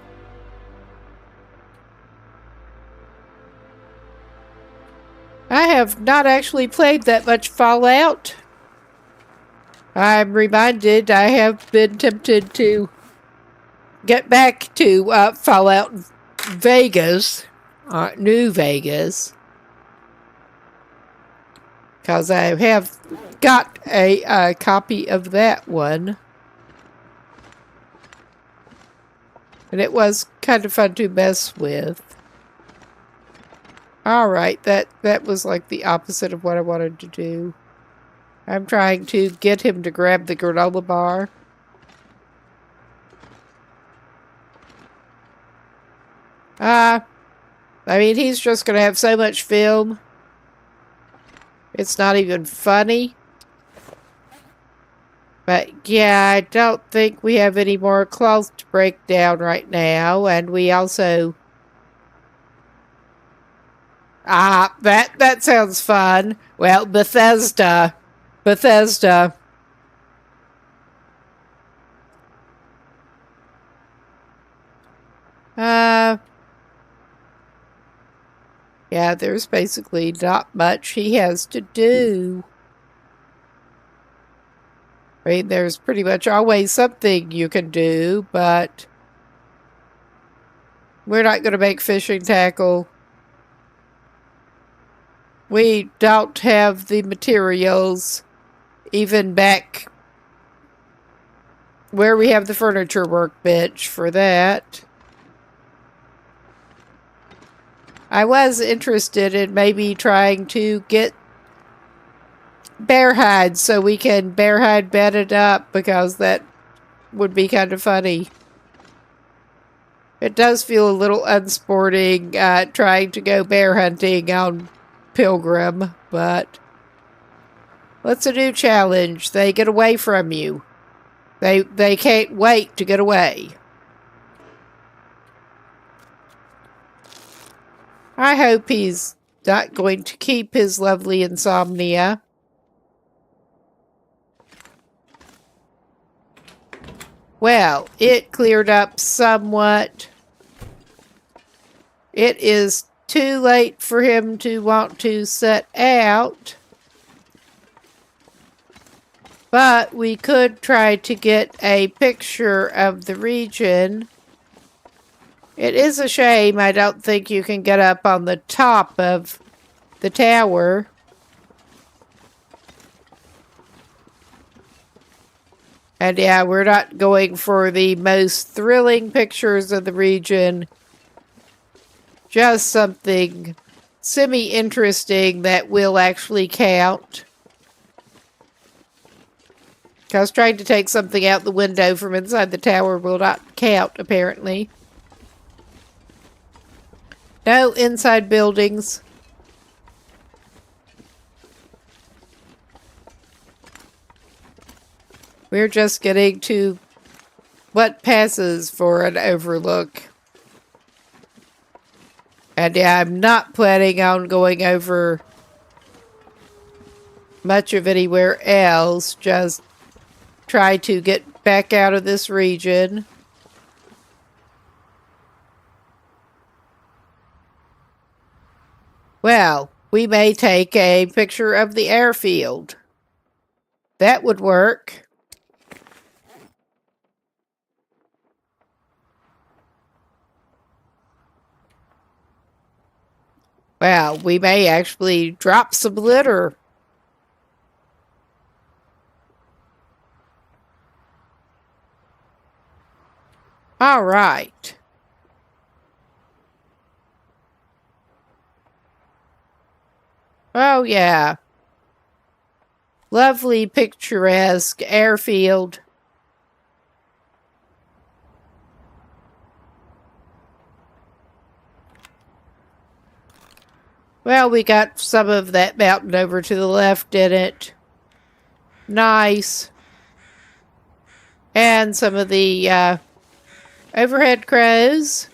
[SPEAKER 1] I have not actually played that much Fallout. I'm reminded I have been tempted to get back to Fallout Vegas, New Vegas, because I have got a copy of that one. And it was kind of fun to mess with. Alright, that was like the opposite of what I wanted to do. I'm trying to get him to grab the granola bar. I mean, he's just going to have so much film. It's not even funny. But yeah, I don't think we have any more cloth to break down right now. And we also... that sounds fun. Well, Bethesda. Yeah, there's basically not much he has to do. I mean, there's pretty much always something you can do, but we're not going to make fishing tackle. We don't have the materials, even back where we have the furniture workbench for that. I was interested in maybe trying to get bear hide so we can bear hide bed it up, because that would be kind of funny. It does feel a little unsporting trying to go bear hunting on Pilgrim, but what's a new challenge? They get away from you. They can't wait to get away. I hope he's not going to keep his lovely insomnia. Well, it cleared up somewhat. It is too late for him to want to set out. But we could try to get a picture of the region. It is a shame I don't think you can get up on the top of the tower. And yeah, we're not going for the most thrilling pictures of the region. Just something semi-interesting that will actually count. Because trying to take something out the window from inside the tower will not count, apparently. No inside buildings. We're just getting to what passes for an overlook. And yeah, I'm not planning on going over much of anywhere else. Just try to get back out of this region. Well, we may take a picture of the airfield. That would work. Well, we may actually drop some litter. All right. Oh, yeah. Lovely, picturesque airfield. Well, we got some of that mountain over to the left in it. Nice. And some of the overhead crows.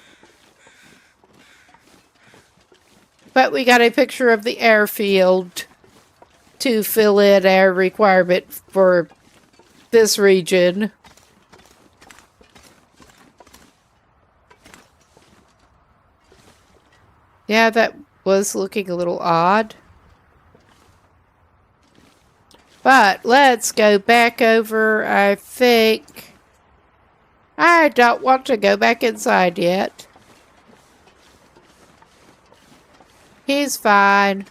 [SPEAKER 1] But we got a picture of the airfield to fill in our requirement for this region. Yeah, that was looking a little odd. But let's go back over, I think. I don't want to go back inside yet. He's fine.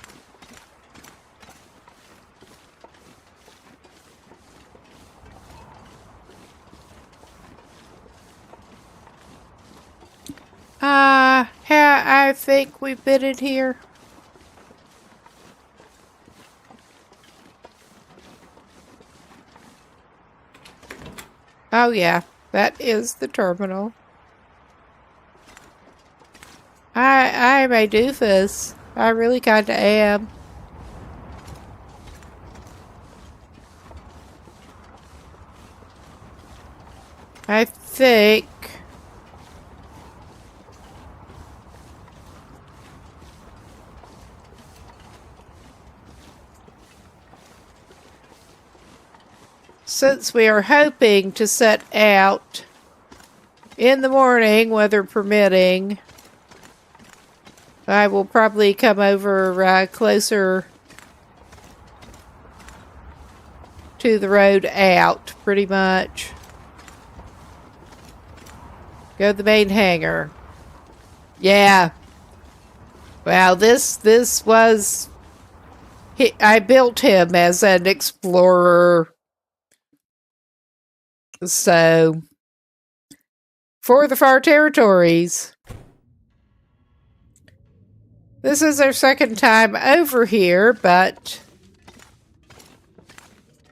[SPEAKER 1] I think we've been in here. Oh yeah, that is the terminal. I'm a doofus. I really kinda am. I think... since we are hoping to set out in the morning, weather permitting, I will probably come over closer to the road out, pretty much. Go to the main hangar. Yeah. Well, this was... I built him as an explorer. So, for the far territories. This is our second time over here, but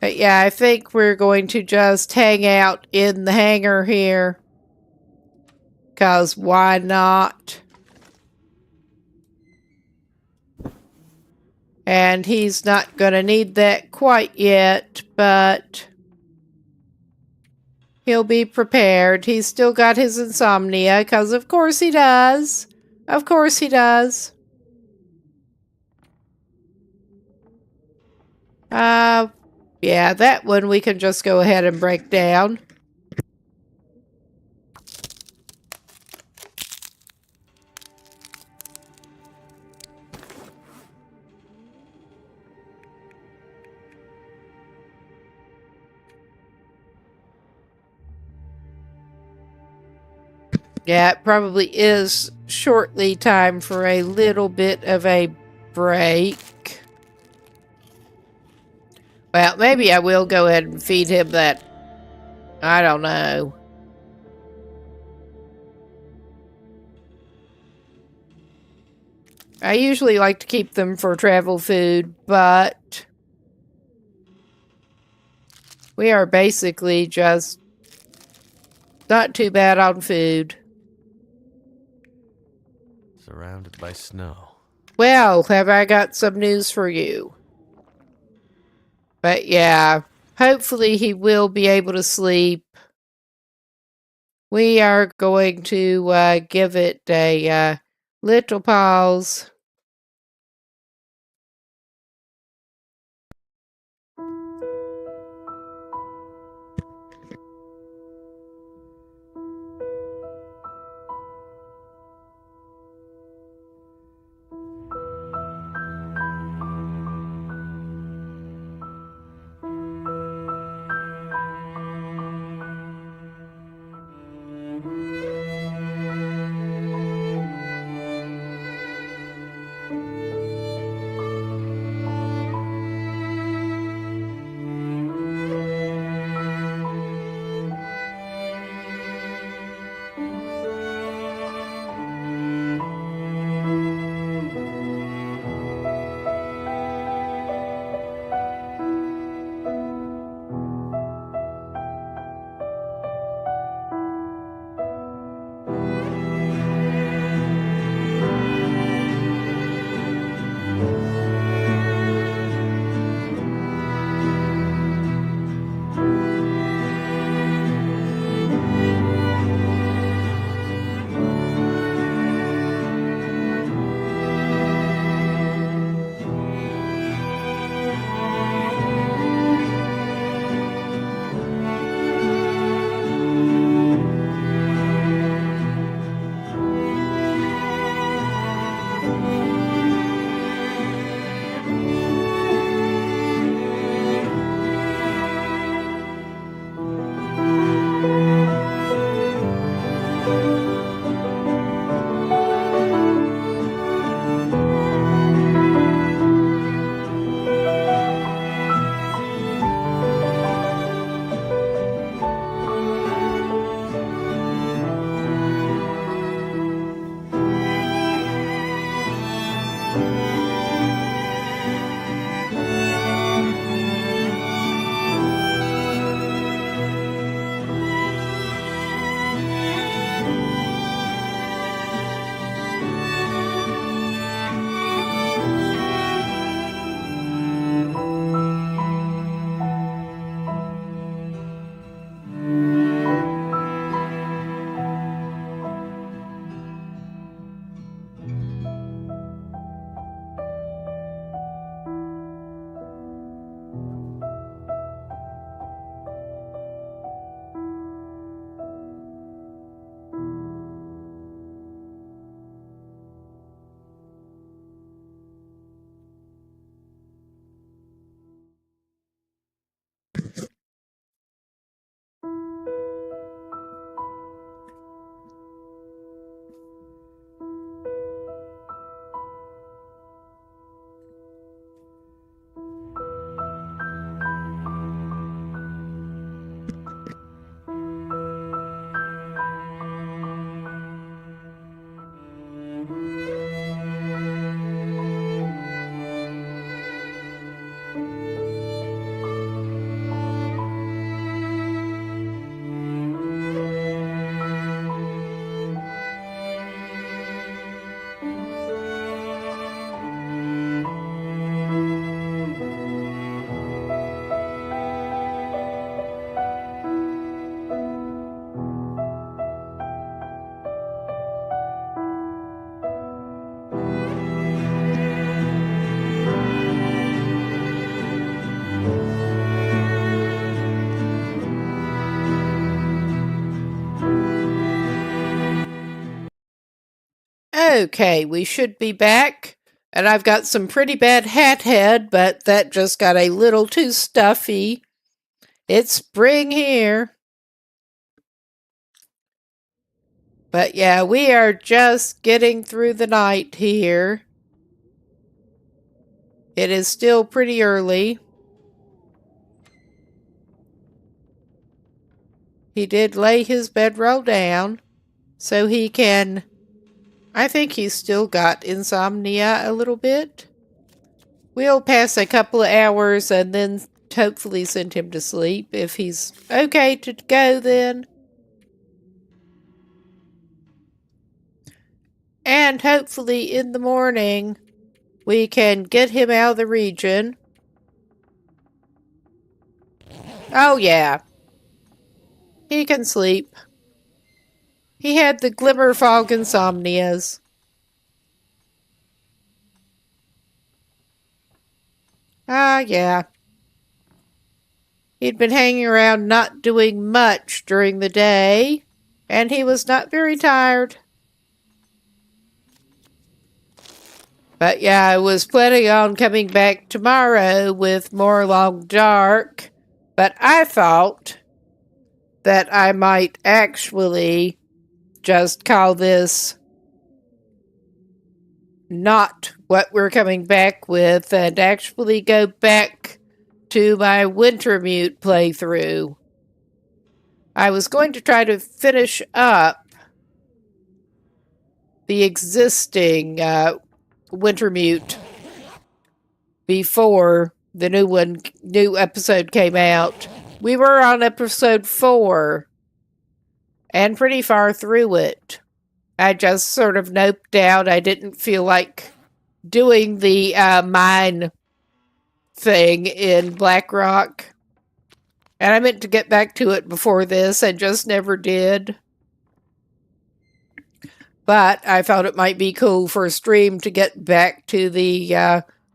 [SPEAKER 1] yeah, I think we're going to just hang out in the hangar here. 'Cause why not? And he's not gonna need that quite yet, but... he'll be prepared. He's still got his insomnia, because of course he does. Of course he does. Yeah, that one we can just go ahead and break down. Yeah, it probably is shortly time for a little bit of a break. Well, maybe I will go ahead and feed him that I don't know. I usually like to keep them for travel food, but we are basically just not too bad on food.
[SPEAKER 3] Surrounded by snow.
[SPEAKER 1] Well, have I got some news for you? But yeah, hopefully he will be able to sleep. We are going to give it a little pause. Okay, we should be back. And I've got some pretty bad hat head, but that just got a little too stuffy. It's spring here. But yeah, we are just getting through the night here. It is still pretty early. He did lay his bedroll down so he can... I think he's still got insomnia a little bit. We'll pass a couple of hours and then hopefully send him to sleep. If he's okay to go then. And hopefully in the morning we can get him out of the region. Oh yeah. He can sleep. He had the glimmer fog insomnias. Ah, yeah. He'd been hanging around not doing much during the day, and he was not very tired. But yeah, I was planning on coming back tomorrow with more Long Dark, but I thought that I might actually just call this not what we're coming back with and actually go back to my Wintermute playthrough. I was going to try to finish up the existing Wintermute before the new episode came out. We were on episode 4 and pretty far through it. I just sort of noped out. I didn't feel like doing the mine thing in Blackrock. And I meant to get back to it before this. I just never did. But I thought it might be cool for a stream to get back to the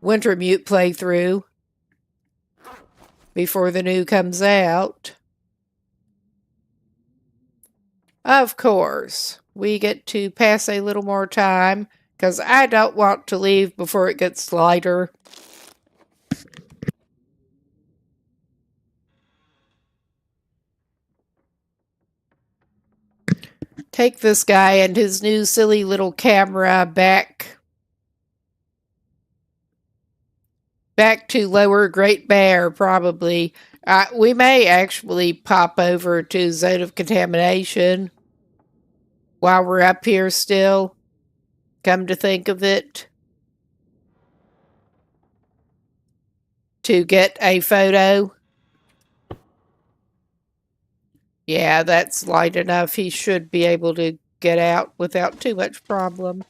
[SPEAKER 1] Wintermute playthrough before the new comes out. Of course, we get to pass a little more time because I don't want to leave before it gets lighter. Take this guy and his new silly little camera back to Lower Great Bear, probably. We may actually pop over to Zone of Contamination while we're up here still, come to think of it, to get a photo. Yeah, that's light enough. He should be able to get out without too much problem.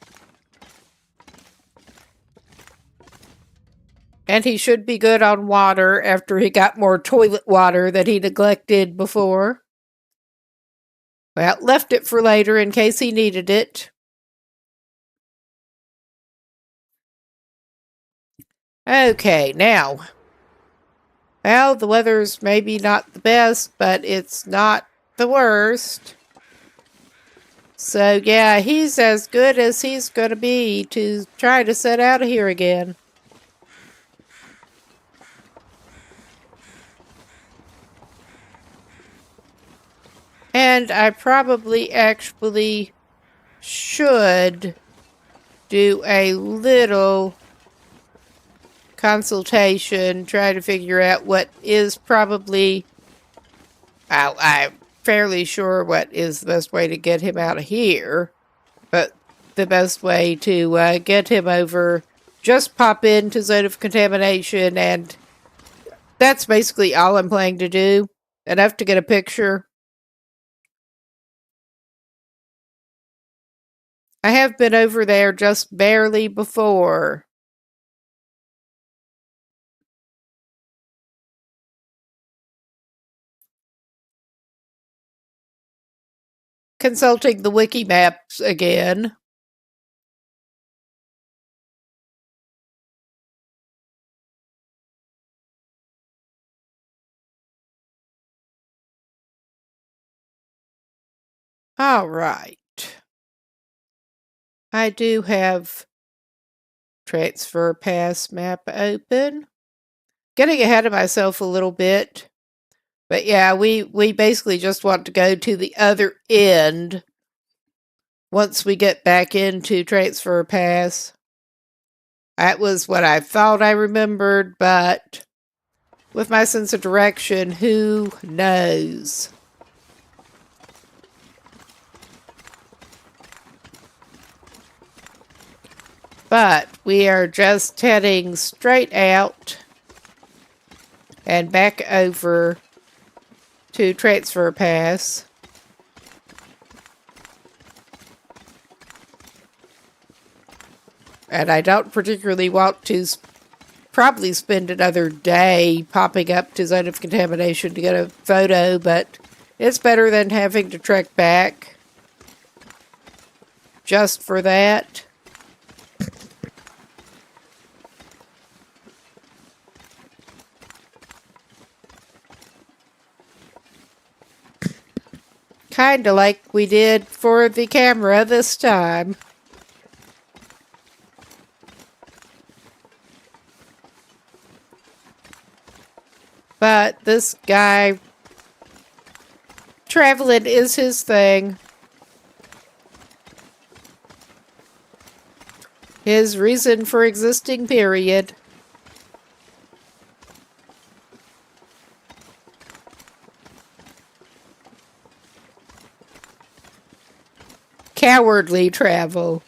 [SPEAKER 1] And he should be good on water after he got more toilet water that he neglected before. Well, left it for later in case he needed it. Okay, now. Well, the weather's maybe not the best, but it's not the worst. So, yeah, he's as good as he's going to be to try to set out of here again. And I probably actually should do a little consultation, try to figure out what is probably... I'm fairly sure what is the best way to get him out of here. But the best way to get him over, just pop into Zone of Contamination, and that's basically all I'm planning to do. Enough to get a picture. I have been over there just barely before. Consulting the wiki maps again. All right. I do have transfer pass map open. Getting ahead of myself a little bit. But yeah, we basically just want to go to the other end once we get back into transfer pass. That was what I thought I remembered, but with my sense of direction, who knows? But we are just heading straight out and back over to Transfer Pass. And I don't particularly want to probably spend another day popping up to Zone of Contamination to get a photo, but it's better than having to trek back just for that. Kinda like we did for the camera this time. But this guy, traveling is his thing. His reason for existing, period. Cowardly travel.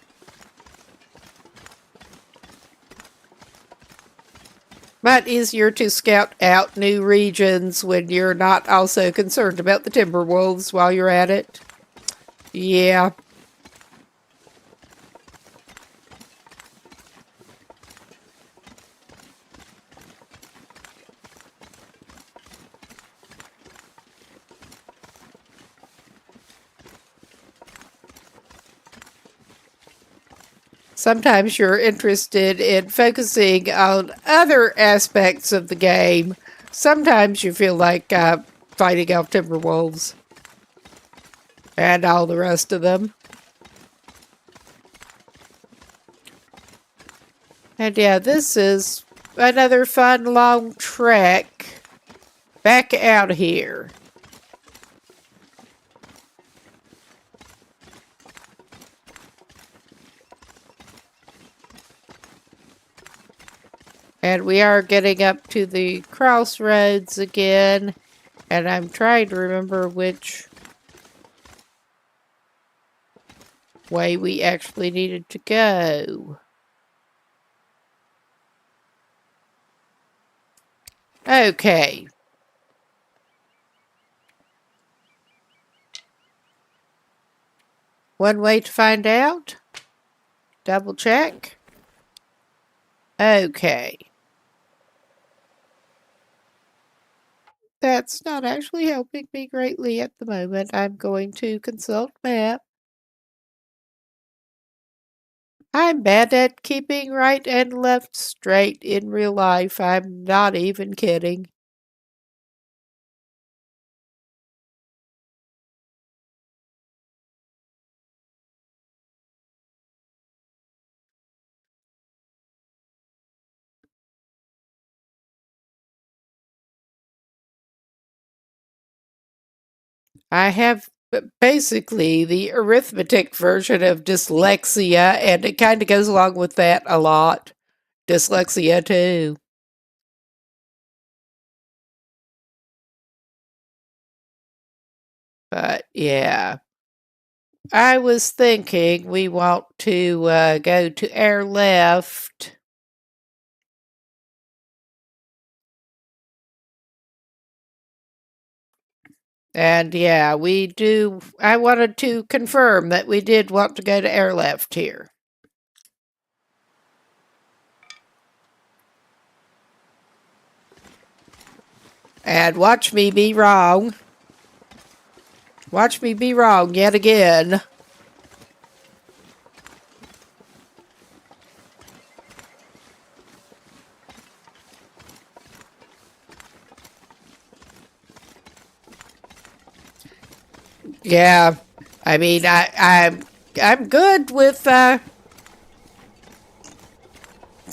[SPEAKER 1] But easier to scout out new regions when you're not also concerned about the Timberwolves while you're at it. Yeah. Sometimes you're interested in focusing on other aspects of the game. Sometimes you feel like fighting off Timberwolves and all the rest of them. And yeah, this is another fun long trek back out here. And we are getting up to the crossroads again. And I'm trying to remember which way we actually needed to go. Okay. One way to find out. Double check. Okay. That's not actually helping me greatly at the moment. I'm going to consult map. I'm bad at keeping right and left straight in real life. I'm not even kidding. I have basically the arithmetic version of dyslexia, and it kind of goes along with that a lot. Dyslexia, too. But, yeah. I was thinking we want to go to air left. And yeah, we do. I wanted to confirm that we did want to go to air left here. And watch me be wrong. Watch me be wrong yet again. Yeah, I mean, I'm good with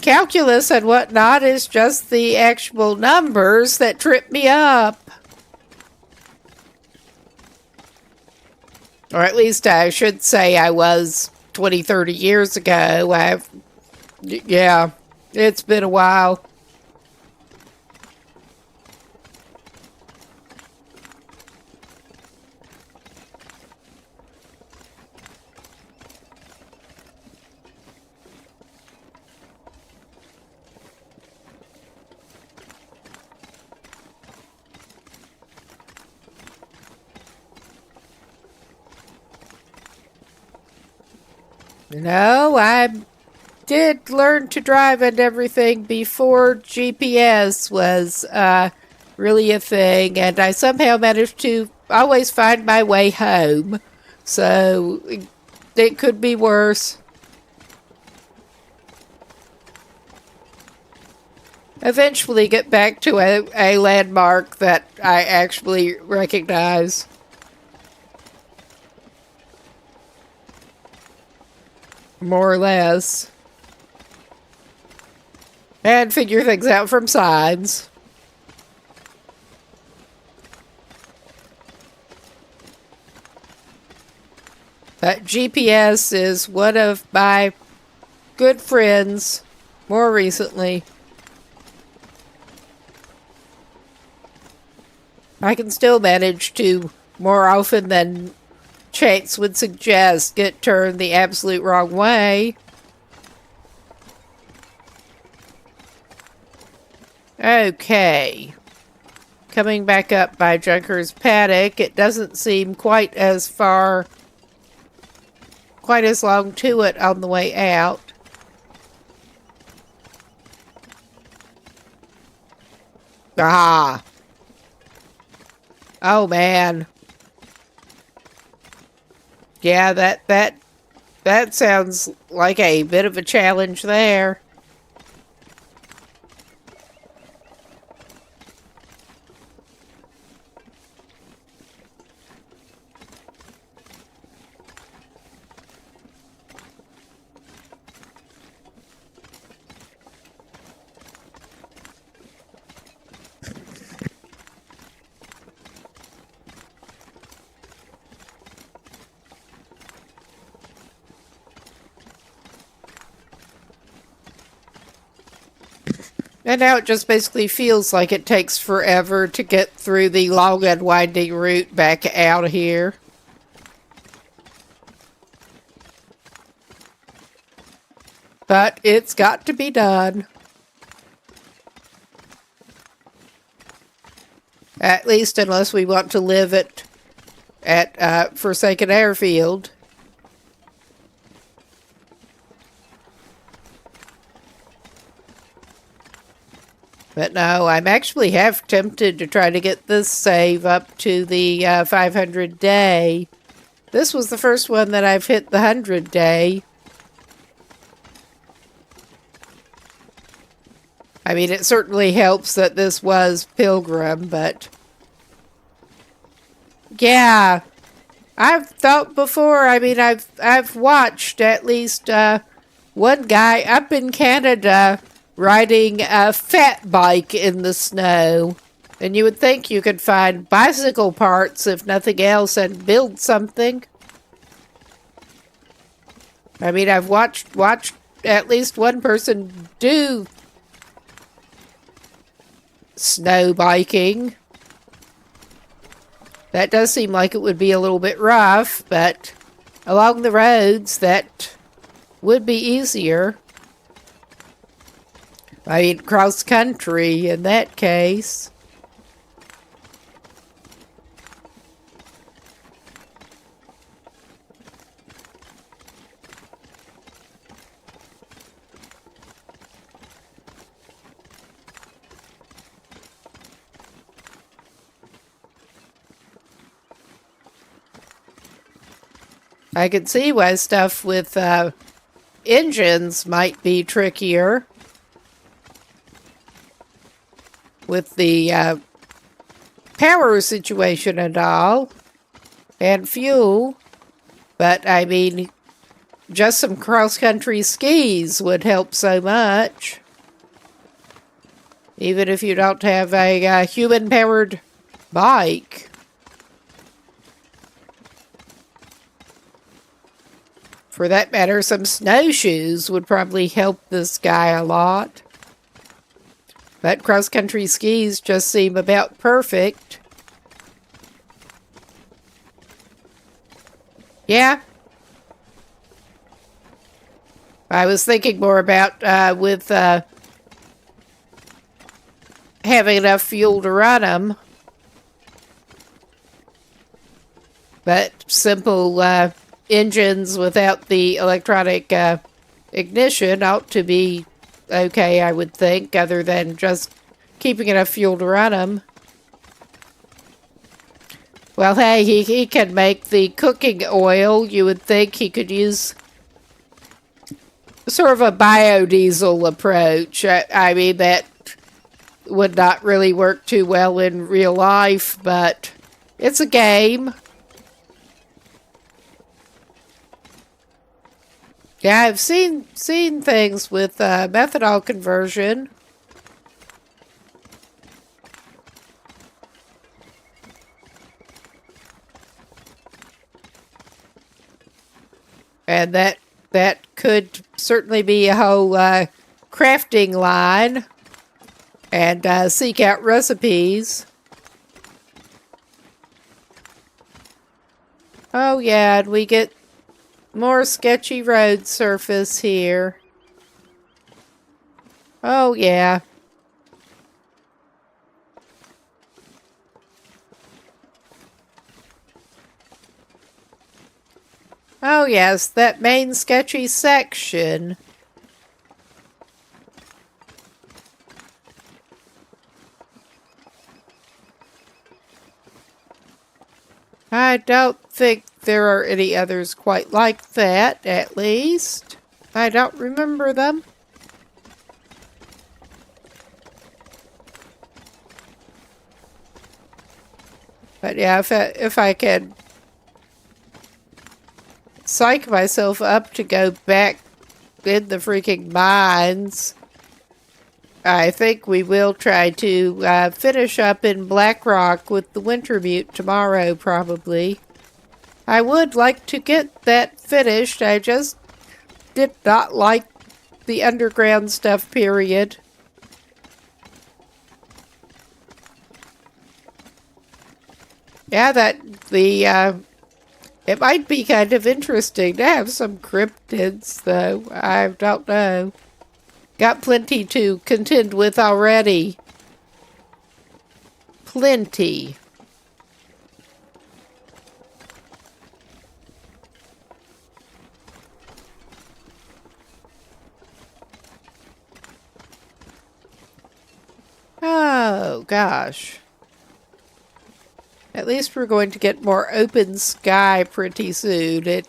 [SPEAKER 1] calculus and whatnot. It's just the actual numbers that trip me up. Or at least I should say I was 20, 30 years ago. Yeah, it's been a while. No, I did learn to drive and everything before GPS was really a thing, and I somehow managed to always find my way home. So it could be worse. Eventually get back to a landmark that I actually recognize. More or less. And figure things out from signs. But GPS is one of my good friends more recently. I can still manage to, more often than chance would suggest, get turned the absolute wrong way. Okay. Coming back up by Junker's Paddock, it doesn't seem quite as long to it on the way out. Ah. Oh man. Yeah, that sounds like a bit of a challenge there. And now it just basically feels like it takes forever to get through the long and winding route back out of here. But it's got to be done. At least unless we want to live at Forsaken Airfield. But no, I'm actually half tempted to try to get this save up to the 500 day. This was the first one that I've hit the 100 day. I mean, it certainly helps that this was Pilgrim, but yeah, I've thought before. I mean, I've watched at least one guy up in Canada riding a fat bike in the snow. And you would think you could find bicycle parts, if nothing else, and build something. I mean, I've watched at least one person do snow biking. That does seem like it would be a little bit rough, but along the roads, that would be easier. I mean, cross country in that case. I could see why stuff with engines might be trickier. With the power situation and all, and fuel. But, I mean, just some cross-country skis would help so much. Even if you don't have a human-powered bike. For that matter, some snowshoes would probably help this guy a lot. But cross-country skis just seem about perfect. Yeah. I was thinking more about with having enough fuel to run them. But simple engines without the electronic ignition ought to be okay, I would think, other than just keeping enough fuel to run them. Well, hey, he can make the cooking oil. You would think he could use sort of a biodiesel approach. I mean, that would not really work too well in real life, but it's a game. Yeah, I've seen things with methanol conversion. And that could certainly be a whole crafting line, and seek out recipes. Oh yeah, and we get more sketchy road surface here. Oh yeah. Oh yes, that main sketchy section. I don't think there are any others quite like that, at least. I don't remember them. But yeah, if I could psych myself up to go back in the freaking mines, I think we will try to finish up in Blackrock with the Wintermute tomorrow, probably. I would like to get that finished. I just did not like the underground stuff, period. Yeah, it might be kind of interesting to have some cryptids, though. I don't know. Got plenty to contend with already. Plenty. Oh, gosh. At least we're going to get more open sky pretty soon.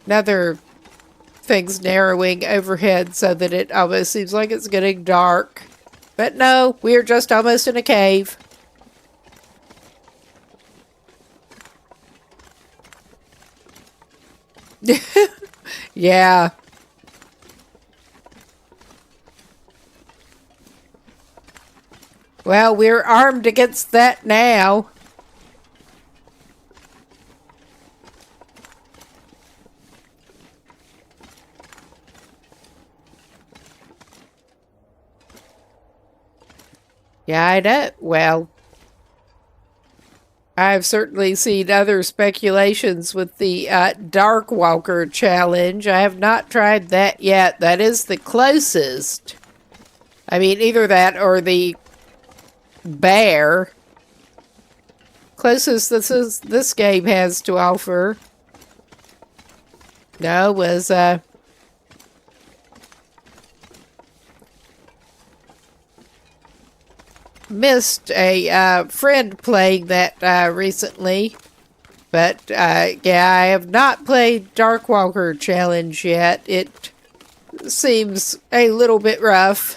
[SPEAKER 1] Another thing's narrowing overhead so that it almost seems like it's getting dark. But no, we're just almost in a cave. Yeah. Well, we're armed against that now. Yeah, I know. Well, I've certainly seen other speculations with the Dark Walker challenge. I have not tried that yet. That is the closest. I mean, either that or the bear. Closest this game has to offer. No, was missed a friend playing that recently, but yeah, I have not played Dark Walker Challenge yet. It seems a little bit rough.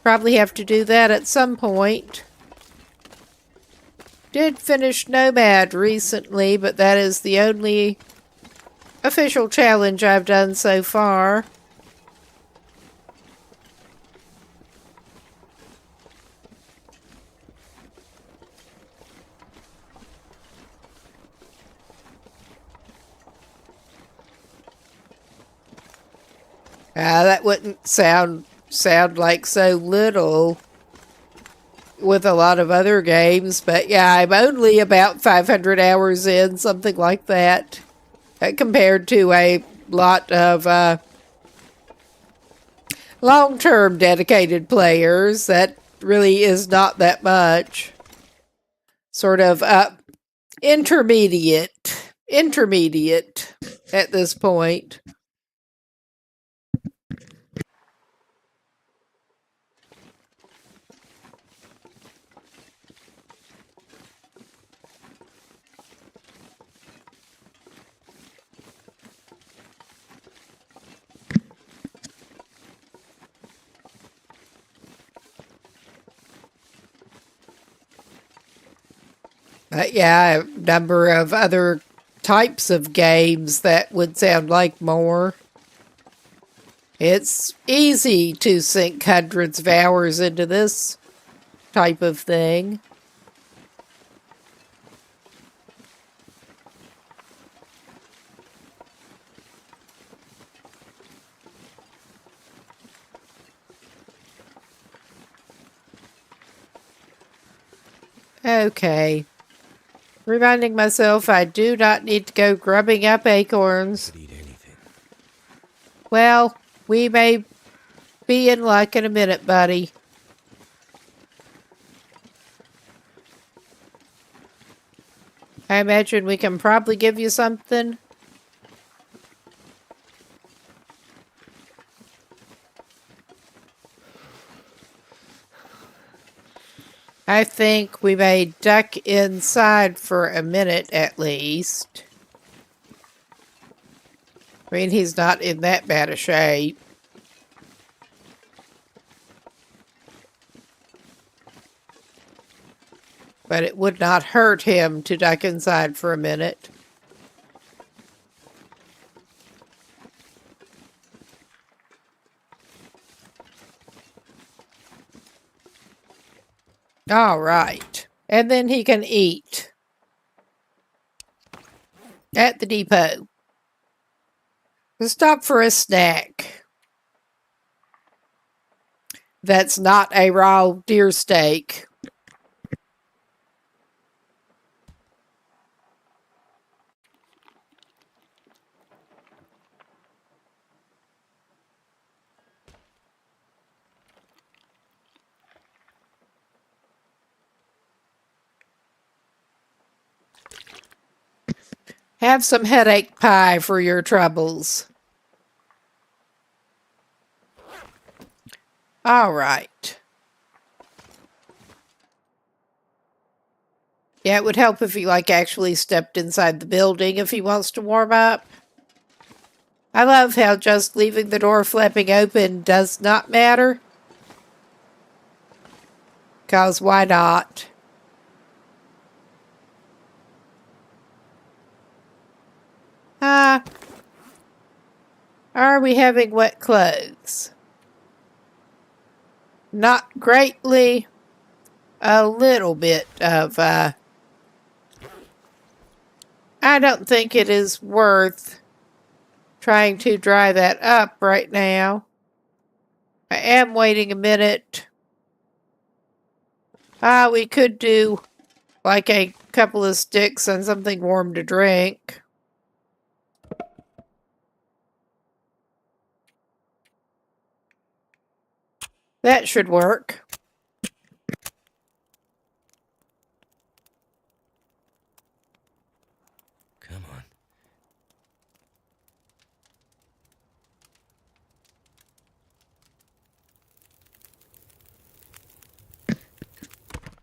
[SPEAKER 1] Probably have to do that at some point. Did finish Nomad recently, but that is the only official challenge I've done so far. That wouldn't sound like so little with a lot of other games, but yeah, I'm only about 500 hours in, something like that, compared to a lot of long-term dedicated players. That really is not that much. sort of intermediate at this point. Yeah, a number of other types of games that would sound like more. It's easy to sink hundreds of hours into this type of thing. Okay. Reminding myself I do not need to go grubbing up acorns.
[SPEAKER 2] Could eat anything.
[SPEAKER 1] Well, we may be in luck in a minute, buddy. I imagine we can probably give you something. I think we may duck inside for a minute at least. I mean, he's not in that bad a shape. But it would not hurt him to duck inside for a minute. All right. And then he can eat at the depot. Stop for a snack. That's not a raw deer steak. Have some headache pie for your troubles. All right. Yeah, it would help if he actually stepped inside the building if he wants to warm up. I love how just leaving the door flapping open does not matter. 'Cause why not? Are we having wet clothes? Not greatly. A little bit of, I don't think it is worth trying to dry that up right now. I am waiting a minute. We could do like a couple of sticks and something warm to drink. That should work.
[SPEAKER 2] Come on.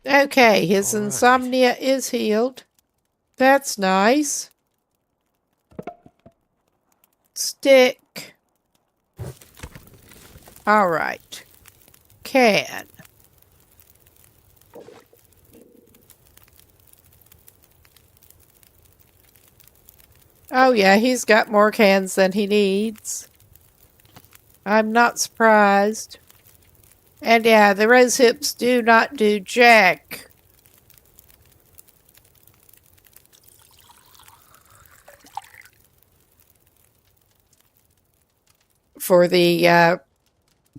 [SPEAKER 1] Okay, his
[SPEAKER 2] All right.
[SPEAKER 1] insomnia is healed. That's nice. Stick. All right. Can. Oh yeah, he's got more cans than he needs. I'm not surprised. And yeah, the rose hips do not do jack. For the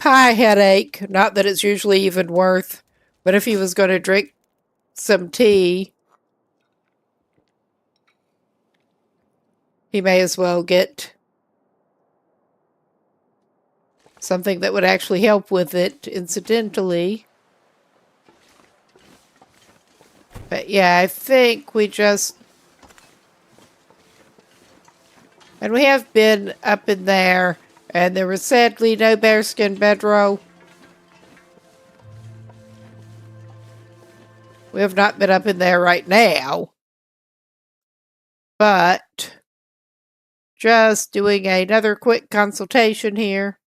[SPEAKER 1] pie headache, not that it's usually even worth, but if he was going to drink some tea, he may as well get something that would actually help with it incidentally. But But yeah, I think we just... And we have been up in there, and there was sadly no bearskin bedroll. We have not been up in there right now. But just doing another quick consultation here.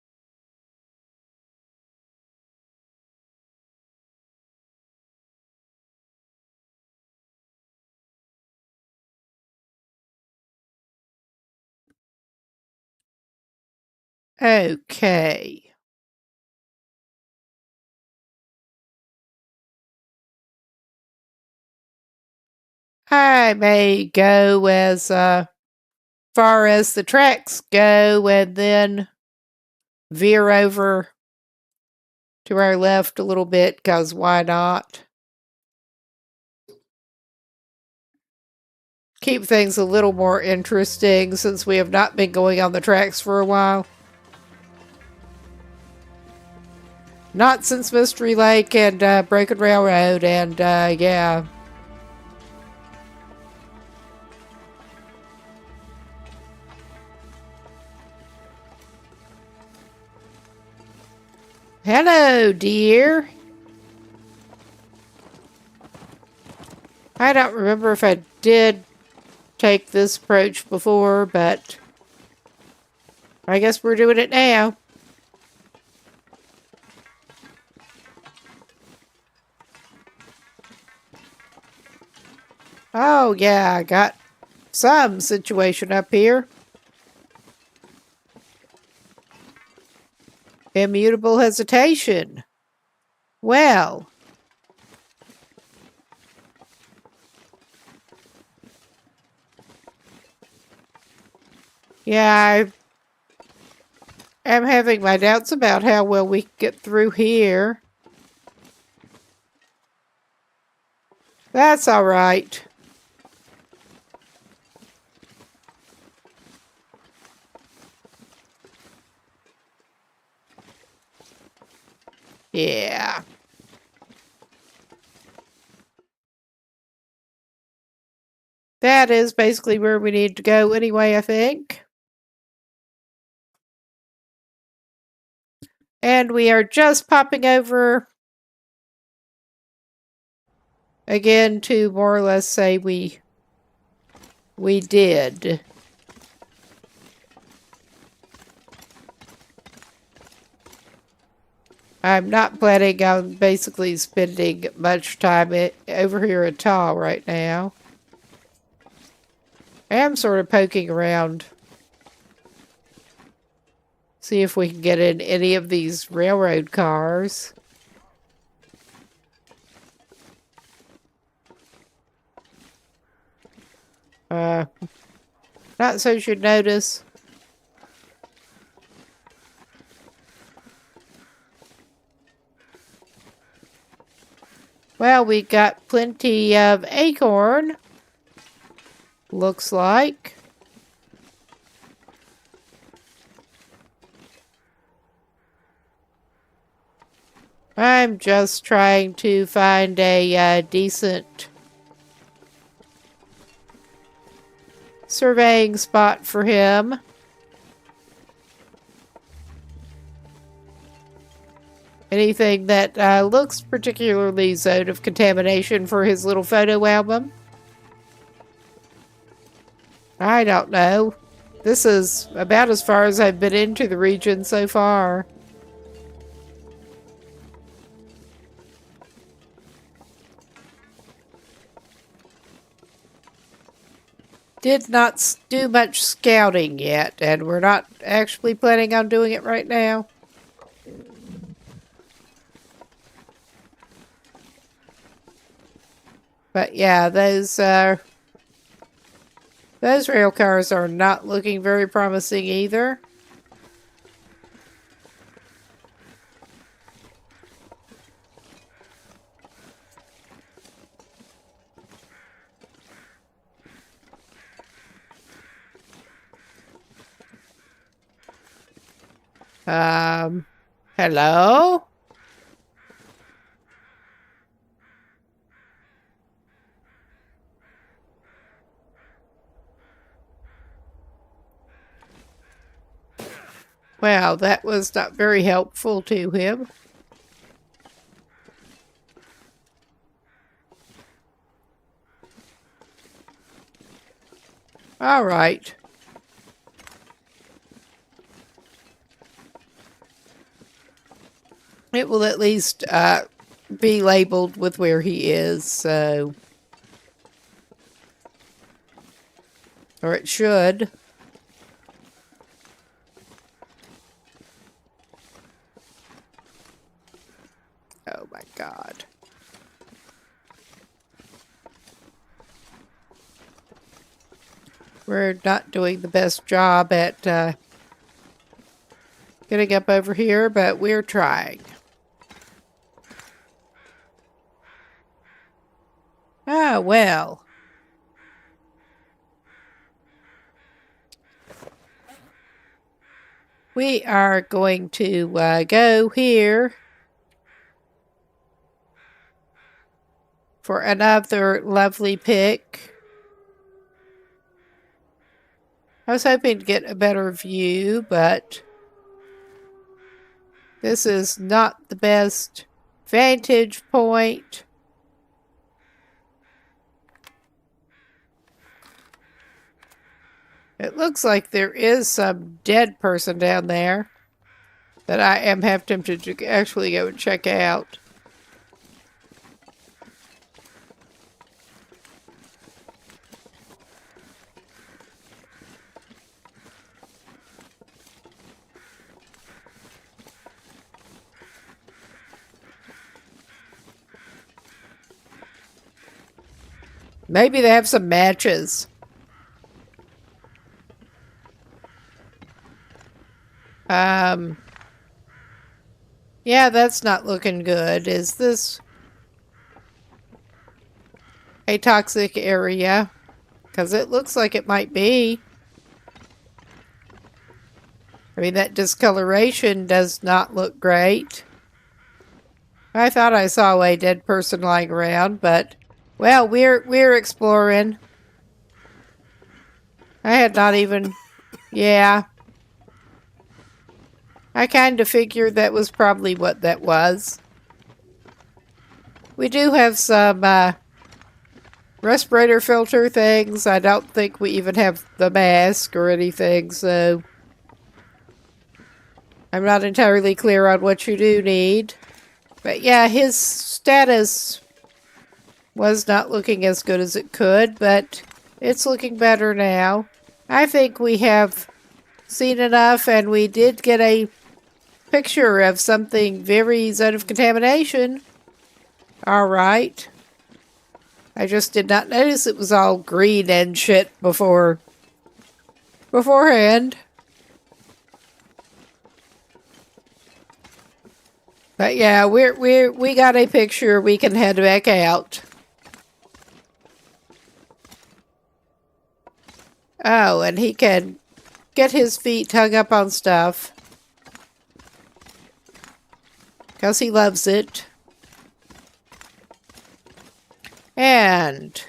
[SPEAKER 1] Okay. I may go as far as the tracks go and then veer over to our left a little bit, because why not? Keep things a little more interesting since we have not been going on the tracks for a while. Not since Mystery Lake and Broken Railroad, and yeah. Hello, dear. I don't remember if I did take this approach before, but I guess we're doing it now. Oh, yeah, I got some situation up here. Immutable hesitation. Well. Yeah, I am having my doubts about how well we can get through here. That's all right. Yeah. That is basically where we need to go anyway, I think. And we are just popping over again to more or less say we did. I'm not planning on basically spending much time over here at all right now. I am sort of poking around. See if we can get in any of these railroad cars. Not so should notice. Well, we got plenty of acorn. Looks like. I'm just trying to find a decent surveying spot for him. Anything that looks particularly zone of contamination for his little photo album. I don't know. This is about as far as I've been into the region so far. Did not do much scouting yet, and we're not actually planning on doing it right now. But yeah, those rail cars are not looking very promising either. Hello? Well, that was not very helpful to him. All right. It will at least be labeled with where he is, so... Or it should. Oh my God. We're not doing the best job at getting up over here, but we're trying. Ah, well. We are going to go here for another lovely pick. I was hoping to get a better view, but this is not the best vantage point. It looks like there is some dead person down there that I am half tempted to actually go and check out. Maybe they have some matches. Yeah, that's not looking good. Is this a toxic area? Because it looks like it might be. I mean, that discoloration does not look great. I thought I saw a dead person lying around, but... Well, we're exploring. I had not even... Yeah. I kind of figured that was probably what that was. We do have some respirator filter things. I don't think we even have the mask or anything, so... I'm not entirely clear on what you do need. But yeah, his status was not looking as good as it could, but it's looking better now. I think we have seen enough, and we did get a picture of something very zone of contamination. Alright. I just did not notice it was all green and shit beforehand. But yeah, we got a picture. We can head back out. Oh, and he can get his feet hung up on stuff. Because he loves it. And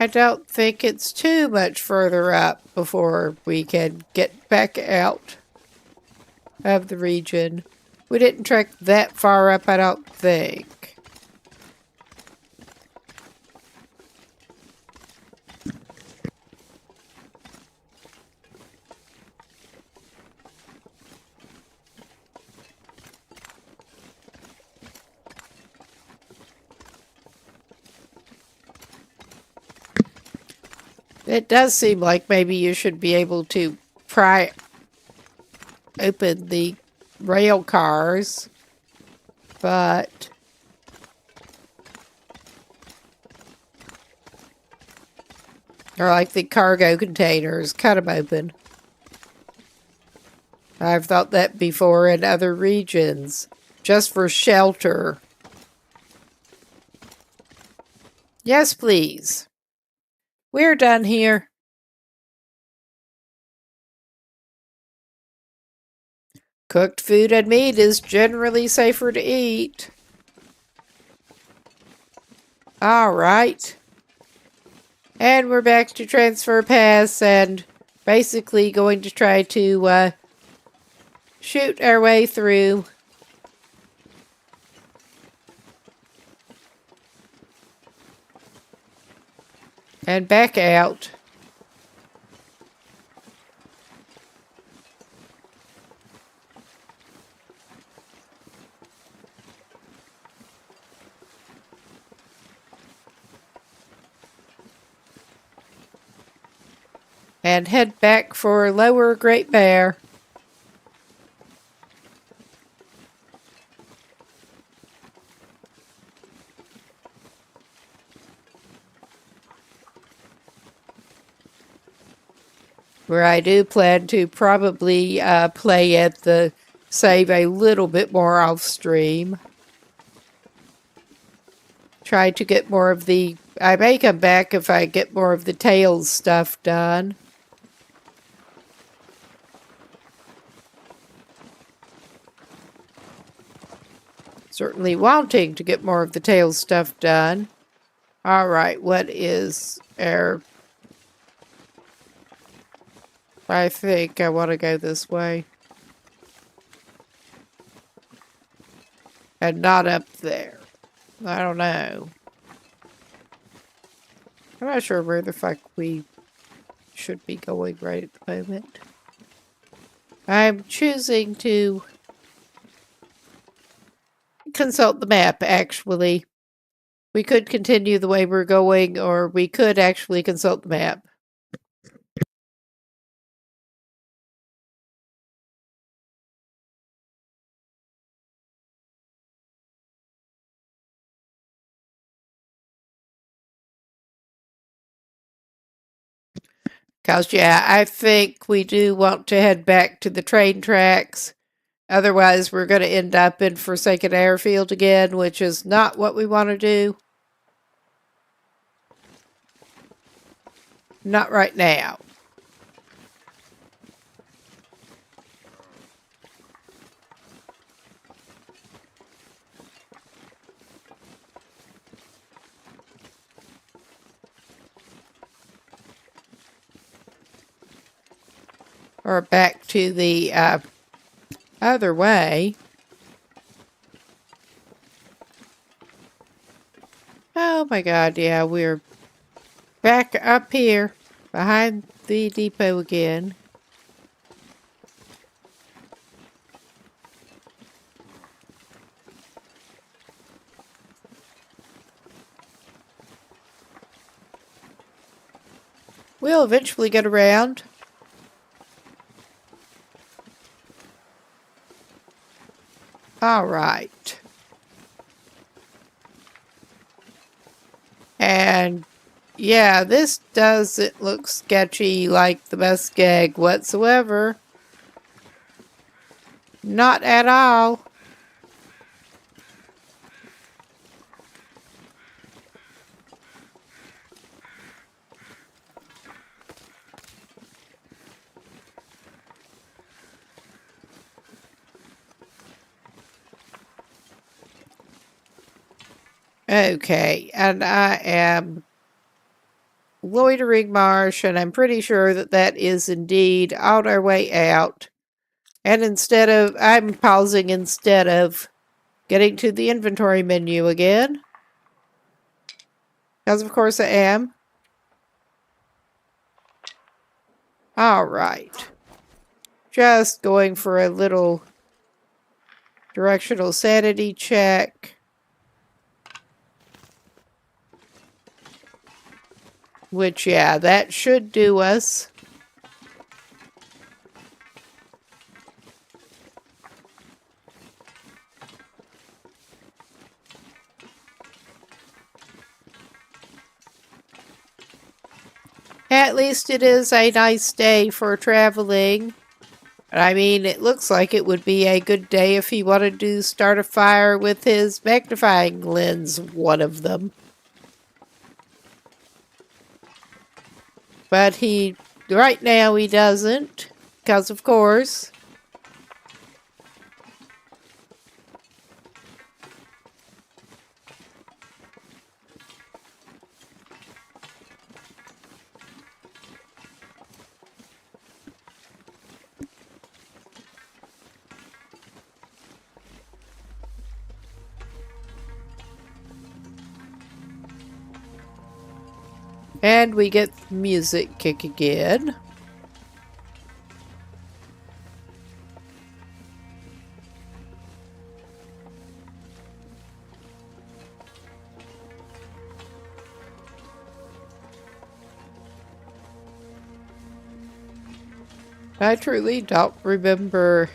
[SPEAKER 1] I don't think it's too much further up before we can get back out of the region. We didn't trek that far up, I don't think. It does seem like maybe you should be able to pry open the rail cars, but or like the cargo containers, cut them open. I've thought that before in other regions, just for shelter. Yes, please. We're done here. Cooked food and meat is generally safer to eat. Alright. And we're back to transfer pass, and basically going to try to shoot our way through. And back out. And head back for Lower Great Bear. Where I do plan to probably play at the save a little bit more off stream. Try to get more of the... I may come back if I get more of the Tails stuff done. Certainly wanting to get more of the Tails stuff done. Alright, what is our... I think I want to go this way. And not up there. I don't know. I'm not sure where the fuck we should be going right at the moment. I'm choosing to consult the map, actually. We could continue the way we're going, or we could actually consult the map. Because, yeah, I think we do want to head back to the train tracks. Otherwise, we're going to end up in Forsaken Airfield again, which is not what we want to do. Not right now. Or back to the other way. Oh my god, yeah, we're back up here behind the depot again. We'll eventually get around. All right. And yeah, this doesn't look sketchy like the best gag whatsoever. Not at all. Okay, and I am loitering marsh, and I'm pretty sure that that is indeed on our way out. And I'm pausing instead of getting to the inventory menu again. Because of course I am. Alright. Just going for a little directional sanity check. Which, yeah, that should do us. At least it is a nice day for traveling. I mean, it looks like it would be a good day if he wanted to start a fire with his magnifying lens, one of them. But right now he doesn't, because of course. And we get music kick again. I truly don't remember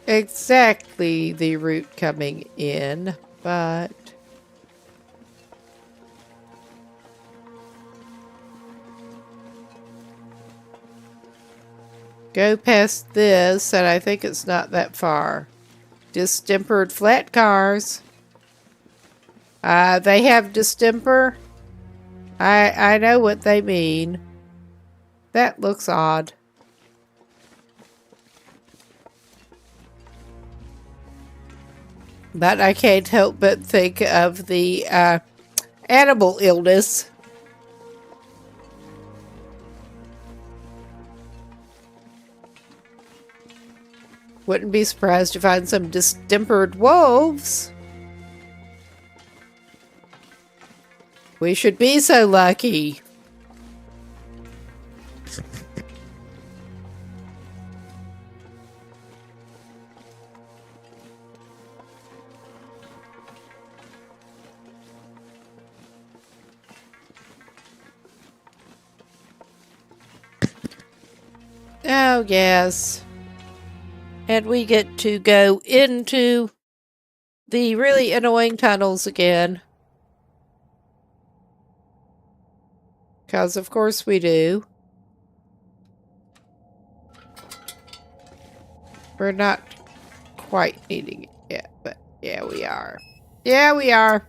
[SPEAKER 1] exactly the route coming in, but go past this, and I think it's not that far. Distempered flat cars. They have distemper. I know what they mean. That looks odd. But I can't help but think of the animal illness. Wouldn't be surprised to find some distempered wolves. We should be so lucky. Oh, yes. And we get to go into the really annoying tunnels again. Because of course we do. We're not quite needing it yet, but yeah, we are. Yeah, we are.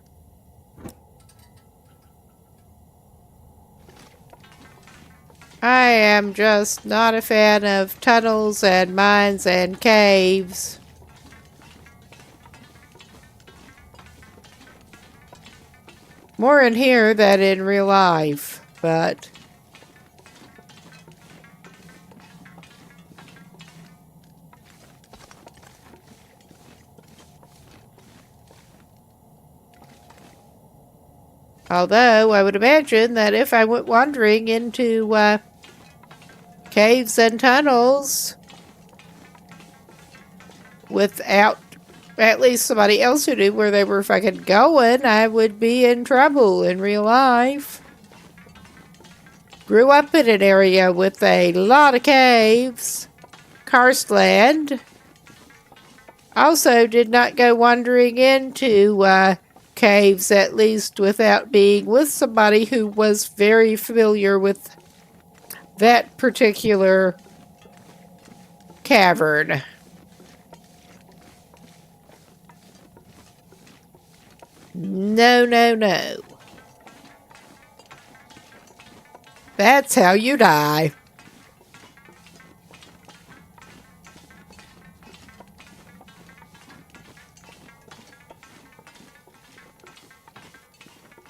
[SPEAKER 1] I am just not a fan of tunnels and mines and caves. More in here than in real life, but although I would imagine that if I went wandering into caves and tunnels without at least somebody else who knew where they were fucking going, I would be in trouble in real life. Grew up in an area with a lot of caves. Karstland. Also did not go wandering into caves, at least without being with somebody who was very familiar with that particular cavern. No, no, no. That's how you die.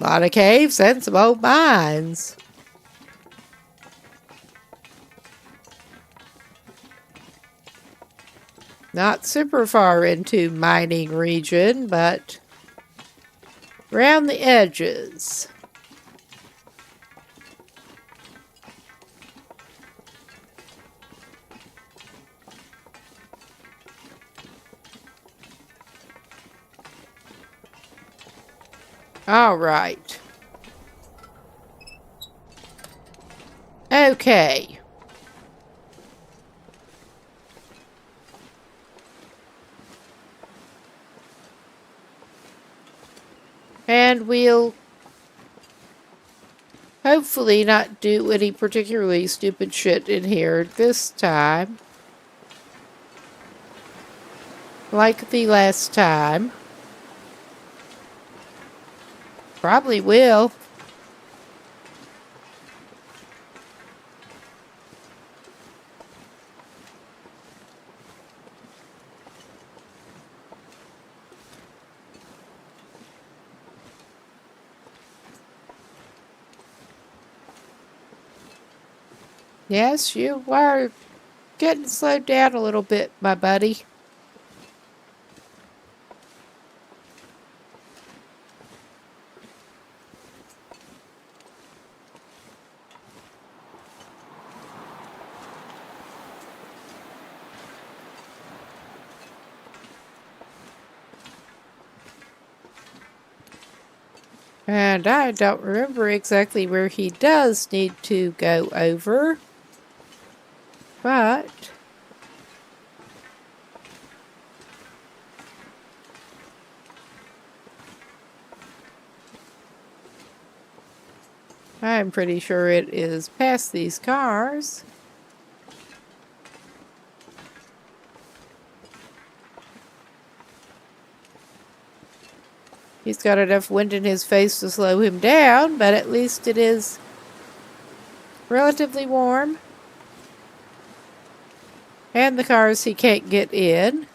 [SPEAKER 1] A lot of caves and some old mines. Not super far into mining region, but around the edges. All right. Okay. And we'll hopefully not do any particularly stupid shit in here this time. Like the last time. Probably will. Yes, you are getting slowed down a little bit, my buddy. And I don't remember exactly where he does need to go over. But I'm pretty sure it is past these cars. He's got enough wind in his face to slow him down, but at least it is relatively warm. And the cars he can't get in.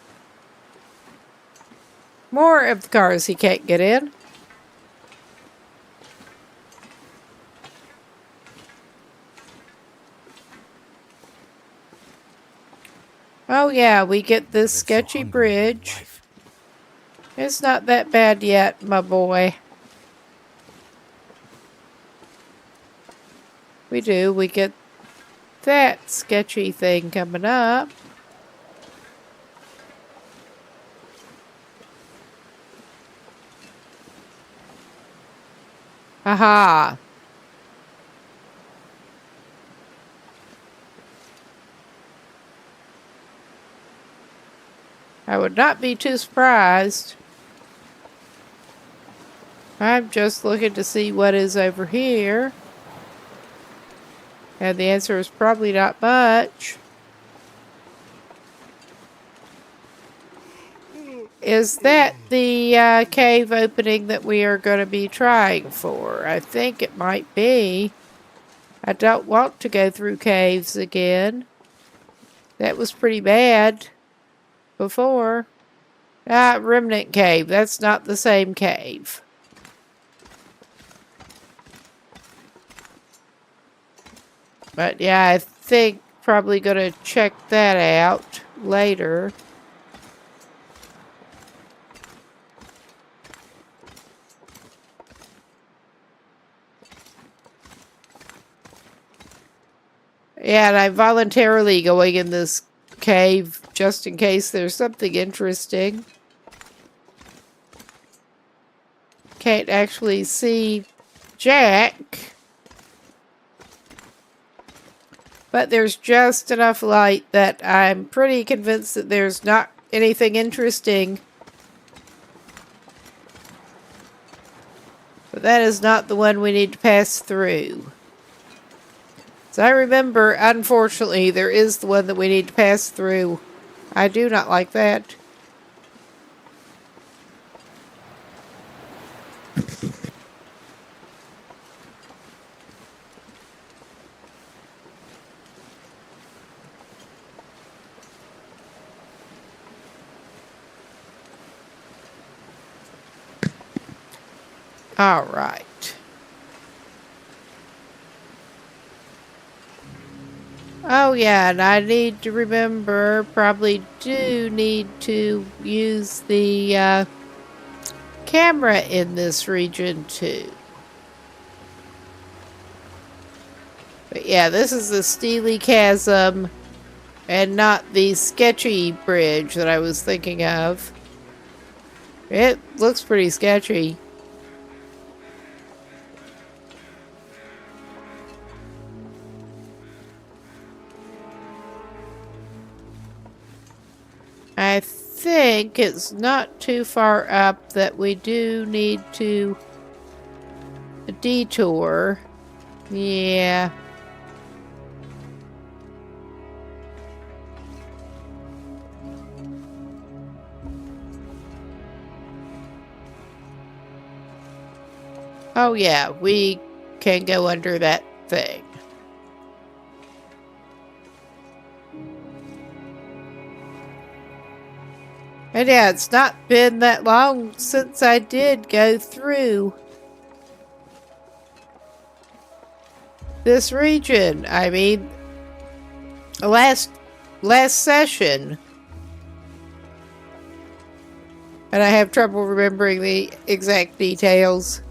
[SPEAKER 1] More of the cars he can't get in. Oh yeah, we get this sketchy bridge. It's not that bad yet, my boy. We get that sketchy thing coming up. Aha! I would not be too surprised. I'm just looking to see what is over here. And the answer is probably not much. Is that the cave opening that we are going to be trying for? I think it might be. I don't want to go through caves again. That was pretty bad before. Ah, Remnant Cave. That's not the same cave. But yeah, I think probably going to check that out later. Yeah, and I'm voluntarily going in this cave just in case there's something interesting. Can't actually see Jack. But there's just enough light that I'm pretty convinced that there's not anything interesting. But that is not the one we need to pass through. So I remember, unfortunately, there is the one that we need to pass through. I do not like that. All right. Oh yeah, and I need to remember, probably do need to use the camera in this region too. But yeah, this is the Steely Chasm and not the sketchy bridge that I was thinking of. It looks pretty sketchy. I think it's not too far up that we do need to detour. Yeah. Oh yeah, we can go under that thing. And yeah, it's not been that long since I did go through this region. I mean, last session. And I have trouble remembering the exact details.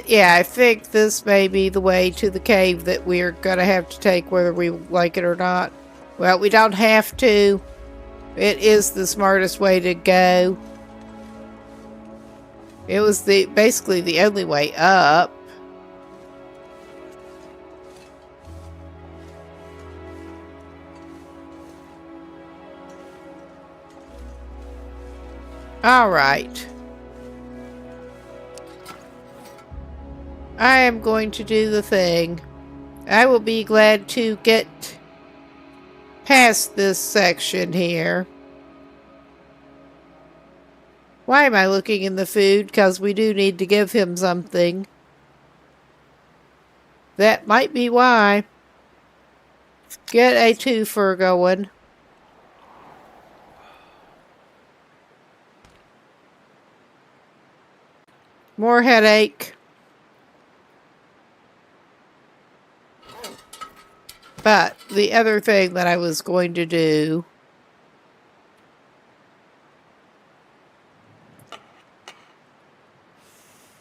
[SPEAKER 1] Yeah, I think this may be the way to the cave that we're gonna have to take whether we like it or not. Well, we don't have to. It is the smartest way to go. It was basically the only way up. All right. I am going to do the thing. I will be glad to get past this section here. Why am I looking in the food? Because we do need to give him something. That might be why. Get a twofer going. More headache. But the other thing that I was going to do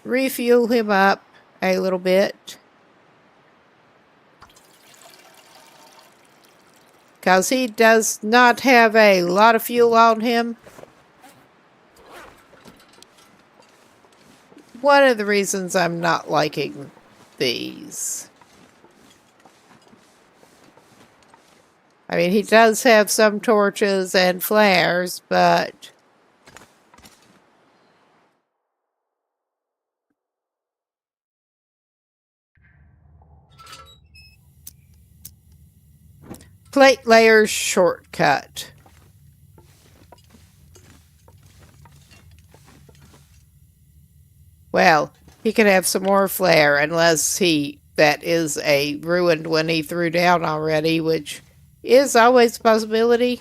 [SPEAKER 1] refuel him up a little bit. Because he does not have a lot of fuel on him. One of the reasons I'm not liking these. I mean, he does have some torches and flares, but plate layers shortcut. Well, he could have some more flare unless that is a ruined one he threw down already, which is always a possibility.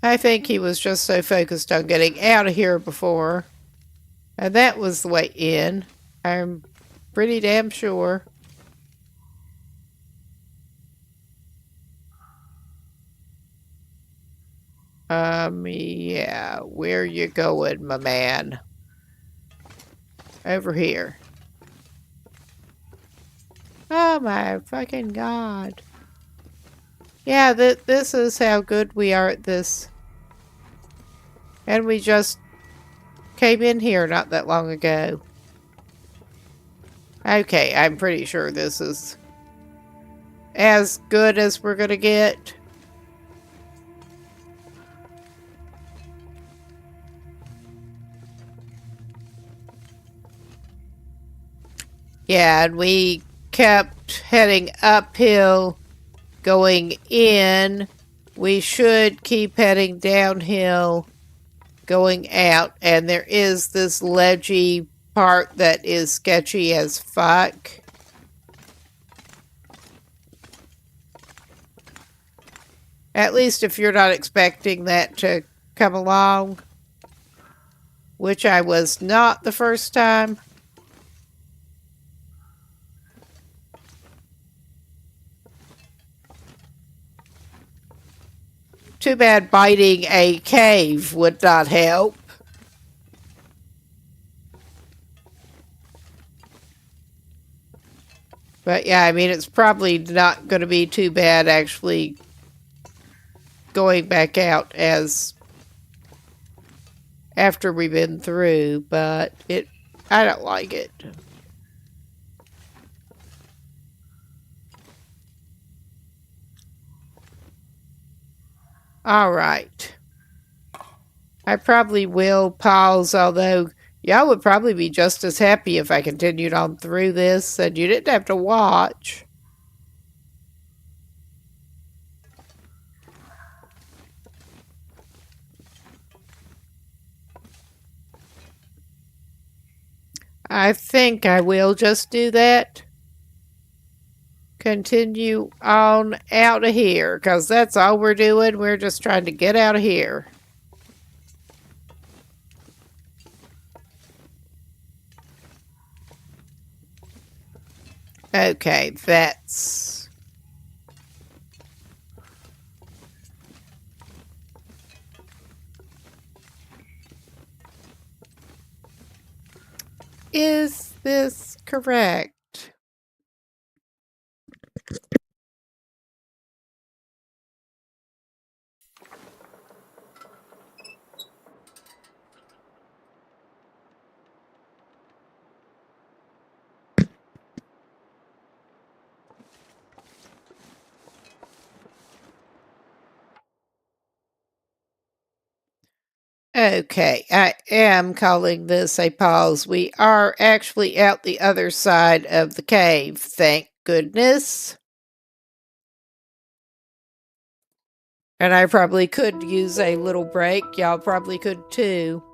[SPEAKER 1] I think he was just so focused on getting out of here before. And that was the way in. I'm pretty damn sure. Yeah. Where you going, my man? Over here. Oh my fucking god. Yeah, this is how good we are at this. And we just came in here not that long ago. Okay, I'm pretty sure this is as good as we're gonna get. Yeah, and we kept heading uphill, going in. We should keep heading downhill, going out. And there is this ledgy part that is sketchy as fuck. At least if you're not expecting that to come along. Which I was not the first time. Too bad biting a cave would not help. But yeah, I mean, it's probably not going to be too bad actually going back out as after we've been through, but I don't like it. All right. I probably will pause, although y'all would probably be just as happy if I continued on through this and you didn't have to watch. I think I will just do that. Continue on out of here, because that's all we're doing. We're just trying to get out of here. Okay, that's... Is this correct? Okay, I am calling this a pause. We are actually out the other side of the cave, thank goodness. And I probably could use a little break. Y'all probably could too.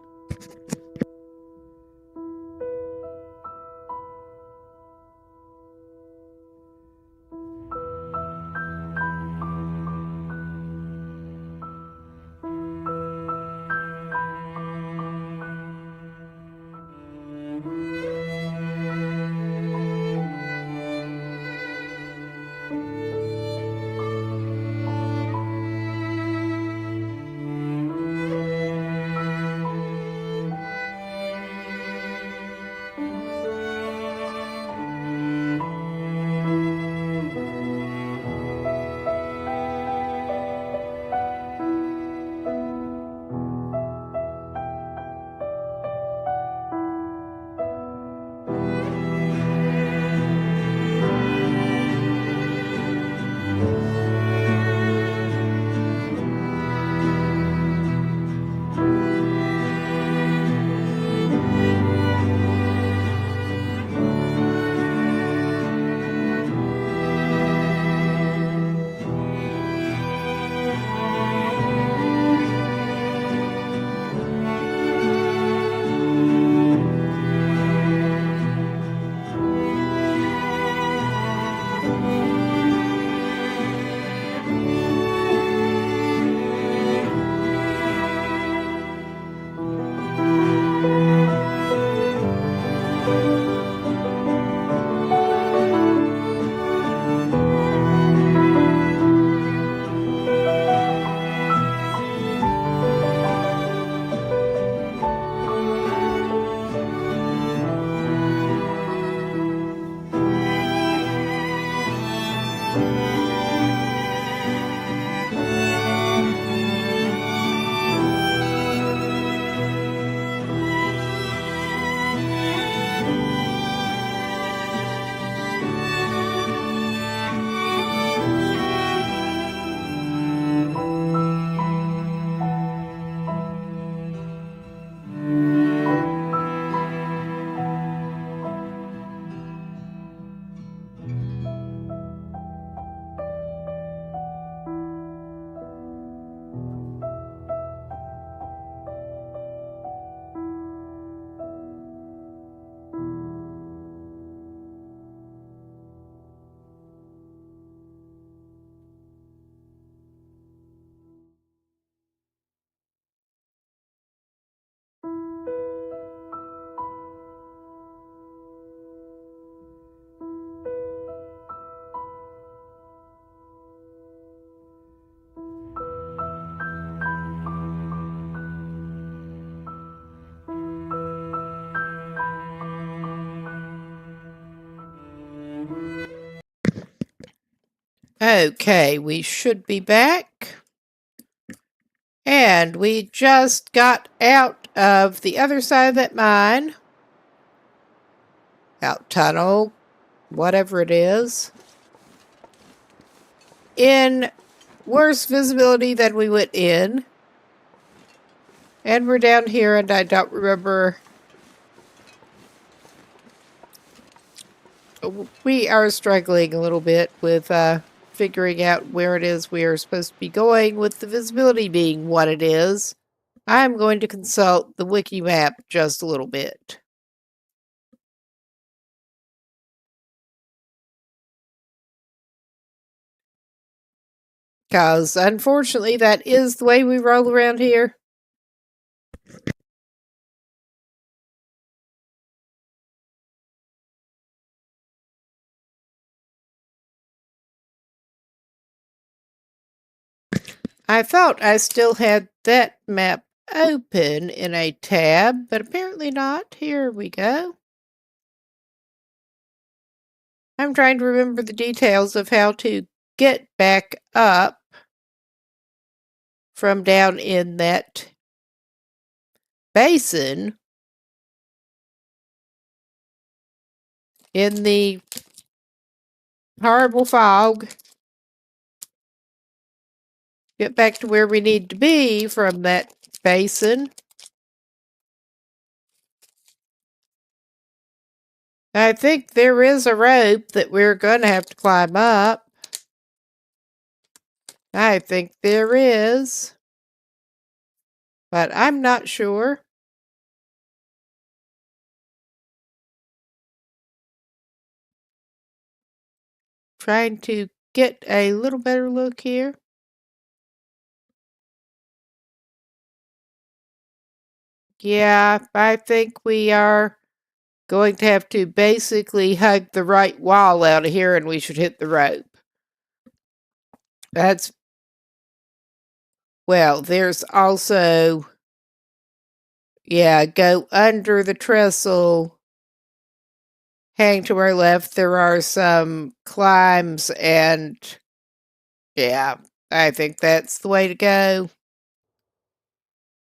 [SPEAKER 1] Okay, we should be back. And we just got out of the other side of that mine. Out tunnel, whatever it is. In worse visibility than we went in. And we're down here, and I don't remember. We are struggling a little bit with figuring out where it is we are supposed to be going, with the visibility being what it is. I'm going to consult the wiki map just a little bit. Because, unfortunately, that is the way we roll around here. I thought I still had that map open in a tab, but apparently not. Here we go. I'm trying to remember the details of how to get back up from down in that basin in the horrible fog. Get back to where we need to be from that basin. I think there is a rope that we're going to have to climb up. I think there is. But I'm not sure. Trying to get a little better look here. Yeah, I think we are going to have to basically hug the right wall out of here and we should hit the rope. That's, well, there's also, yeah, go under the trestle, hang to our left. There are some climbs and, yeah, I think that's the way to go.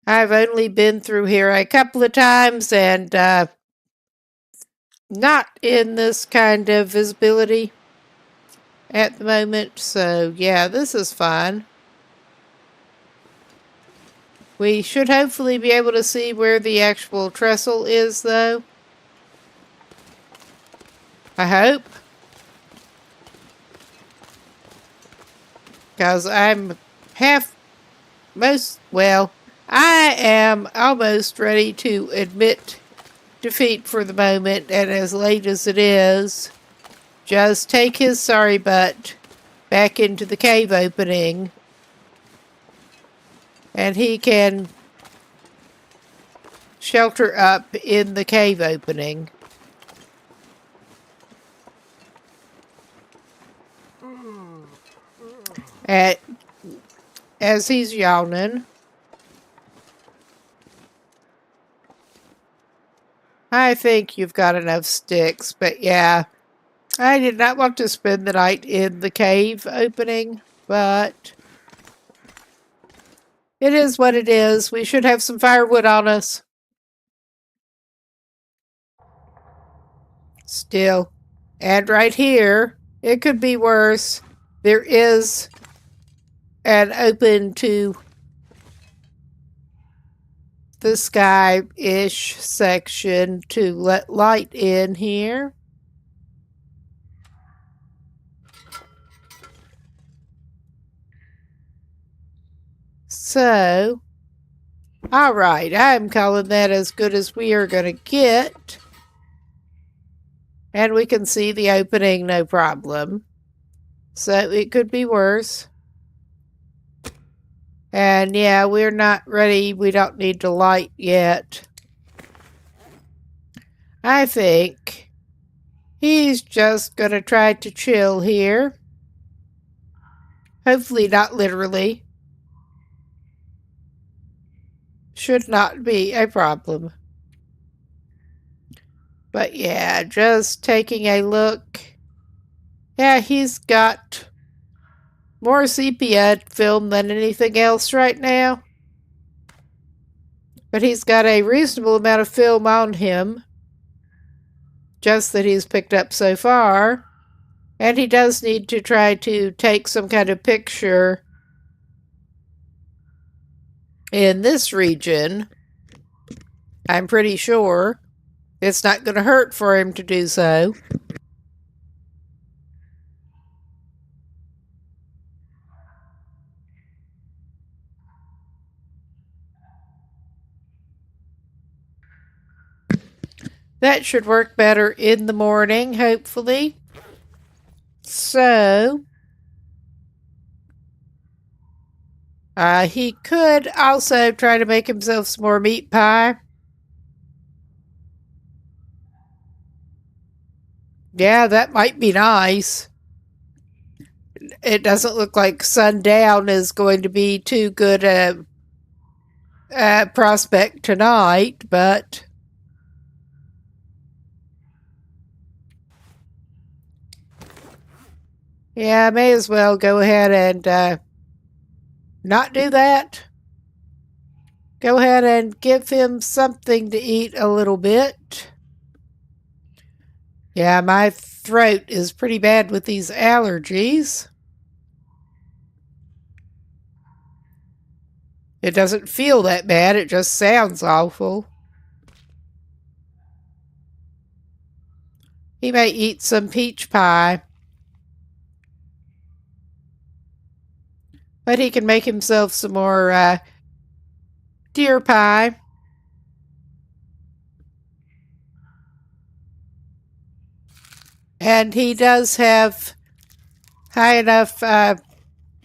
[SPEAKER 1] I've only been through here a couple of times and not in this kind of visibility at the moment. So, yeah, this is fine. We should hopefully be able to see where the actual trestle is, though. I hope. Because I'm I am almost ready to admit defeat for the moment, and as late as it is, just take his sorry butt back into the cave opening, and he can shelter up in the cave opening. As he's yawning, I think you've got enough sticks, but yeah, I did not want to spend the night in the cave opening, but it is what it is. We should have some firewood on us. Still. And right here, it could be worse. There is an open to the sky-ish section to let light in here. So, all right, I'm calling that as good as we are going to get. And we can see the opening, no problem. So it could be worse. And yeah, we're not ready. We don't need to light yet. I think he's just going to try to chill here. Hopefully not literally. Should not be a problem. But yeah, just taking a look. Yeah, he's got more sepia film than anything else right now. But he's got a reasonable amount of film on him. Just that he's picked up so far. And he does need to try to take some kind of picture in this region. I'm pretty sure it's not going to hurt for him to do so. That should work better in the morning, hopefully. So, he could also try to make himself some more meat pie. Yeah, that might be nice. It doesn't look like sundown is going to be too good a prospect tonight, but yeah, I may as well go ahead and not do that. Go ahead and give him something to eat a little bit. Yeah, my throat is pretty bad with these allergies. It doesn't feel that bad, it just sounds awful. He may eat some peach pie. But he can make himself some more deer pie. And he does have high enough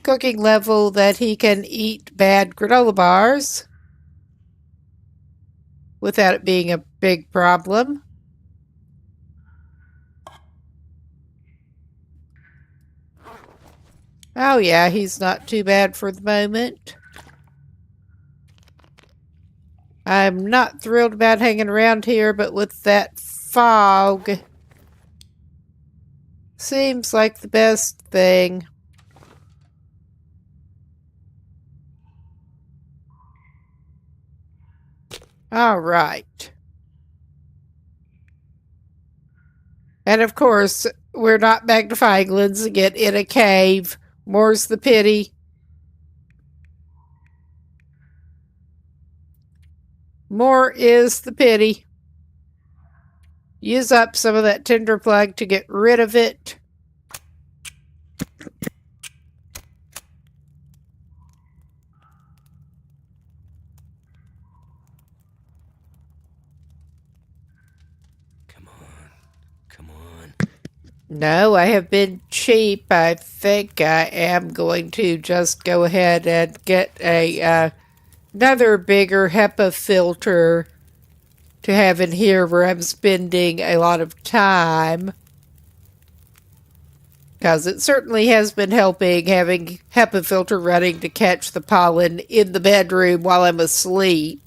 [SPEAKER 1] cooking level that he can eat bad granola bars without it being a big problem. Oh yeah, he's not too bad for the moment. I'm not thrilled about hanging around here, but with that fog, seems like the best thing. All right. And of course, we're not magnifying lenses again in a cave. More's the pity. More is the pity. Use up some of that tinder plug to get rid of it.
[SPEAKER 2] Come on.
[SPEAKER 1] No, I have been cheap. I think I am going to just go ahead and get another bigger HEPA filter to have in here where I'm spending a lot of time. Because it certainly has been helping having HEPA filter running to catch the pollen in the bedroom while I'm asleep.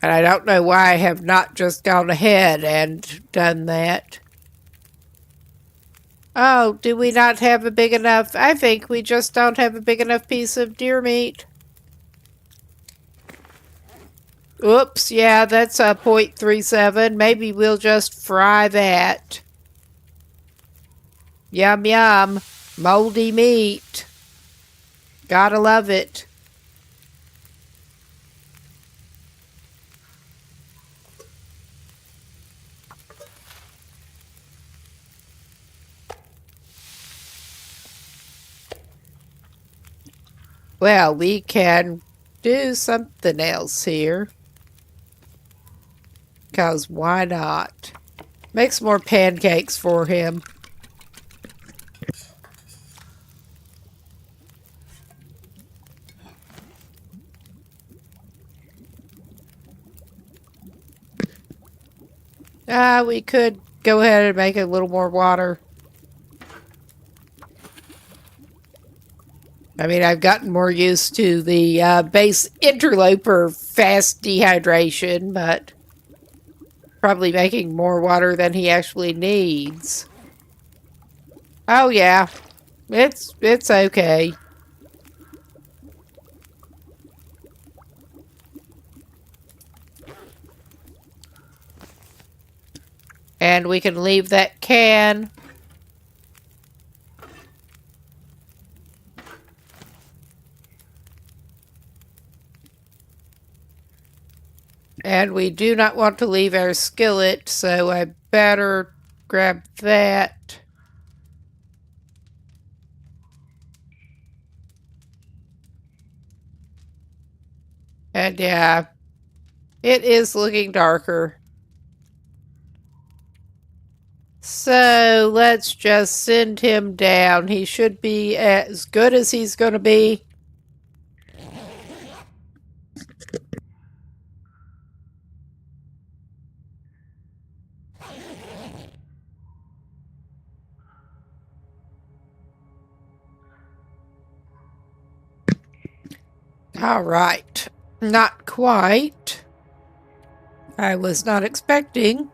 [SPEAKER 1] And I don't know why I have not just gone ahead and done that. Oh, do we not have a big enough? I think we just don't have a big enough piece of deer meat. Oops, yeah, that's a 0.37. Maybe we'll just fry that. Yum, yum. Moldy meat. Gotta love it. Well, we can do something else here. Because why not? Make some more pancakes for him. We could go ahead and make a little more water. I mean, I've gotten more used to the base interloper fast dehydration, but probably making more water than he actually needs. Oh yeah, it's okay. And we can leave that can. And we do not want to leave our skillet, so I better grab that. And yeah, it is looking darker. So let's just send him down. He should be as good as he's going to be. All right. Not quite. I was not expecting.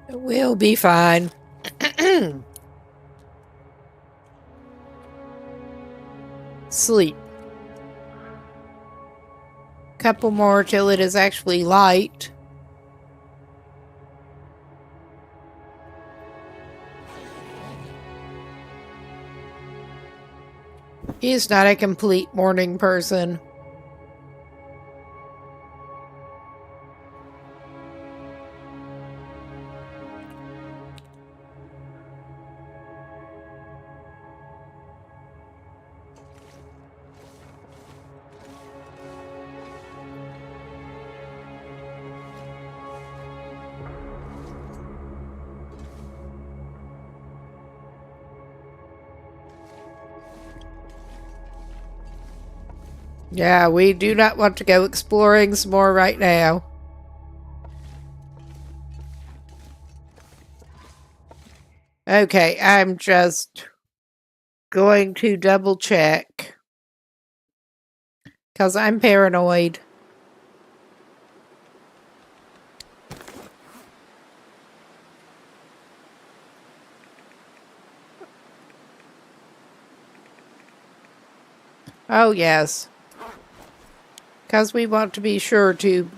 [SPEAKER 1] We'll be fine. Sleep. Couple more till it is actually light. He's not a complete morning person. Yeah, we do not want to go exploring some more right now. Okay, I'm just going to double check. Because I'm paranoid. Oh, yes. Because we want to be sure to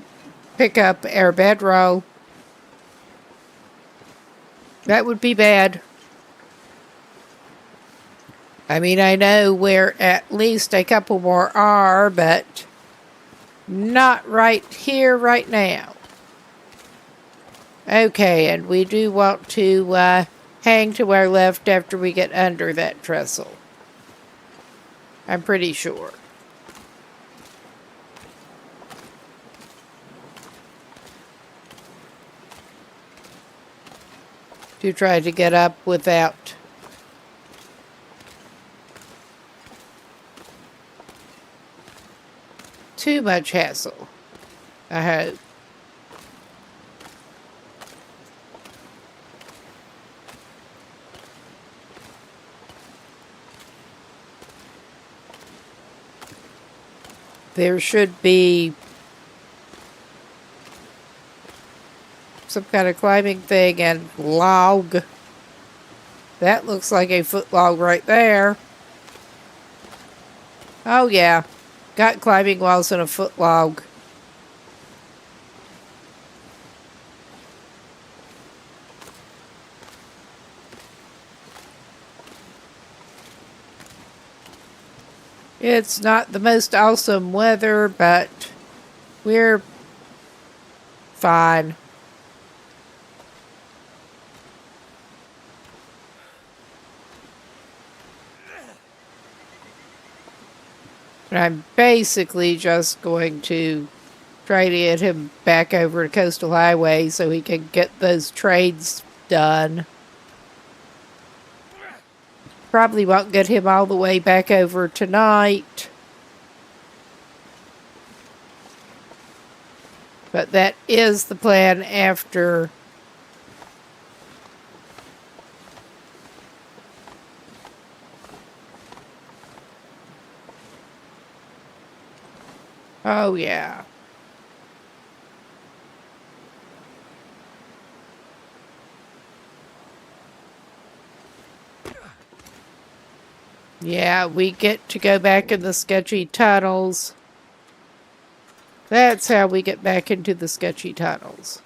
[SPEAKER 1] pick up our bedroll. That would be bad. I mean, I know where at least a couple more are, but not right here, right now. Okay, and we do want to hang to our left after we get under that trestle. I'm pretty sure. To try to get up without too much hassle, I hope. There should be some kind of climbing thing and log. That looks like a foot log right there. Oh yeah, got climbing walls and a foot log. It's not the most awesome weather, but we're fine. And I'm basically just going to try to get him back over to Coastal Highway so he can get those trades done. Probably won't get him all the way back over tonight. But that is the plan after oh yeah. Yeah, we get to go back in the sketchy tunnels. That's how we get back into the sketchy tunnels.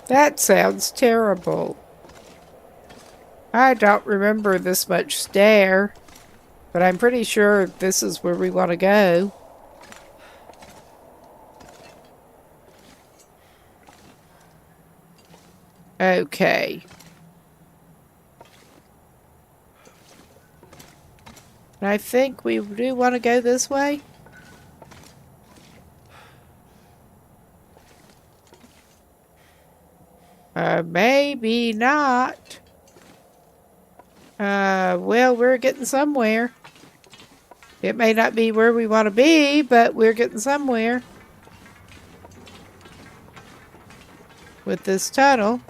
[SPEAKER 1] That sounds terrible. I don't remember this much stair, but I'm pretty sure this is where we want to go. Okay. And I think we do want to go this way. Maybe not. Well, we're getting somewhere. It may not be where we want to be, but we're getting somewhere. With this tunnel.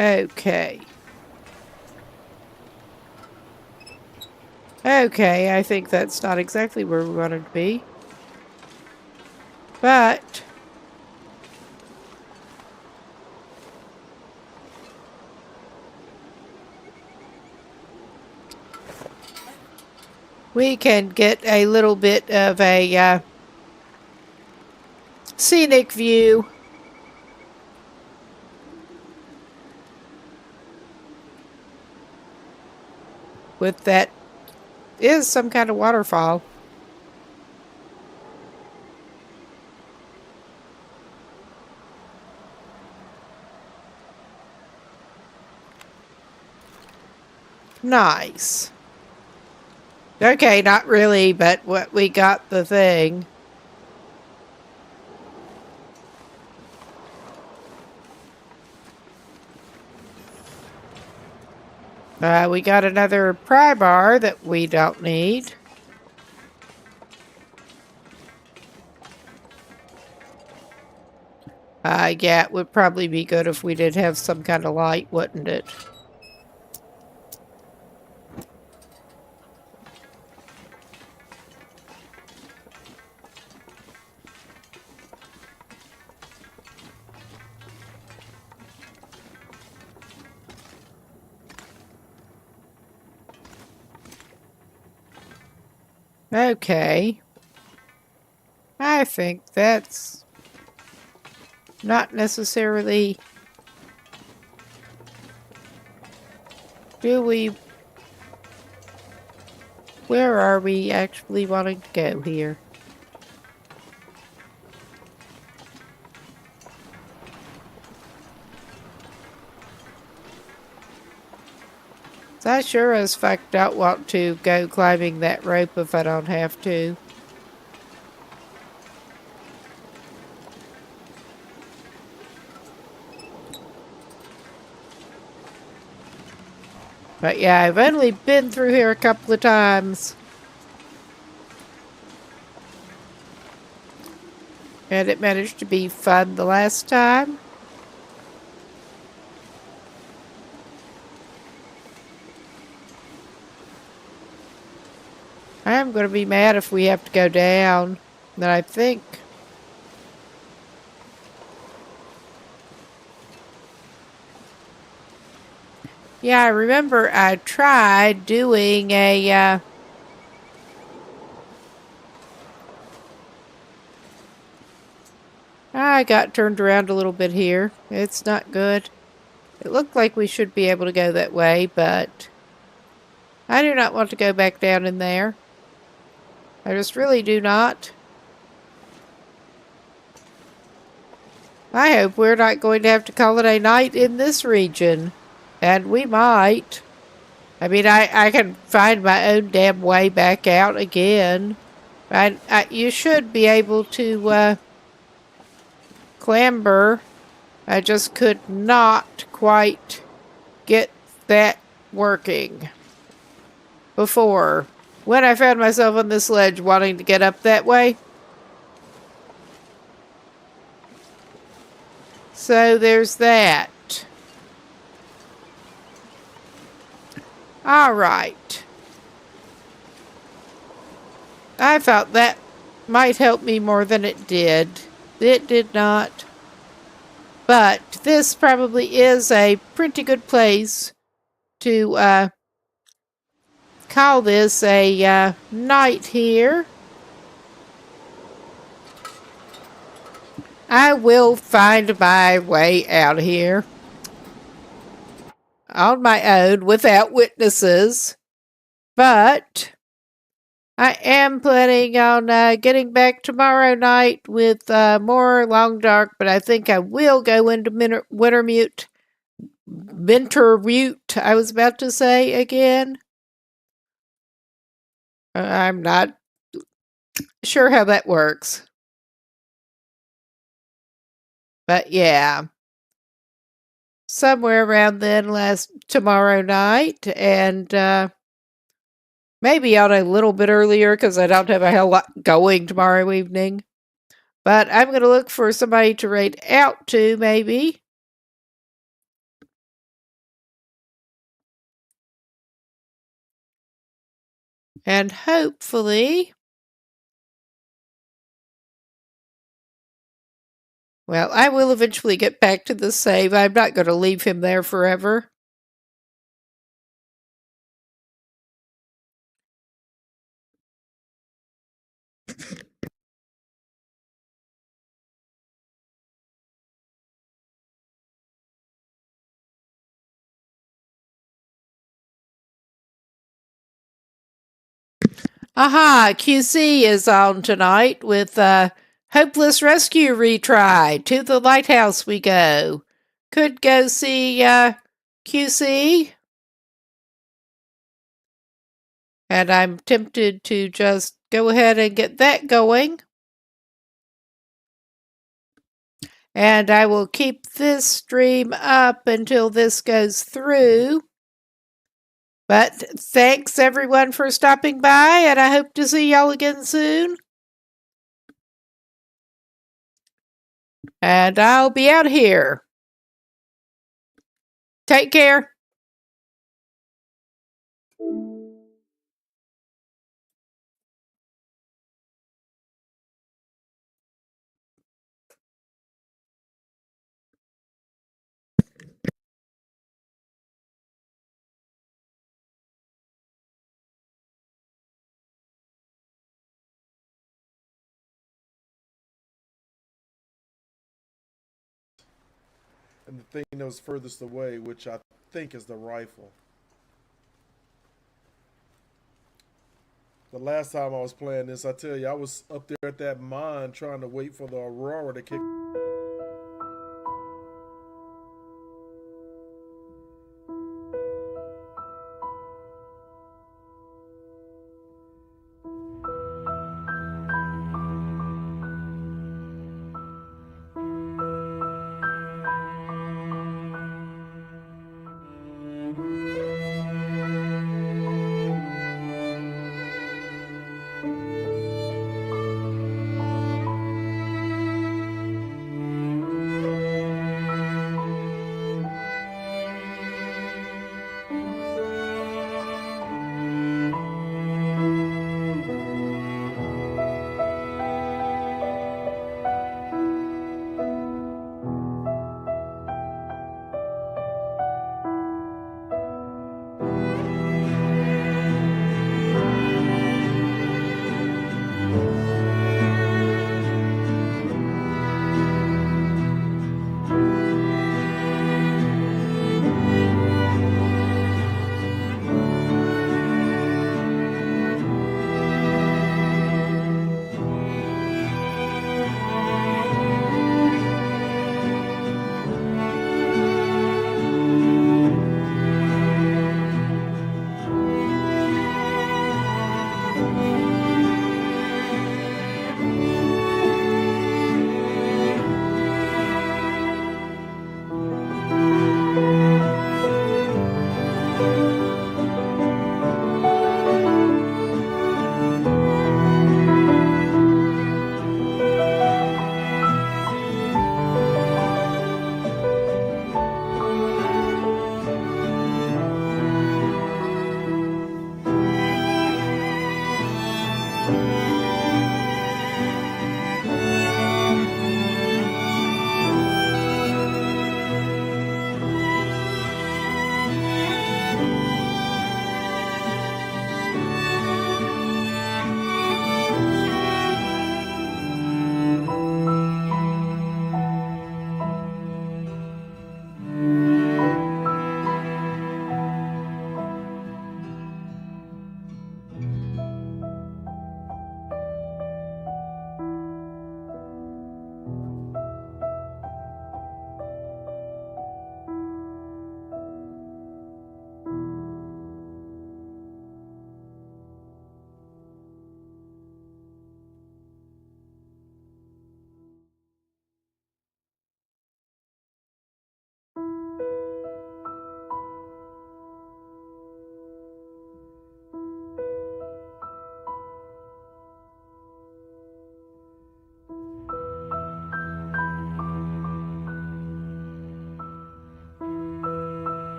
[SPEAKER 1] Okay. Okay, I think that's not exactly where we wanted to be. But we can get a little bit of a scenic view with that is some kind of waterfall. Nice. Okay, not really, but what we got the thing. We got another pry bar that we don't need. Yeah, it would probably be good if we did have some kind of light, wouldn't it? Okay. I think that's not necessarily... Do we... Where are we actually wanting to go here? I sure as fuck don't want to go climbing that rope if I don't have to. But yeah, I've only been through here a couple of times. And it managed to be fun the last time. I'm going to be mad if we have to go down. But I think... Yeah, I remember I tried doing a... I got turned around a little bit here. It's not good. It looked like we should be able to go that way, but... I do not want to go back down in there. I just really do not. I hope we're not going to have to call it a night in this region. And we might. I mean, I can find my own damn way back out again. You should be able to clamber. I just could not quite get that working before. When I found myself on this ledge wanting to get up that way. So there's that. Alright. I thought that might help me more than it did. It did not. But this probably is a pretty good place to call this a night here. I will find my way out of here on my own without witnesses. But I am planning on getting back tomorrow night with more Long Dark, but I think I will go into Wintermute. I was about to say again. I'm not sure how that works. But yeah. Somewhere around then tomorrow night. And maybe out a little bit earlier because I don't have a hell lot going tomorrow evening. But I'm going to look for somebody to raid out to, maybe. And hopefully Well, I will eventually get back to the save. I'm not going to leave him there forever. Aha, QC is on tonight with Hopeless Rescue retry. To the lighthouse we go. Could go see QC. And I'm tempted to just go ahead and get that going. And I will keep this stream up until this goes through. But thanks everyone for stopping by, and I hope to see y'all again soon. And I'll be out here. Take care.
[SPEAKER 4] And the thing that was furthest away, which I think is the rifle. The last time I was playing this, I tell you, I was up there at that mine trying to wait for the Aurora to kick.